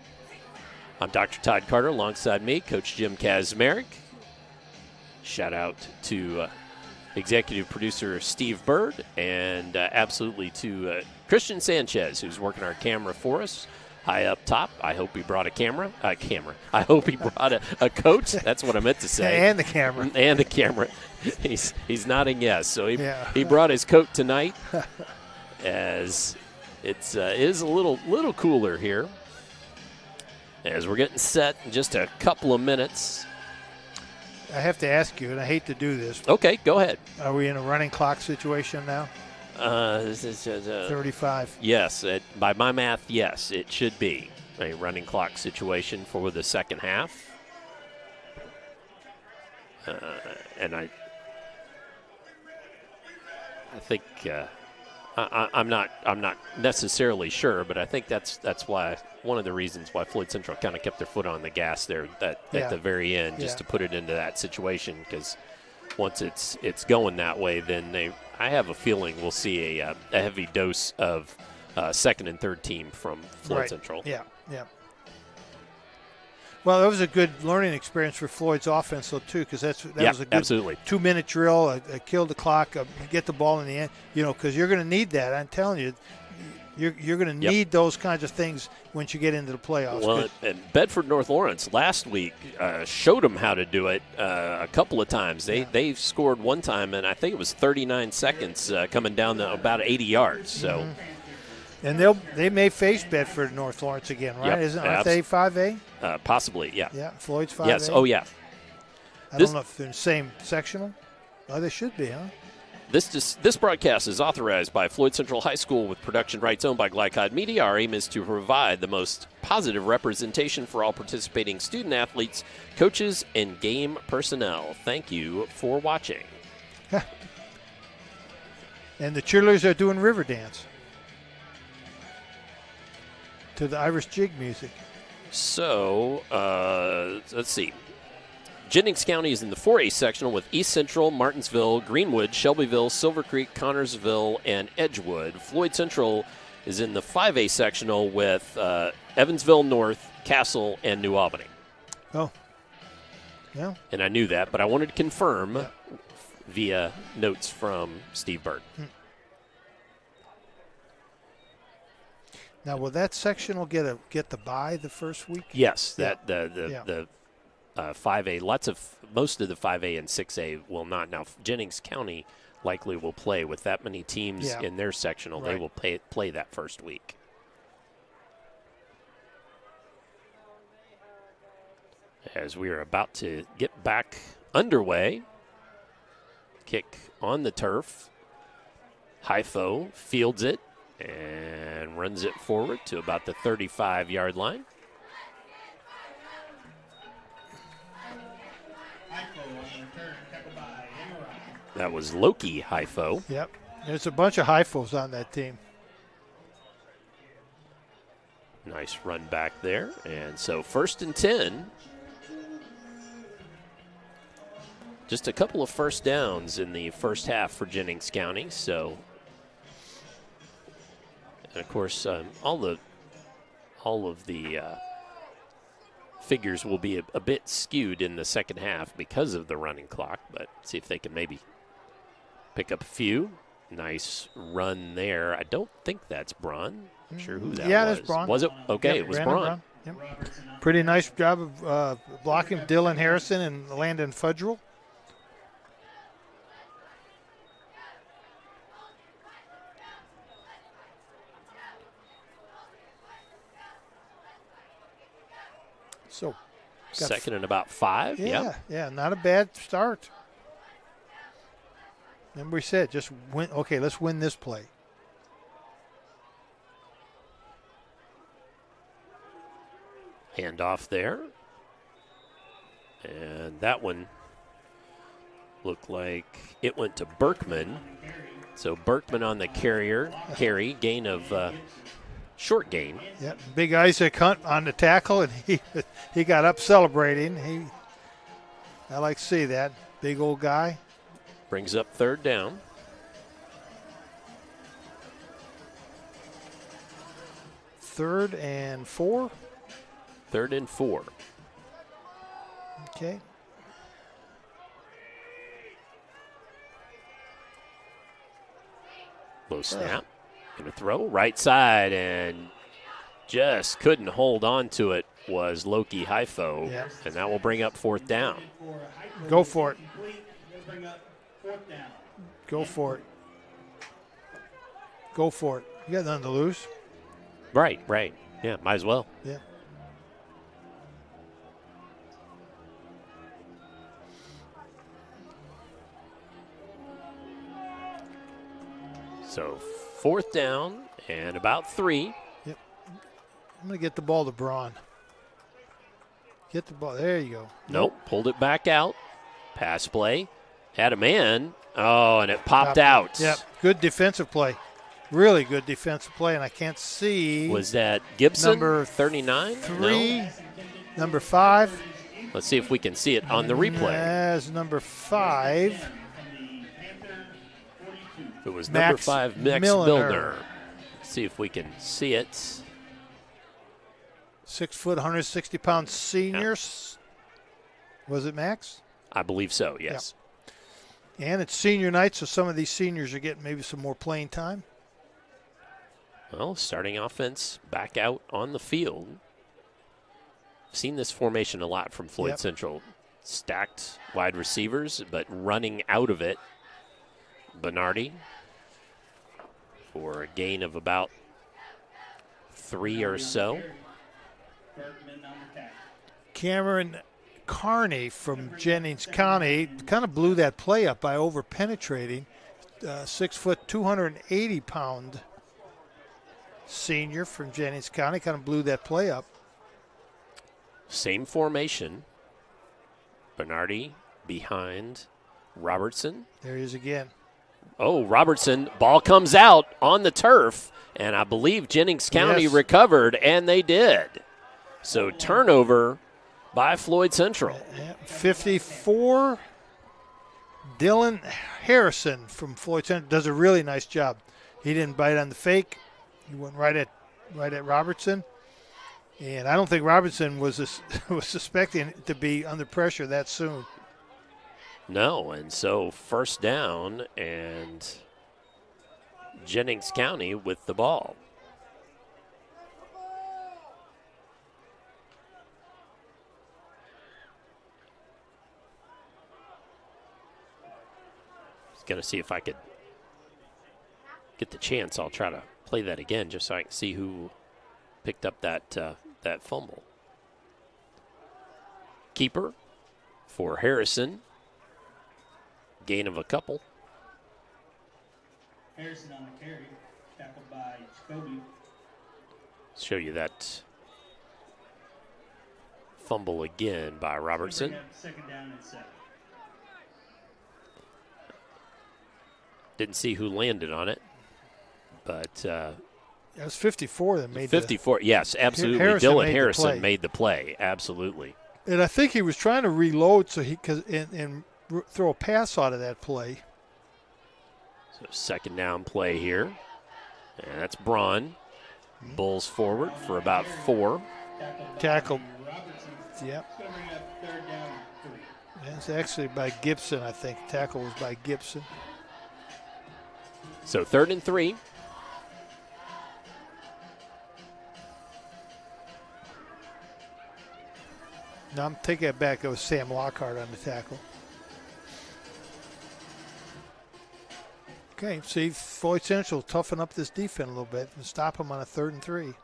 I'm Dr. Todd Carter, alongside me, Coach Jim Kazmarek. Shout out to executive producer Steve Bird, and absolutely to Christian Sanchez, who's working our camera for us. High up top, I hope he brought a camera. I hope he brought a coat. That's what I meant to say. And the camera. And the camera. He's nodding yes. So he brought his coat tonight, as it is a little cooler here. As we're getting set in just a couple of minutes. I have to ask you, and I hate to do this. Okay, go ahead. Are we in a running clock situation now? 35. Yes, by my math, yes, it should be a running clock situation for the second half. And I think I'm not necessarily sure, but I think that's why one of the reasons why Floyd Central kind of kept their foot on the gas there at the very end, just to put it into that situation, because once it's going that way, then I have a feeling we'll see a heavy dose of second and third team from Floyd Central. Yeah. Well, that was a good learning experience for Floyd's offense, though, too, because that was a good absolutely 2-minute drill, a kill the clock, get the ball in the end, because you're going to need that. I'm telling you, you're going to need those kinds of things once you get into the playoffs. Well, and Bedford North Lawrence last week showed them how to do it a couple of times. They scored one time, and I think it was 39 seconds coming down about 80 yards. So, and they may face Bedford North Lawrence again, right? Aren't they 5A? Possibly, yeah. Yeah, Floyd's 5A. Yes. Oh, yeah. I don't know if they're in the same sectional. Oh, they should be, huh? This broadcast is authorized by Floyd Central High School with production rights owned by Glycod Media. Our aim is to provide the most positive representation for all participating student-athletes, coaches, and game personnel. Thank you for watching. And the cheerleaders are doing river dance to the Irish jig music. So, let's see. Jennings County is in the 4A sectional with East Central, Martinsville, Greenwood, Shelbyville, Silver Creek, Connorsville, and Edgewood. Floyd Central is in the 5A sectional with Evansville North, Castle, and New Albany. Oh. Yeah. And I knew that, but I wanted to confirm via notes from Steve Bird. Now, will that sectional get the bye the first week? Yes, that the 5A. Most of the 5A and 6A will not. Now, Jennings County likely will play with that many teams in their sectional. Right. They will play that first week. As we are about to get back underway, kick on the turf. Hypho fields it and runs it forward to about the 35-yard line. That was Loki Hypho. Yep. There's a bunch of Hyphos on that team. Nice run back there. And so 1st and 10. Just a couple of first downs in the first half for Jennings County. So, and of course, all of the figures will be a bit skewed in the second half because of the running clock. But see if they can maybe pick up a few. Nice run there. I don't think that's Braun. Not sure who that was. Yeah, that's Braun. Was it? Okay, yep, it was Brandon Braun. Yep. Pretty nice job of blocking Dylan Harrison and Landon Fudgel. So, second and about 5. Yeah, not a bad start. Remember we said just win. Okay, let's win this play. Handoff there. And that one looked like it went to Berkman. So Berkman on the carry, gain of short gain. Yep, Big Isaac Hunt on the tackle, and he got up celebrating. I like to see that. Big old guy. Brings up 3rd down. Third and 4. 3rd and 4. Okay. Low snap. Going to throw right side and just couldn't hold on to it was Loki Hypho. Yep. And that will bring up 4th down. Go for it. Go for it. Go for it. You got nothing to lose. Right. Yeah, might as well. Yeah. So 4th down and about 3. Yep. I'm going to get the ball to Braun. Get the ball. There you go. Nope. Pulled it back out. Pass play. Had a man. Oh, and it popped out. Yep. Good defensive play. Really good defensive play, and I can't see. Was that Gibson? Number 39? 3. No. Number 5. Let's see if we can see it on the replay. As number 5. It was number 5, Max Milner. Let's see if we can see it. 6 foot, 160-pound seniors. Yeah. Was it Max? I believe so, yes. Yeah. And it's senior night, so some of these seniors are getting maybe some more playing time. Well, starting offense back out on the field. I've seen this formation a lot from Floyd Central. Stacked wide receivers, but running out of it. Bernardi for a gain of about 3 or so. Cameron Carney from Jennings County kind of blew that play up by over-penetrating. 6 foot, 280-pound senior from Jennings County kind of blew that play up. Same formation. Bernardi behind Robertson. There he is again. Oh, Robertson, ball comes out on the turf, and I believe Jennings County recovered, and they did. So turnover by Floyd Central. 54. Dylan Harrison from Floyd Central does a really nice job. He didn't bite on the fake. He went right at Robertson. And I don't think Robertson was suspecting to be under pressure that soon. No, and so first down and Jennings County with the ball. Just going to see if I could get the chance. I'll try to play that again just so I can see who picked up that fumble. Keeper for Harrison. Gain of a couple. Harrison on the carry, tackled by Jacoby. Show you that fumble again by Robertson. Second down and 7. Didn't see who landed on it, but it was 54 that made 54. Yes, absolutely. Dylan Harrison made the play. Absolutely. And I think he was trying to reload so he could and throw a pass out of that play. So second down play here. And that's Braun. Bulls forward for about 4. Tackled. Yep. That's actually by Gibson, I think. Tackle was by Gibson. So 3rd and 3. No, I'm taking it back. It was Sam Lockhart on the tackle. Okay, see, Floyd Central toughen up this defense a little bit and stop him on a 3rd and 3.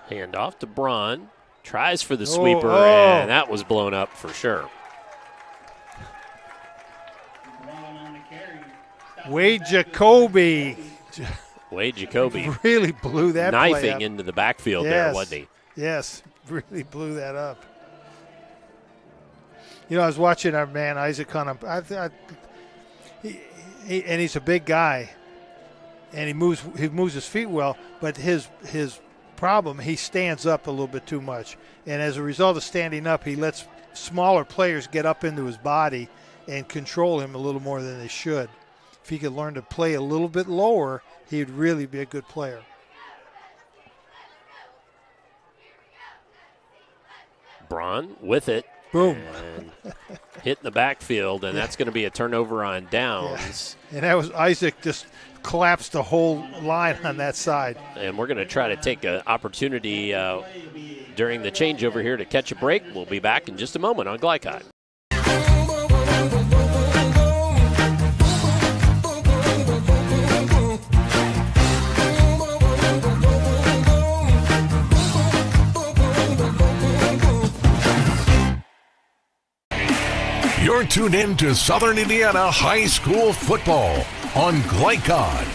Hand off to Braun. Tries for the sweeper, and that was blown up for sure. Wade Jacoby. Wade Jacoby really blew that play up. knifing into the backfield there, wasn't he? Yes, really blew that up. You know, I was watching our man Isaac Hunnam. And he's a big guy, and he moves his feet well. But his problem, he stands up a little bit too much, and as a result of standing up, he lets smaller players get up into his body and control him a little more than they should. If he could learn to play a little bit lower, he'd really be a good player. Braun with it. Boom. And hit in the backfield, and that's going to be a turnover on downs. Yeah. And that was Isaac just collapsed the whole line on that side. And we're going to try to take an opportunity during the changeover here to catch a break. We'll be back in just a moment on Glycod. You're tuned in to Southern Indiana High School football on Glycod.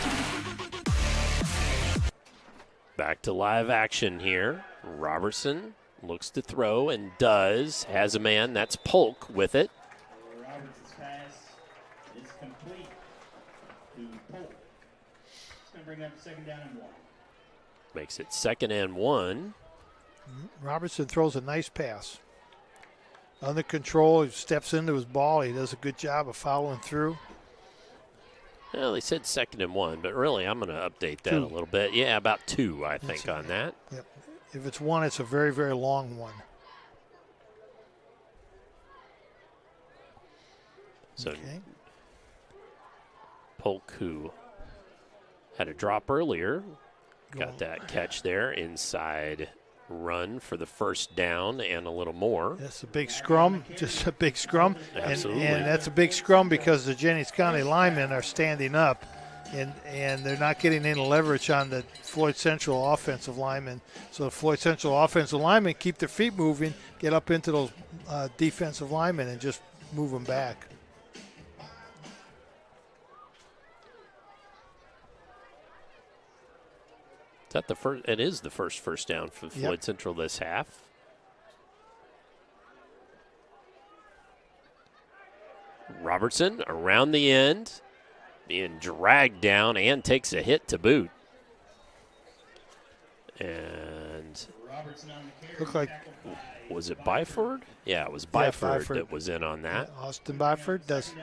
Back to live action here. Robertson looks to throw and does. Has a man. That's Polk with it. Robertson's pass is complete to Polk. It's going to bring up 2nd down and 1. Makes it 2nd and 1. Robertson throws a nice pass. Under control, he steps into his ball. He does a good job of following through. Well, they said 2nd and 1, but really I'm going to update that a little bit. Yeah, about 2, I think, on that. Yep. If it's 1, it's a very, very long one. So Polk, who had a drop earlier, got that catch there inside run for the first down and a little more. That's a big scrum, just a big scrum. Absolutely. And that's a big scrum because the Jennings County linemen are standing up and they're not getting any leverage on the Floyd Central offensive linemen. So the Floyd Central offensive linemen keep their feet moving, get up into those defensive linemen and just move them back. Is that the first? It is the first down for Floyd Central this half. Robertson around the end, being dragged down and takes a hit to boot. And looked like, was it Byford? Yeah, it was Byford that was in on that. Yeah, Austin Byford does.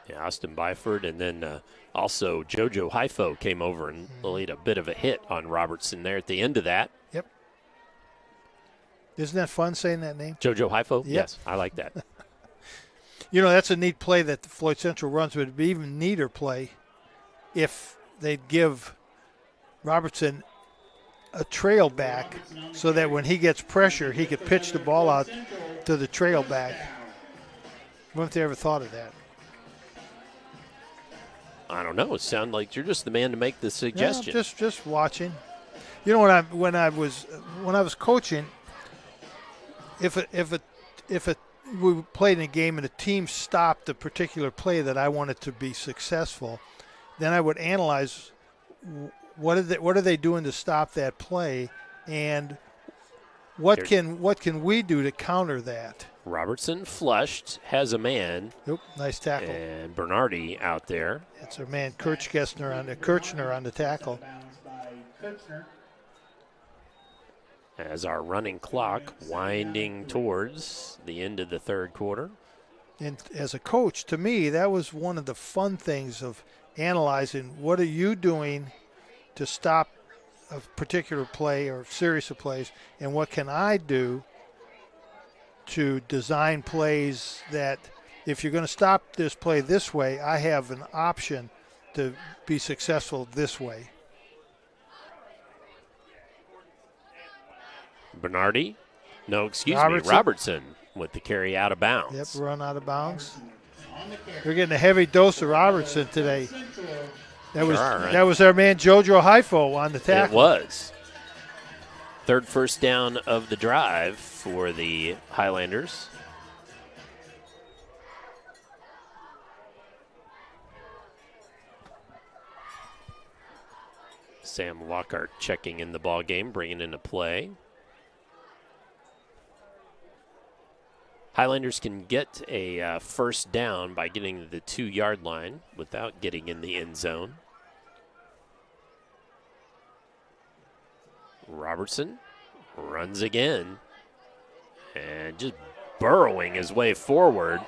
Yeah, Austin Byford, and then also JoJo Hyfo came over and laid a bit of a hit on Robertson there at the end of that. Yep. Isn't that fun saying that name? JoJo Hyfo? Yep. Yes, I like that. You know, that's a neat play that the Floyd Central runs, but it would be even neater play if they'd give Robertson a trail back so that when he gets pressure, he could pitch the ball out to the trail back. I wonder if they ever thought of that. I don't know. It sounds like you're just the man to make the suggestion. Yeah, just watching. You know, when I was coaching, if we played in a game and a team stopped a particular play that I wanted to be successful, then I would analyze what are they doing to stop that play, and what can we do to counter that. Robertson flushed, has a man. Oop, nice tackle. And Bernardi out there. That's our man Kirchner on the tackle. As our running clock winding towards the end of the third quarter. And as a coach, to me, that was one of the fun things of analyzing what are you doing to stop a particular play or series of plays, and what can I do to design plays that if you're going to stop this play this way, I have an option to be successful this way. Bernardi, Robertson. Robertson with the carry out of bounds. Yep, run out of bounds. We're getting a heavy dose of Robertson today. That was our man JoJo Hyfo on the tackle. It was. Third first down of the drive for the Highlanders. Sam Lockhart checking in the ball game, bringing in a play. Highlanders can get a first down by getting to the 2-yard line without getting in the end zone. Robertson runs again and just burrowing his way forward.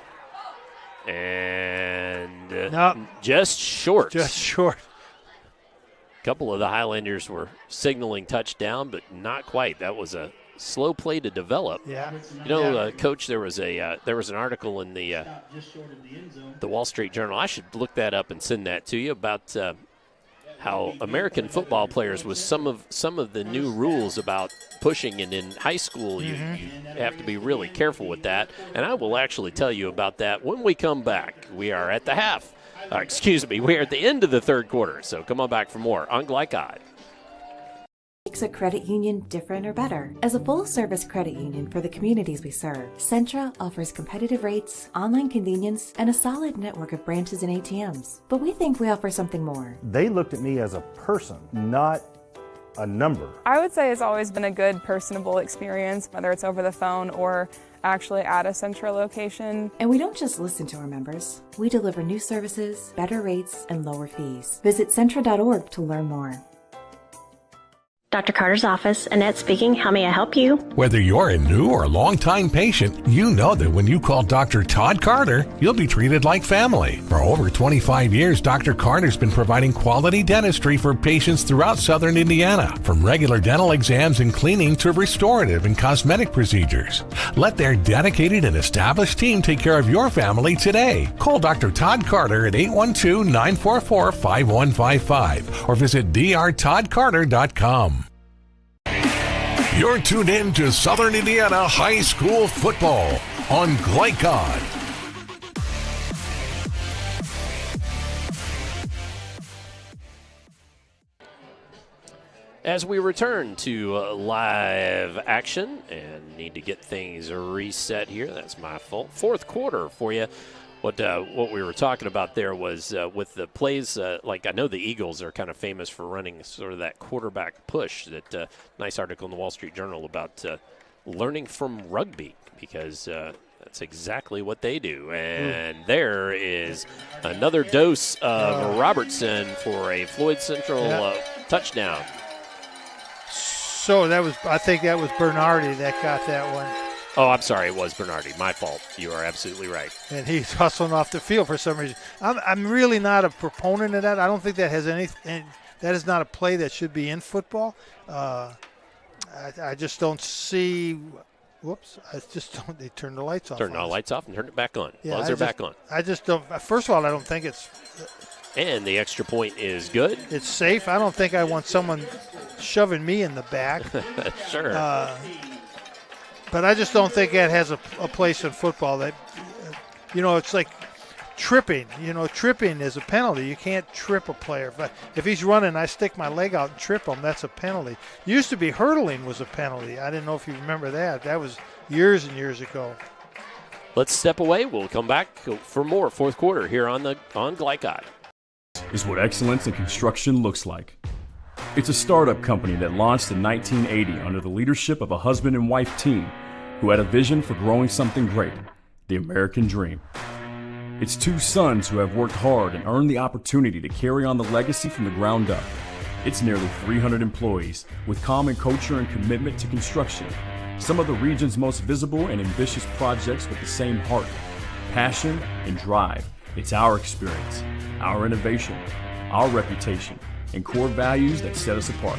And just short. Just short. A couple of the Highlanders were signaling touchdown, but not quite. That was a slow play to develop. Yeah. You know, Coach, there was an article in the Wall Street Journal. I should look that up and send that to you about how American football players, with some of the new rules about pushing, and in high school you have to be really careful with that. And I will actually tell you about that when we come back. We are at the we are at the end of the third quarter. So come on back for more on Glycod. Makes a credit union different or better? As a full-service credit union for the communities we serve, Centra offers competitive rates, online convenience, and a solid network of branches and ATMs. But we think we offer something more. They looked at me as a person, not a number. I would say it's always been a good, personable experience, whether it's over the phone or actually at a Centra location. And we don't just listen to our members. We deliver new services, better rates, and lower fees. Visit Centra.org to learn more. Dr. Carter's office, Annette speaking. How may I help you? Whether you're a new or long-time patient, you know that when you call Dr. Todd Carter, you'll be treated like family. For over 25 years, Dr. Carter's been providing quality dentistry for patients throughout southern Indiana, from regular dental exams and cleaning to restorative and cosmetic procedures. Let their dedicated and established team take care of your family today. Call Dr. Todd Carter at 812-944-5155 or visit drtoddcarter.com. You're tuned in to Southern Indiana High School Football on Glycod. As we return to live action and need to get things reset here, that's my fault. Fourth quarter for you. What we were talking about there was with the plays, like I know the Eagles are kind of famous for running sort of that quarterback push. That nice article in the Wall Street Journal about learning from rugby, because That's exactly what they do. And there is another dose of Robertson for a Floyd Central touchdown. So I think that was Bernardi that got that one. Oh, I'm sorry. It was Bernardi. My fault. You are absolutely right. And he's hustling off the field for some reason. I'm really not a proponent of that. I don't think that has anything. That is not a play that should be in football. I just don't see. Whoops! I just don't. They turned the lights off. Turned the lights off and turned it back on. Yeah, they're back on. I just don't. First of all, I don't think it's. And the extra point is good. It's safe. I don't think I want someone shoving me in the back. Sure. But I just don't think that has a place in football. That, it's like tripping. Tripping is a penalty. You can't trip a player. If he's running, I stick my leg out and trip him. That's a penalty. Used to be hurdling was a penalty. I didn't know if you remember that. That was years and years ago. Let's step away. We'll come back for more fourth quarter here on Glycod. Is what excellence in construction looks like. It's a startup company that launched in 1980 under the leadership of a husband and wife team who had a vision for growing something great, the American dream. It's two sons who have worked hard and earned the opportunity to carry on the legacy from the ground up. It's nearly 300 employees with common culture and commitment to construction. Some of the region's most visible and ambitious projects with the same heart, passion, and drive. It's our experience, our innovation, our reputation, and core values that set us apart.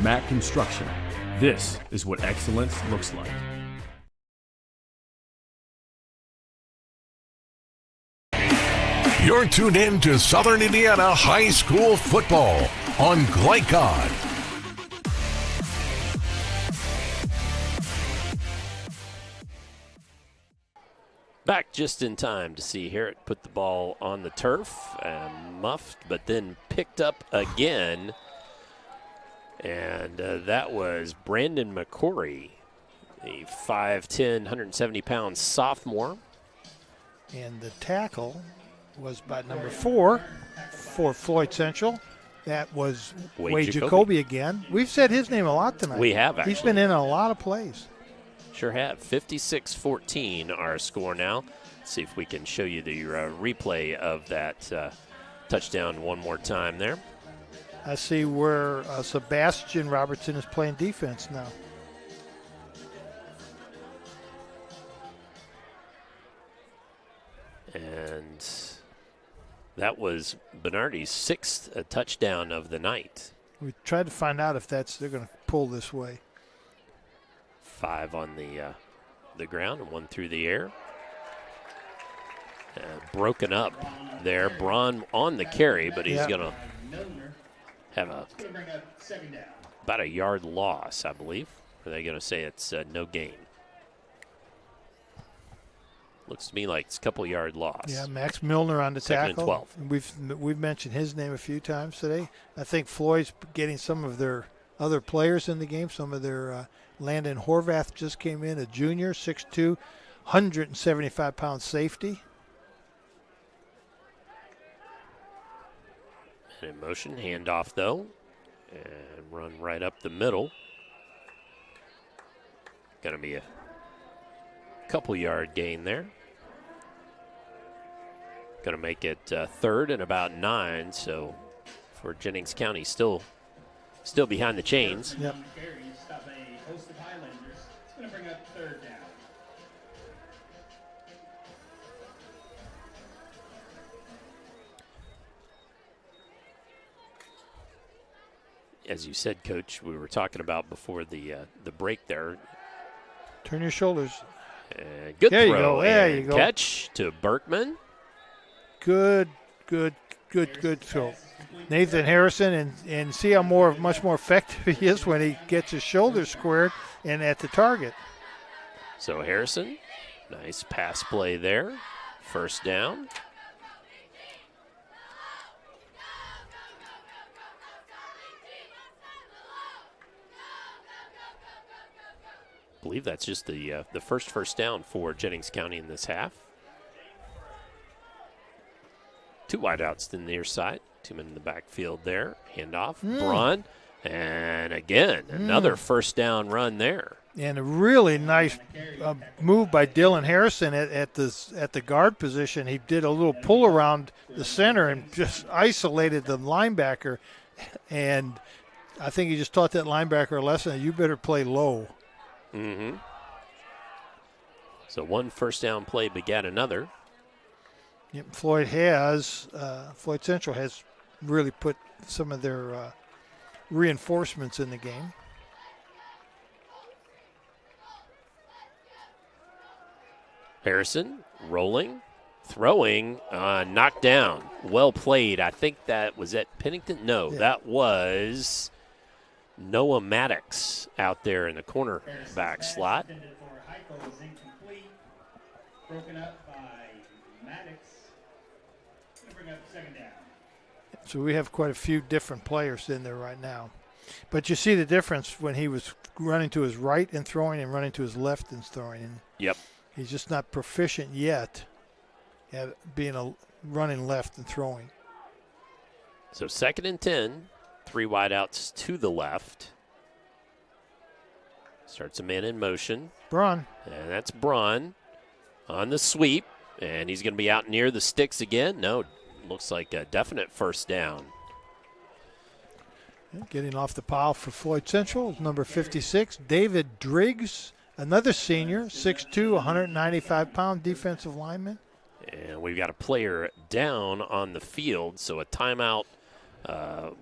Mack Construction. This is what excellence looks like. You're tuned in to Southern Indiana High School football on Glycod. Back just in time to see Harrod put the ball on the turf and muffed, but then picked up again. And that was Brandon McCory, the 5'10", 170-pound sophomore. And the tackle was by number 4 for Floyd Central. That was Wade Jacoby again. We've said his name a lot tonight. We have, actually. He's been in a lot of plays. Sure have. 56-14 our score now. Let's see if we can show you the replay of that touchdown one more time there. I see where Sebastian Robertson is playing defense now. And that was Bernardi's 6th touchdown of the night. We tried to find out if they're going to pull this way. 5 on the ground and 1 through the air. Broken up there. Braun on the carry, but he's going to have about a yard loss, I believe. Are they going to say it's no gain? Looks to me like it's a couple yard loss. Yeah, Max Milner on the tackle. 2nd and 12. We've mentioned his name a few times today. I think Floyd's getting some of their other players in the game. Some of their Landon Horvath just came in, a junior, 6'2", 175-pound safety. And in motion, handoff though, and run right up the middle. Going to be a couple yard gain there. Going to make it 3rd and about 9. So for Jennings County, still behind the chains. Yep. It's going to bring up 3rd down. As you said, Coach, we were talking about before the break there. Turn your shoulders. Good there throw. You go. There you go. Catch to Berkman. Good throw. Nathan Harrison, and see how much more effective he is when he gets his shoulders squared and at the target. So Harrison, nice pass play there. 1st down. I believe that's just the first down for Jennings County in this half. 2 wideouts in the near side. 2 men in the backfield there. Handoff. Braun. And again, another 1st down run there. And a really nice move by Dylan Harrison at the guard position. He did a little pull around the center and just isolated the linebacker. And I think he just taught that linebacker a lesson. You better play low. Mm-hmm. So one first down play begat another. Yep, Floyd Central has really put some of their reinforcements in the game. Harrison rolling, throwing, knocked down. Well played. I think that was at Pennington. No, that was Noah Maddox out there in the cornerback slot. Broken up by Maddox. Gonna bring up second down. So we have quite a few different players in there right now. But you see the difference when he was running to his right and throwing and running to his left and throwing. And yep. He's just not proficient yet at being running left and throwing. So 2nd and 10, 3 wideouts to the left. Starts a man in motion. Braun. And that's Braun on the sweep. And he's going to be out near the sticks again. No, looks like a definite first down. Getting off the pile for Floyd Central is number 56, David Driggs. Another senior, 6'2", 195-pound defensive lineman. And we've got a player down on the field, so a timeout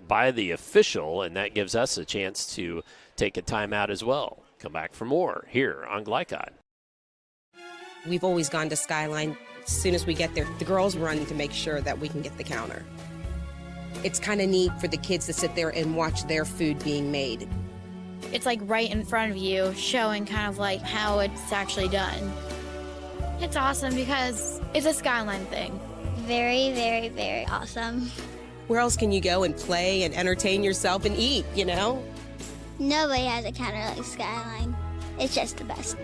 by the official, and that gives us a chance to take a timeout as well. Come back for more here on Glycod. We've always gone to Skyline. As soon as we get there, the girls run to make sure that we can get the counter. It's kind of neat for the kids to sit there and watch their food being made. It's like right in front of you, showing kind of like how it's actually done. It's awesome because it's a Skyline thing. Very, very, very awesome. Where else can you go and play and entertain yourself and eat, you know? Nobody has a counter like Skyline. It's just the best.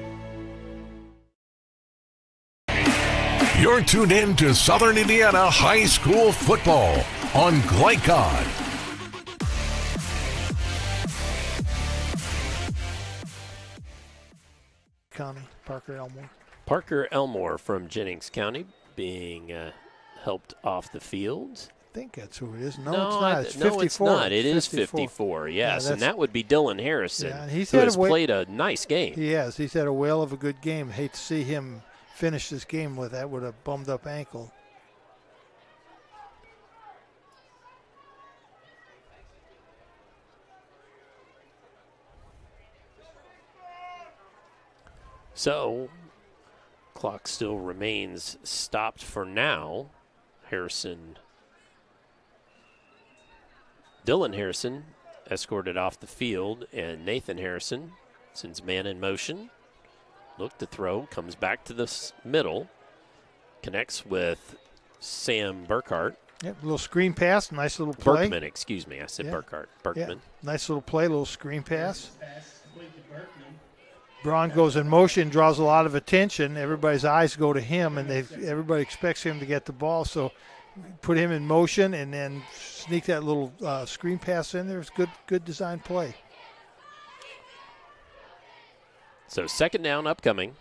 You're tuned in to Southern Indiana High School Football on Glycod. County, Parker Elmore. Parker Elmore from Jennings County being helped off the field. I think that's who it is. No, it's not. It's 54. No, it's not. It is 54, yes. And that would be Dylan Harrison, who has played a nice game. He has. He's had a whale of a good game. Hate to see him finish this game with that with a bummed up ankle. So, clock still remains stopped for now. Dylan Harrison escorted off the field, and Nathan Harrison sends man in motion. Look to throw, comes back to the middle, connects with Sam Burkhart. Yep, a little screen pass, nice little play. Berkman, excuse me, I said Burkhart. Berkman. Yeah. Nice little play, little screen pass. Braun goes in motion, draws a lot of attention. Everybody's eyes go to him, and everybody expects him to get the ball. So put him in motion and then sneak that little screen pass in there. It's good design play. So 2nd down upcoming.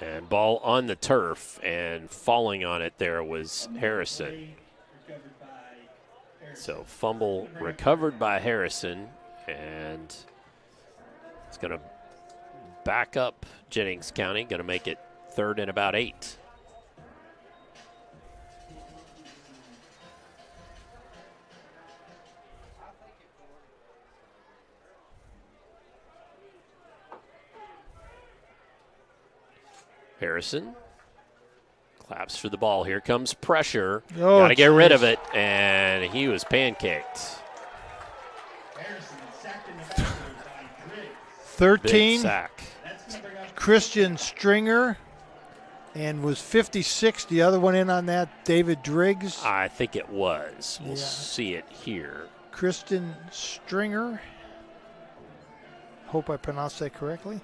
And ball on the turf, and falling on it there was Harrison. So fumble recovered by Harrison, and it's going to back up Jennings County, going to make it 3rd and about 8. Harrison claps for the ball. Here comes pressure. Oh, got to get rid of it, and he was pancaked. 13. Big sack. Christian Stringer, and was 56 the other one in on that, David Driggs? I think it was. We'll see it here. Christian Stringer. Hope I pronounced that correctly.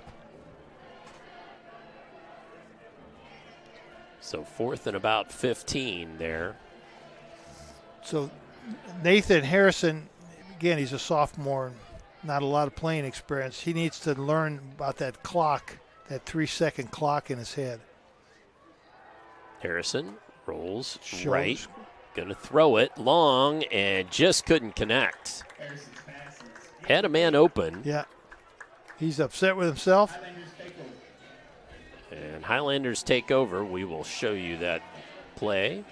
So 4th and about 15 there. So Nathan Harrison, again, he's a sophomore, not a lot of playing experience. He needs to learn about that clock, that 3-second clock in his head. Harrison rolls Shoulders. right. Going to throw it long and just couldn't connect. Had a man open. Yeah. He's upset with himself. And Highlanders take over. We will show you that play.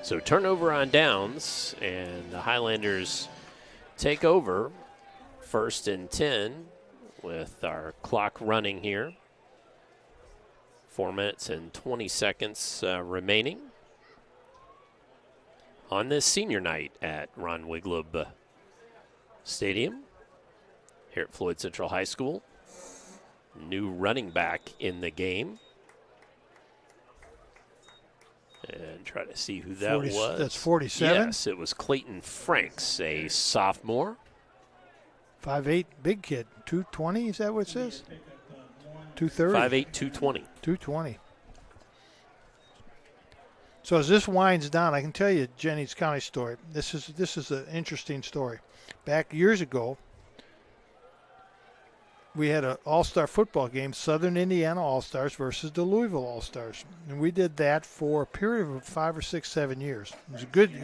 So turnover on downs, and the Highlanders take over 1st and 10 with our clock running here. 4 minutes and 20 seconds remaining on this senior night at Ron Wiglub Stadium here at Floyd Central High School. New running back in the game. And try to see who that was. That's 47? Yes, it was Clayton Franks, a sophomore. 5'8", big kid. 220, is that what it says? 230. 5'8", 220. 220. So as this winds down, I can tell you Jennings County story. This is an interesting story. Back years ago, we had an all-star football game, Southern Indiana All-Stars versus the Louisville All-Stars. And we did that for a period of 5 or 6, 7 years. It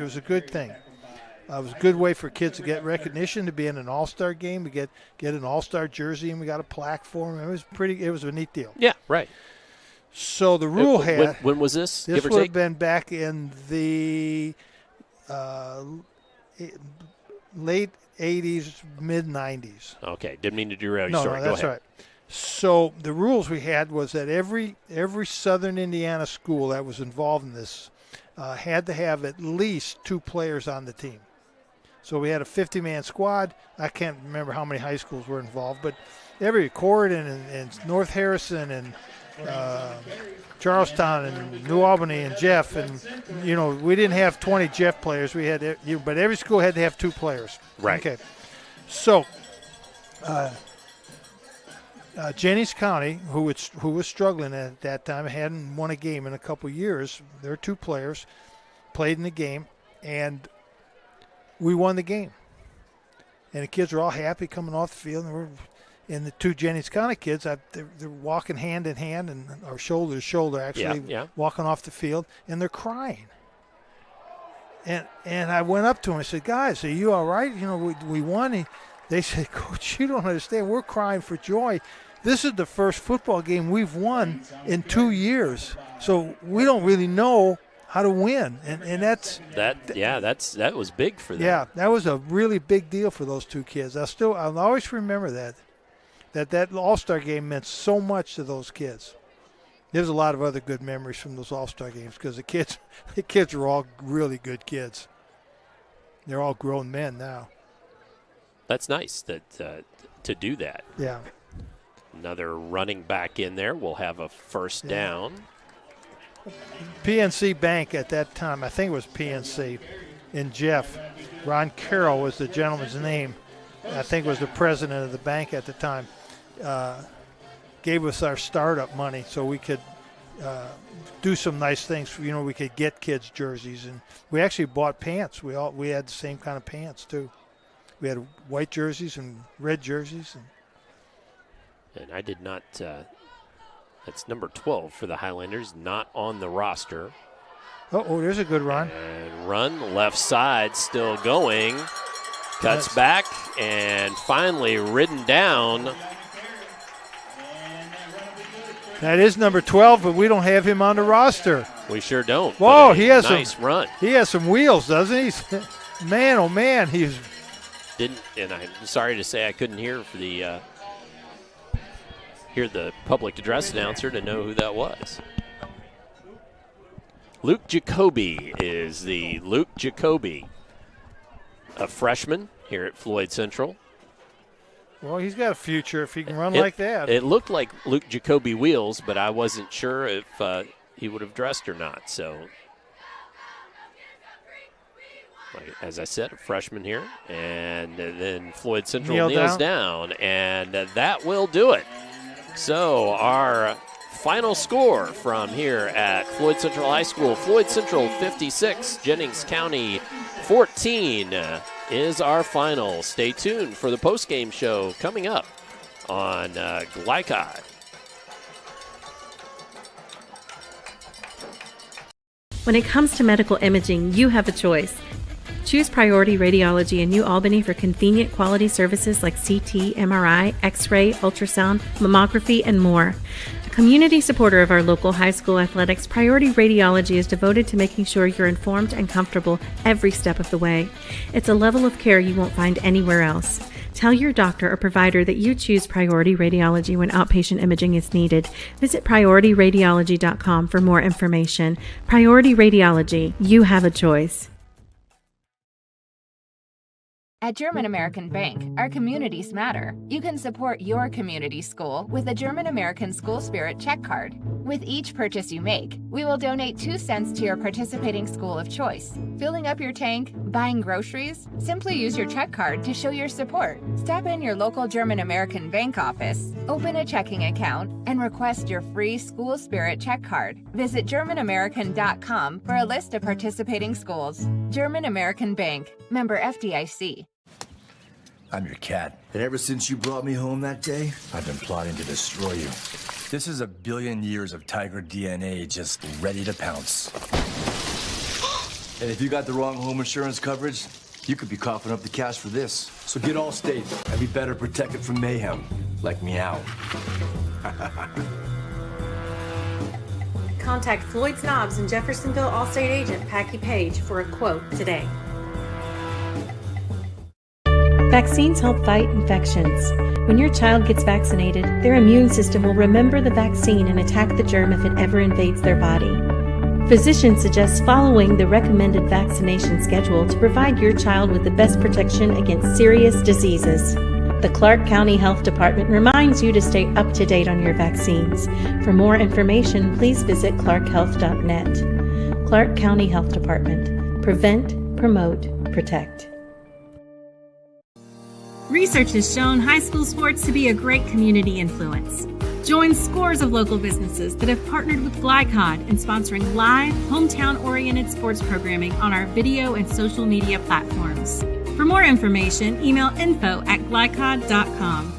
was a good thing. It was a good way for kids to get recognition, to be in an all-star game, to get an all-star jersey, and we got a plaque for them. It was a neat deal. Yeah, right. So the rule had... When was this? This would have been back in the late 80s, mid-90s. Okay, didn't mean to derail you. No, Sorry, no, that's go all ahead. right. So the rules we had was that every Southern Indiana school that was involved in this had to have at least 2 players on the team. So we had a 50-man squad. I can't remember how many high schools were involved, but every Corydon and North Harrison and Charlestown and New Albany and Jeff, and we didn't have 20 Jeff players. We had, but every school had to have 2 players. Right. Okay. So Jennings County, who was struggling at that time, hadn't won a game in a couple years. Their 2 players played in the game, and we won the game. And the kids were all happy coming off the field. And the 2 Jennings County kids, they're walking hand in hand or shoulder to shoulder, actually, walking off the field, and they're crying. And I went up to them and said, "Guys, are you all right? We won." They said, "Coach, you don't understand. We're crying for joy. This is the first football game we've won in 2 years, so we don't really know how to win." And that's that was big for them. Yeah, that was a really big deal for those 2 kids. I'll always remember that All-Star game meant so much to those kids. There's a lot of other good memories from those All-Star games because the kids were all really good kids. They're all grown men now. That's nice that to do that. Yeah. Another running back in there. We'll have a first down. PNC Bank at that time, I think it was PNC, in Jeff. Ron Carroll was the gentleman's name. I think was the president of the bank at the time. Gave us our startup money so we could do some nice things. We could get kids jerseys, and we actually bought pants. We had the same kind of pants too. We had white jerseys and red jerseys. And I did not. That's number 12 for the Highlanders, not on the roster. Oh, there's a good run. And run left side, still going. Cuts back and finally ridden down. That is number 12, but we don't have him on the roster. We sure don't. Whoa, he has nice run. He has some wheels, doesn't he? Man, oh man, he's didn't. And I'm sorry to say I couldn't hear the public address announcer to know who that was. Luke Jacoby is the Luke Jacoby, a freshman here at Floyd Central. Well, he's got a future if he can run like that. It looked like Luke Jacoby wheels, but I wasn't sure if he would have dressed or not. So As I said, a freshman here. And then Floyd Central kneels down. And that will do it. So our final score from here at Floyd Central High School, Floyd Central 56, Jennings County 14 is our final. Stay tuned for the postgame show coming up on Glycod. When it comes to medical imaging, you have a choice. Choose Priority Radiology in New Albany for convenient quality services like CT, MRI, X-ray, ultrasound, mammography, and more. A community supporter of our local high school athletics, Priority Radiology is devoted to making sure you're informed and comfortable every step of the way. It's a level of care you won't find anywhere else. Tell your doctor or provider that you choose Priority Radiology when outpatient imaging is needed. Visit PriorityRadiology.com for more information. Priority Radiology, you have a choice. At German American Bank, our communities matter. You can support your community school with a German American School Spirit check card. With each purchase you make, we will donate 2 cents to your participating school of choice. Filling up your tank, buying groceries? Simply use your check card to show your support. Stop in your local German American Bank office, open a checking account, and request your free School Spirit check card. Visit GermanAmerican.com for a list of participating schools. German American Bank, member FDIC. I'm your cat, and ever since you brought me home that day, I've been plotting to destroy you. This is a billion years of tiger DNA just ready to pounce. And if you got the wrong home insurance coverage, you could be coughing up the cash for this. So get Allstate and be better protected from mayhem, like meow. Contact Floyd Snobs and Jeffersonville Allstate agent Packy Page for a quote today. Vaccines help fight infections. When your child gets vaccinated, their immune system will remember the vaccine and attack the germ if it ever invades their body. Physicians suggest following the recommended vaccination schedule to provide your child with the best protection against serious diseases. The Clark County Health Department reminds you to stay up to date on your vaccines. For more information, please visit clarkhealth.net. Clark County Health Department. Prevent, promote, protect. Research has shown high school sports to be a great community influence. Join scores of local businesses that have partnered with Glycod in sponsoring live, hometown-oriented sports programming on our video and social media platforms. For more information, email info@glycod.com.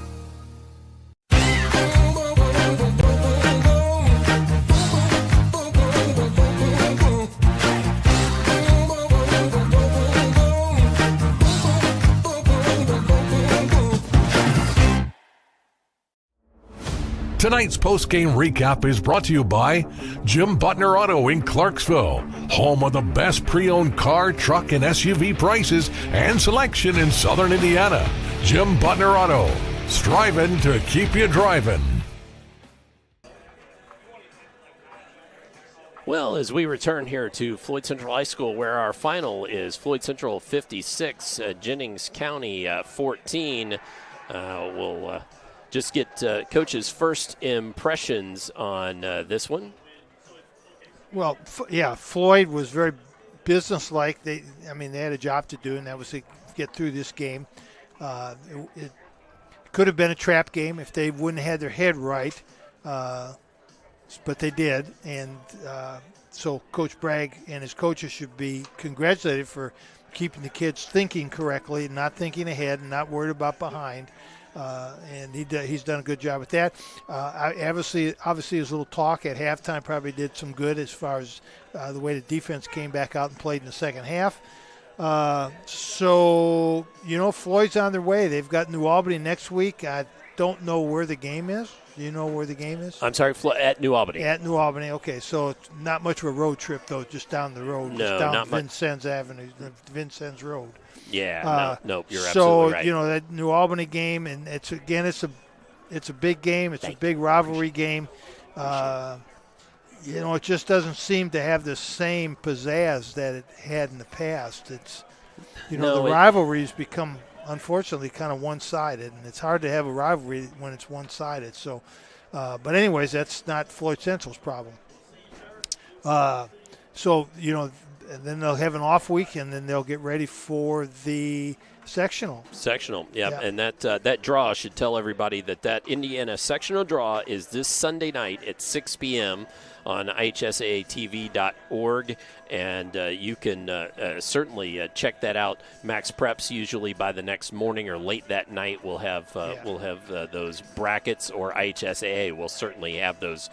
Tonight's post-game recap is brought to you by Jim Butner Auto in Clarksville, home of the best pre-owned car, truck, and SUV prices and selection in Southern Indiana. Jim Butner Auto, striving to keep you driving. Well, as we return here to Floyd Central High School, where our final is Floyd Central 56, Jennings County 14, we'll just get Coach's first impressions on this one. Well, Floyd was very businesslike. They had a job to do, and that was to get through this game. It could have been a trap game if they wouldn't have had their head right, but they did. And so Coach Bragg and his coaches should be congratulated for keeping the kids thinking correctly, not thinking ahead, and not worried about behind. And he's done a good job with that. Obviously, his little talk at halftime probably did some good as far as the way the defense came back out and played in the second half. So, Floyd's on their way. They've got New Albany next week. I don't know where the game is. Do you know where the game is? I'm sorry, at New Albany. At New Albany, okay. So it's not much of a road trip, though, just down the road. No, just down not Vincennes Avenue, Vincennes Road. Yeah, no, you're absolutely right. So, that New Albany game, and it's a big game. It's a big rivalry game. It just doesn't seem to have the same pizzazz that it had in the past. It's, the rivalries become, unfortunately, kind of one-sided, and it's hard to have a rivalry when it's one-sided. So, but anyways, that's not Floyd Central's problem. then they'll have an off week, and then they'll get ready for the sectional. Yeah. And that draw should tell everybody that Indiana sectional draw is this Sunday night at 6 p.m. on IHSAATV.org, and you can certainly check that out. Max Preps usually by the next morning or late that night will have those brackets, or IHSAA will certainly have those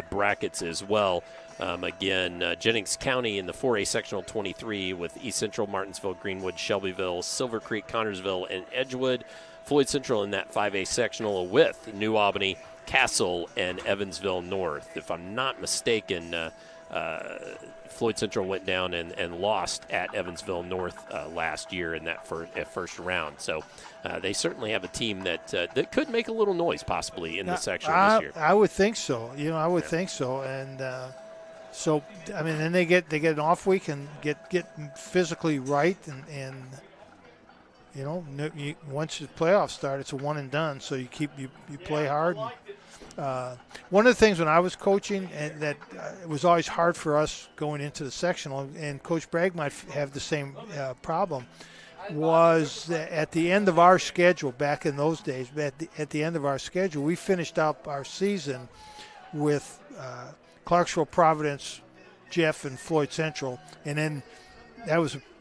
brackets as well. Again, Jennings County in the 4A sectional 23 with East Central, Martinsville, Greenwood, Shelbyville, Silver Creek, Connersville, and Edgewood. Floyd Central in that 5A sectional with New Albany, Castle, and Evansville North. If I'm not mistaken, Floyd Central went down and lost at Evansville North last year in that first round. So they certainly have a team that could make a little noise possibly in the section this year. I would think so. I would think so. And so, I mean, then they get an off week and get physically right, and once the playoffs start, it's a one and done. So you play hard. One of the things when I was coaching, and that it was always hard for us going into the sectional, and Coach Bragg might have the same problem, was that at the end of our schedule back in those days, at the end of our schedule, we finished up our season with Clarksville, Providence, Jeff, and Floyd Central, and then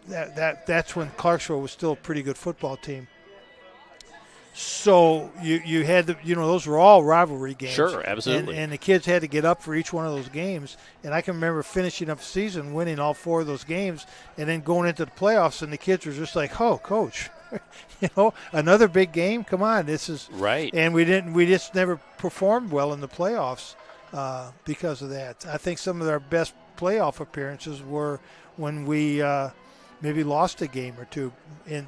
that's when Clarksville was still a pretty good football team. So you had those were all rivalry games. Sure, absolutely. And the kids had to get up for each one of those games. And I can remember finishing up the season, winning all 4 of those games, and then going into the playoffs, and the kids were just like, "Oh, coach, another big game. Come on, this is right." And we just never performed well in the playoffs because of that. I think some of our best playoff appearances were when we maybe lost a game or two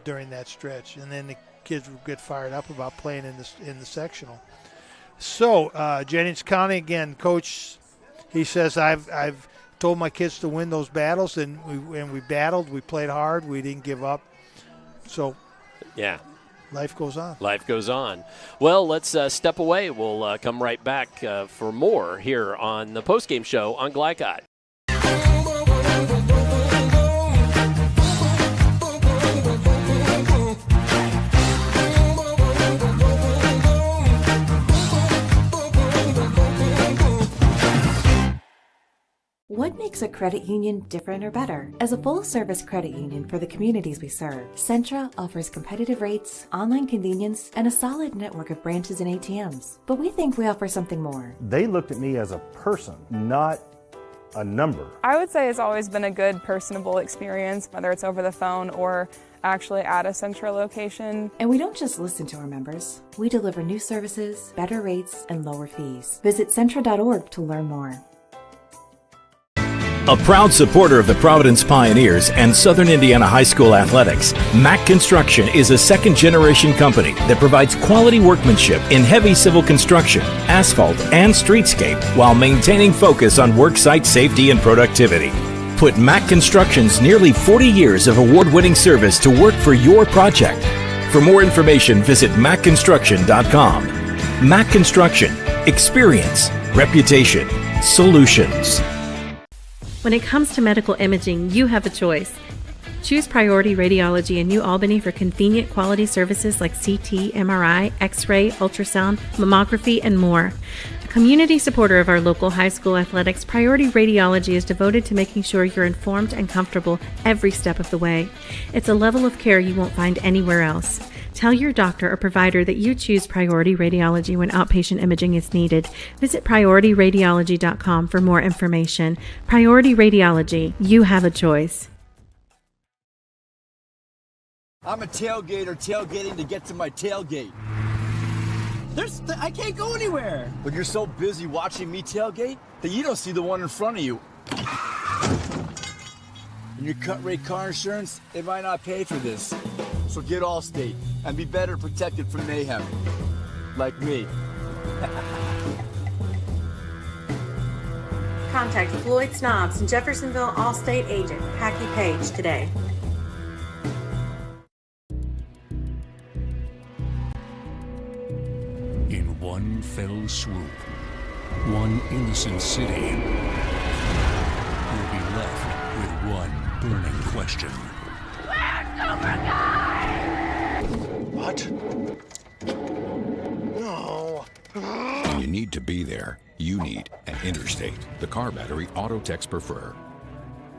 during that stretch, and then the kids would get fired up about playing in the sectional. So Jennings County again, Coach, he says I've told my kids to win those battles, and we battled, we played hard, we didn't give up. So yeah, life goes on. Life goes on. Well, let's step away. We'll come right back for more here on the postgame show on Glycod. What makes a credit union different or better? As a full-service credit union for the communities we serve, Centra offers competitive rates, online convenience, and a solid network of branches and ATMs. But we think we offer something more. They looked at me as a person, not a number. I would say it's always been a good, personable experience, whether it's over the phone or actually at a Centra location. And we don't just listen to our members. We deliver new services, better rates, and lower fees. Visit Centra.org to learn more. A proud supporter of the Providence Pioneers and Southern Indiana High School athletics, Mack Construction is a second-generation company that provides quality workmanship in heavy civil construction, asphalt, and streetscape while maintaining focus on worksite safety and productivity. Put Mack Construction's nearly 40 years of award-winning service to work for your project. For more information, visit mackconstruction.com. Mack Construction. Experience. Reputation. Solutions. When it comes to medical imaging, you have a choice. Choose Priority Radiology in New Albany for convenient quality services like CT, MRI, X-ray, ultrasound, mammography, and more. A community supporter of our local high school athletics, Priority Radiology is devoted to making sure you're informed and comfortable every step of the way. It's a level of care you won't find anywhere else. Tell your doctor or provider that you choose Priority Radiology when outpatient imaging is needed. Visit PriorityRadiology.com for more information. Priority Radiology, you have a choice. I'm a tailgater tailgating to get to my tailgate. I can't go anywhere. But you're so busy watching me tailgate that you don't see the one in front of you. And your cut rate car insurance, it might not pay for this. So get Allstate and be better protected from mayhem. Like me. Contact Floyd Snobs and Jeffersonville Allstate agent Packy Page today. In one fell swoop, one innocent city will be left with one burning question. What? No. When you need to be there, you need an Interstate, the car battery auto techs prefer.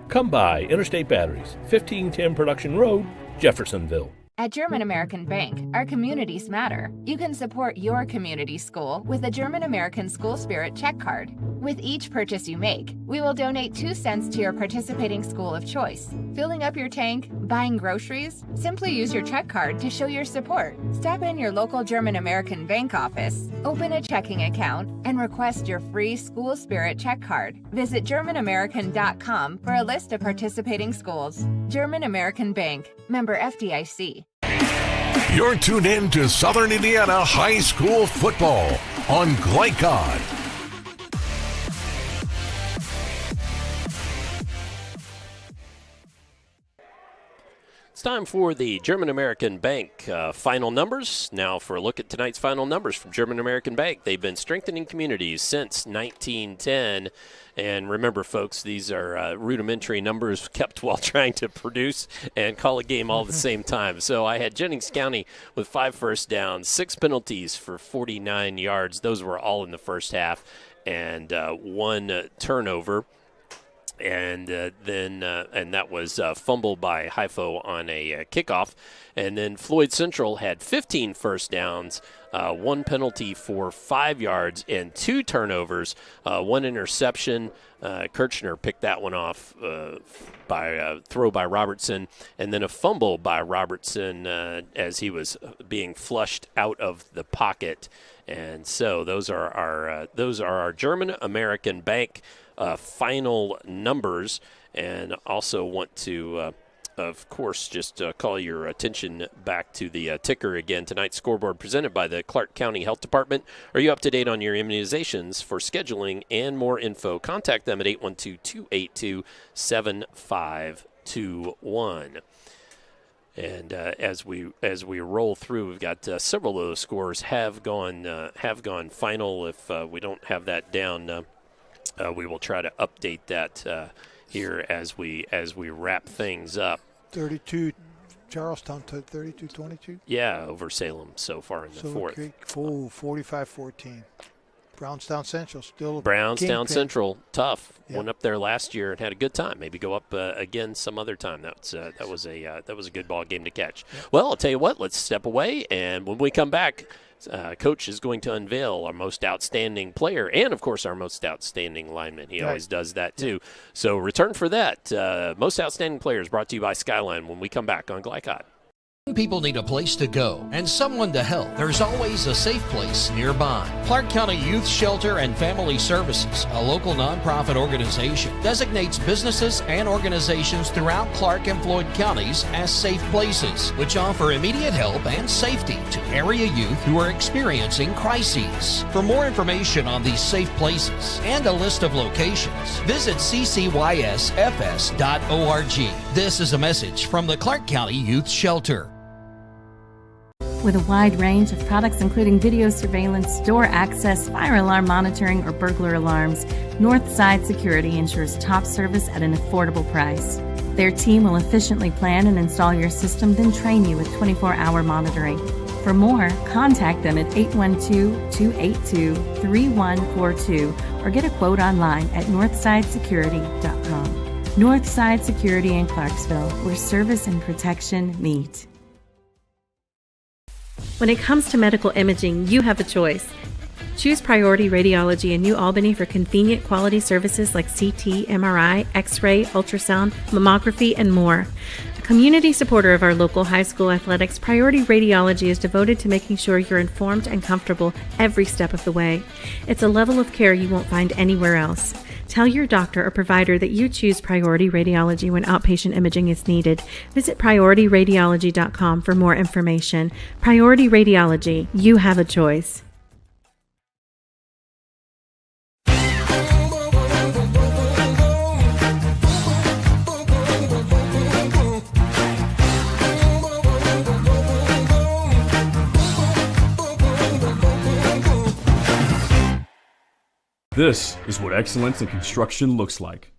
Come by Interstate Batteries, 1510 Production Road, Jeffersonville. At German American Bank, our communities matter. You can support your community school with a German American School Spirit check card. With each purchase you make, we will donate 2 cents to your participating school of choice. Filling up your tank, buying groceries? Simply use your check card to show your support. Stop in your local German American Bank office, open a checking account, and request your free School Spirit check card. Visit GermanAmerican.com for a list of participating schools. German American Bank, member FDIC. You're tuned in to Southern Indiana High School Football on Glycod. It's time for the German American Bank final numbers. Now for a look at tonight's final numbers from German American Bank. They've been strengthening communities since 1910. And remember, folks, these are rudimentary numbers kept while trying to produce and call a game all at the same time. So I had Jennings County with 5 first downs, 6 penalties for 49 yards. Those were all in the first half, and 1 turnover. And that was fumbled by Hypho on a kickoff. And then Floyd Central had 15 first downs, 1 penalty for 5 yards, and 2 turnovers, 1 interception. Kirchner picked that one off by a throw by Robertson, and then a fumble by Robertson as he was being flushed out of the pocket. And so those are our German American Bank final numbers. And also want to of course, just call your attention back to the ticker again. Tonight's scoreboard presented by the Clark County Health Department. Are you up to date on your immunizations? For scheduling and more info, contact them at 812-282-7521. And as we roll through, we've got several of those scores have gone final. If we don't have that down, we will try to update that here as we wrap things up. 32, Charlestown 32-22. Yeah, over Salem so far in the fourth. Creek, 45-14. Brownstown Central still. Brownstown Central, tough. Yep. Went up there last year and had a good time. Maybe go up again some other time. That was a good ball game to catch. Yep. Well, I'll tell you what. Let's step away, and when we come back, Coach is going to unveil our most outstanding player and, of course, our most outstanding lineman. He always does that, too. So return for that. Most outstanding players brought to you by Skyline when we come back on Glycod. People need a place to go and someone to help. There's always a safe place nearby. Clark County Youth Shelter and Family Services, a local nonprofit organization, designates businesses and organizations throughout Clark and Floyd counties as safe places, which offer immediate help and safety to area youth who are experiencing crises. For more information on these safe places and a list of locations, visit ccysfs.org. This is a message from the Clark County Youth Shelter. With a wide range of products including video surveillance, door access, fire alarm monitoring, or burglar alarms, Northside Security ensures top service at an affordable price. Their team will efficiently plan and install your system, then train you with 24-hour monitoring. For more, contact them at 812-282-3142 or get a quote online at northsidesecurity.com. Northside Security in Clarksville, where service and protection meet. When it comes to medical imaging, you have a choice. Choose Priority Radiology in New Albany for convenient quality services like CT, MRI, X-ray, ultrasound, mammography, and more. A community supporter of our local high school athletics, Priority Radiology is devoted to making sure you're informed and comfortable every step of the way. It's a level of care you won't find anywhere else. Tell your doctor or provider that you choose Priority Radiology when outpatient imaging is needed. Visit PriorityRadiology.com for more information. Priority Radiology, you have a choice. This is what excellence in construction looks like.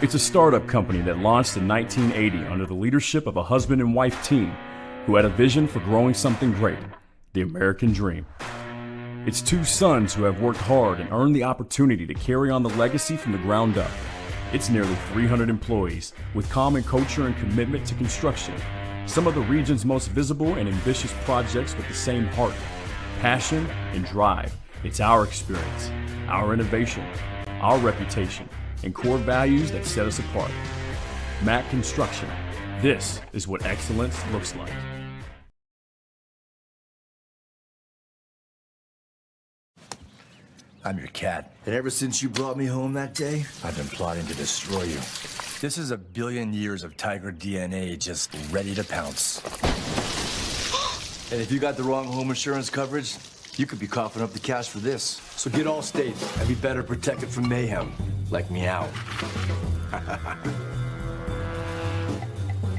It's a startup company that launched in 1980 under the leadership of a husband and wife team who had a vision for growing something great, the American dream. It's two sons who have worked hard and earned the opportunity to carry on the legacy from the ground up. It's nearly 300 employees with common culture and commitment to construction. Some of the region's most visible and ambitious projects with the same heart, passion, and drive. It's our experience, our innovation, our reputation, and core values that set us apart. Mack Construction. This is what excellence looks like. I'm your cat. And ever since you brought me home that day, I've been plotting to destroy you. This is a billion years of tiger DNA just ready to pounce. And if you got the wrong home insurance coverage, you could be coughing up the cash for this. So get Allstate and be better protected from mayhem, like meow.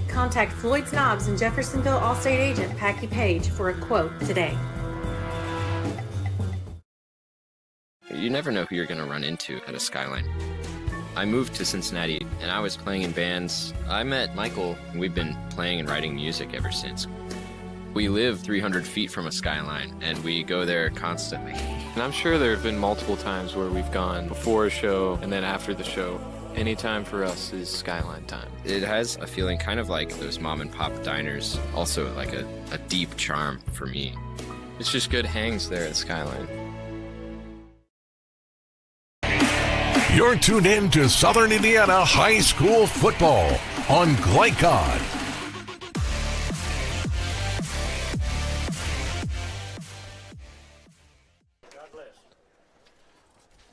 Contact Floyd Snobs and Jeffersonville Allstate agent Packy Page for a quote today. You never know who you're going to run into at a Skyline. I moved to Cincinnati, and I was playing in bands. I met Michael, and we've been playing and writing music ever since. We live 300 feet from a Skyline, and we go there constantly. And I'm sure there have been multiple times where we've gone before a show and then after the show. Any time for us is Skyline time. It has a feeling kind of like those mom and pop diners, also like a deep charm for me. It's just good hangs there at Skyline. You're tuned in to Southern Indiana High School Football on Glycod.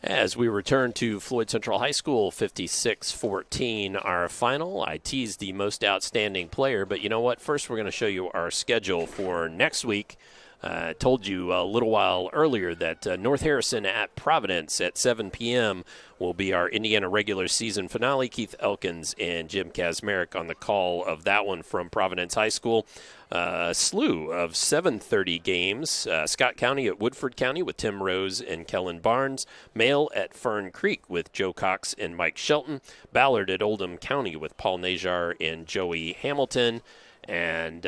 As we return to Floyd Central High School, 56-14, our final. I teased the most outstanding player, but you know what? First, we're going to show you our schedule for next week. Told you a little while earlier that North Harrison at Providence at 7 p.m. will be our Indiana regular season finale. Keith Elkins and Jim Kazmarek on the call of that one from Providence High School. A slew of 7:30 games. Scott County at Woodford County with Tim Rose and Kellen Barnes. Mail at Fern Creek with Joe Cox and Mike Shelton. Ballard at Oldham County with Paul Najar and Joey Hamilton. And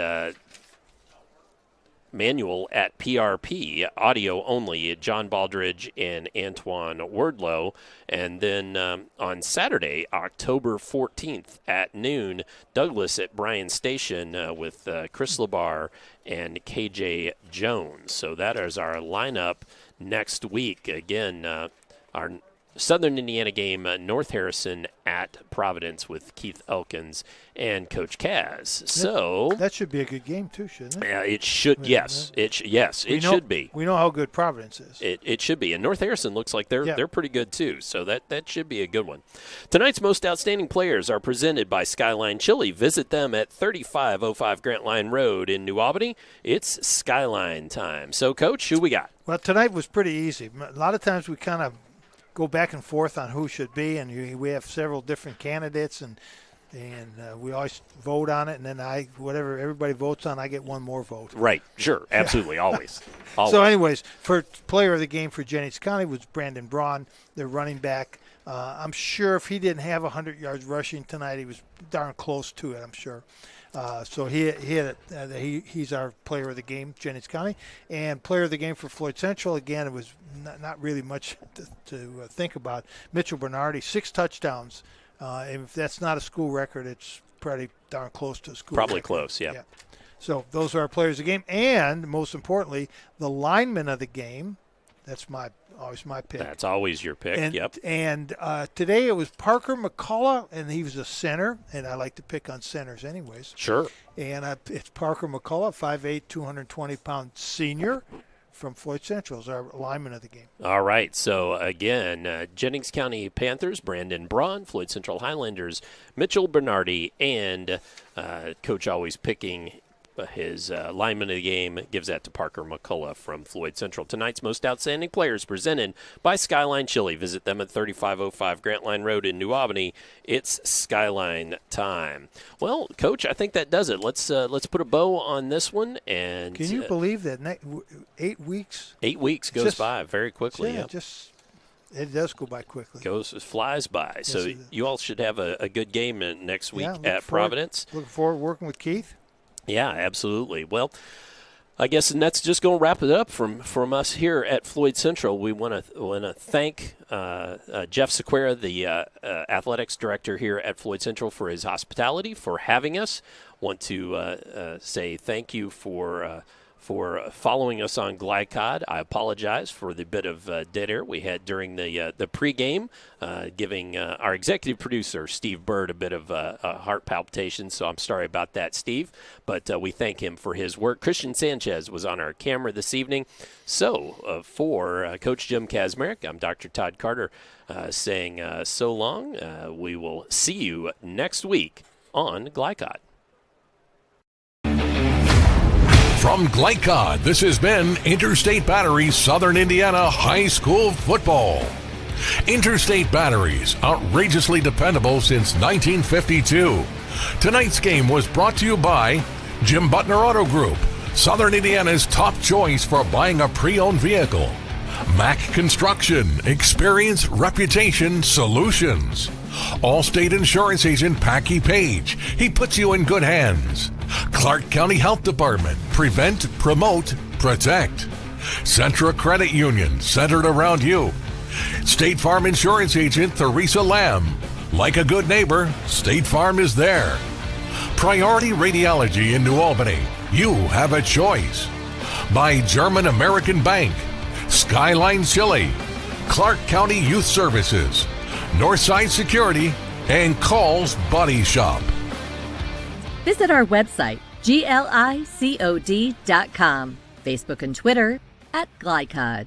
Manual at PRP, audio only, at John Baldridge and Antoine Wordlow. And then on Saturday, October 14th at noon, Douglas at Bryan Station with Chris Labar and KJ Jones. So that is our lineup next week. Again, our Southern Indiana game, North Harrison at Providence with Keith Elkins and Coach Kaz. So that should be a good game too, shouldn't it? Yeah, it should. Yes, it should be. We know how good Providence is. It should be, and North Harrison looks like they're pretty good too. So that should be a good one. Tonight's most outstanding players are presented by Skyline Chili. Visit them at 3505 Grant Line Road in New Albany. It's Skyline time. So, Coach, who we got? Well, tonight was pretty easy. A lot of times we kind of go back and forth on who should be, and we have several different candidates, and we always vote on it, and then whatever everybody votes on, I get one more vote. Right, sure, absolutely, always. So anyways, for player of the game for Jennings County was Brandon Braun, their running back. I'm sure if he didn't have 100 yards rushing tonight, he was darn close to it, I'm sure. So he's our player of the game, Jennings County. And player of the game for Floyd Central, again, it was not really much to think about. Mitchell Bernardi, 6 touchdowns. If that's not a school record, it's pretty darn close to a school Probably record. Close, yeah. So those are our players of the game. And most importantly, the lineman of the game. That's always my pick. That's always your pick, yep. And today it was Parker McCullough, and he was a center, and I like to pick on centers anyways. Sure. And it's Parker McCullough, 5'8", 220-pound senior from Floyd Central, is our lineman of the game. All right. So, again, Jennings County Panthers, Brandon Braun, Floyd Central Highlanders, Mitchell Bernardi, and Coach always picking his lineman of the game, gives that to Parker McCullough from Floyd Central. Tonight's most outstanding players presented by Skyline Chili. Visit them at 3505 Grant Line Road in New Albany. It's Skyline time. Well, Coach, I think that does it. Let's put a bow on this one. And can you believe that 8 weeks? 8 weeks goes by very quickly. Yeah, just It does go by quickly. Flies by. Yes, So you all should have a good game next week at Providence. Looking forward to working with Keith. Yeah, absolutely. Well, I guess and that's just going to wrap it up from us here at Floyd Central. We want to thank Jeff Sequeira, the athletics director here at Floyd Central, for his hospitality, for having us. Want to say thank you for following us on Glycod. I apologize for the bit of dead air we had during the pregame, giving our executive producer, Steve Bird, a bit of heart palpitation, so I'm sorry about that, Steve. But we thank him for his work. Christian Sanchez was on our camera this evening. So for Coach Jim Kazmarek, I'm Dr. Todd Carter saying so long. We will see you next week on Glycod. From Glycod, this has been Interstate Batteries Southern Indiana High School Football. Interstate Batteries, outrageously dependable since 1952. Tonight's game was brought to you by Jim Butner Auto Group, Southern Indiana's top choice for buying a pre-owned vehicle. Mack Construction, experience, reputation, solutions. Allstate Insurance Agent Packy Page, he puts you in good hands. Clark County Health Department, prevent, promote, protect. Centra Credit Union, centered around you. State Farm Insurance Agent Theresa Lamb, like a good neighbor, State Farm is there. Priority Radiology in New Albany, you have a choice. By German American Bank, Skyline Chili, Clark County Youth Services, Northside Security, and Call's Body Shop. Visit our website, glicod.com, Facebook and Twitter @Glycod.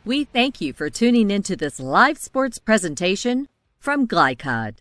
We thank you for tuning into this live sports presentation from Glycod.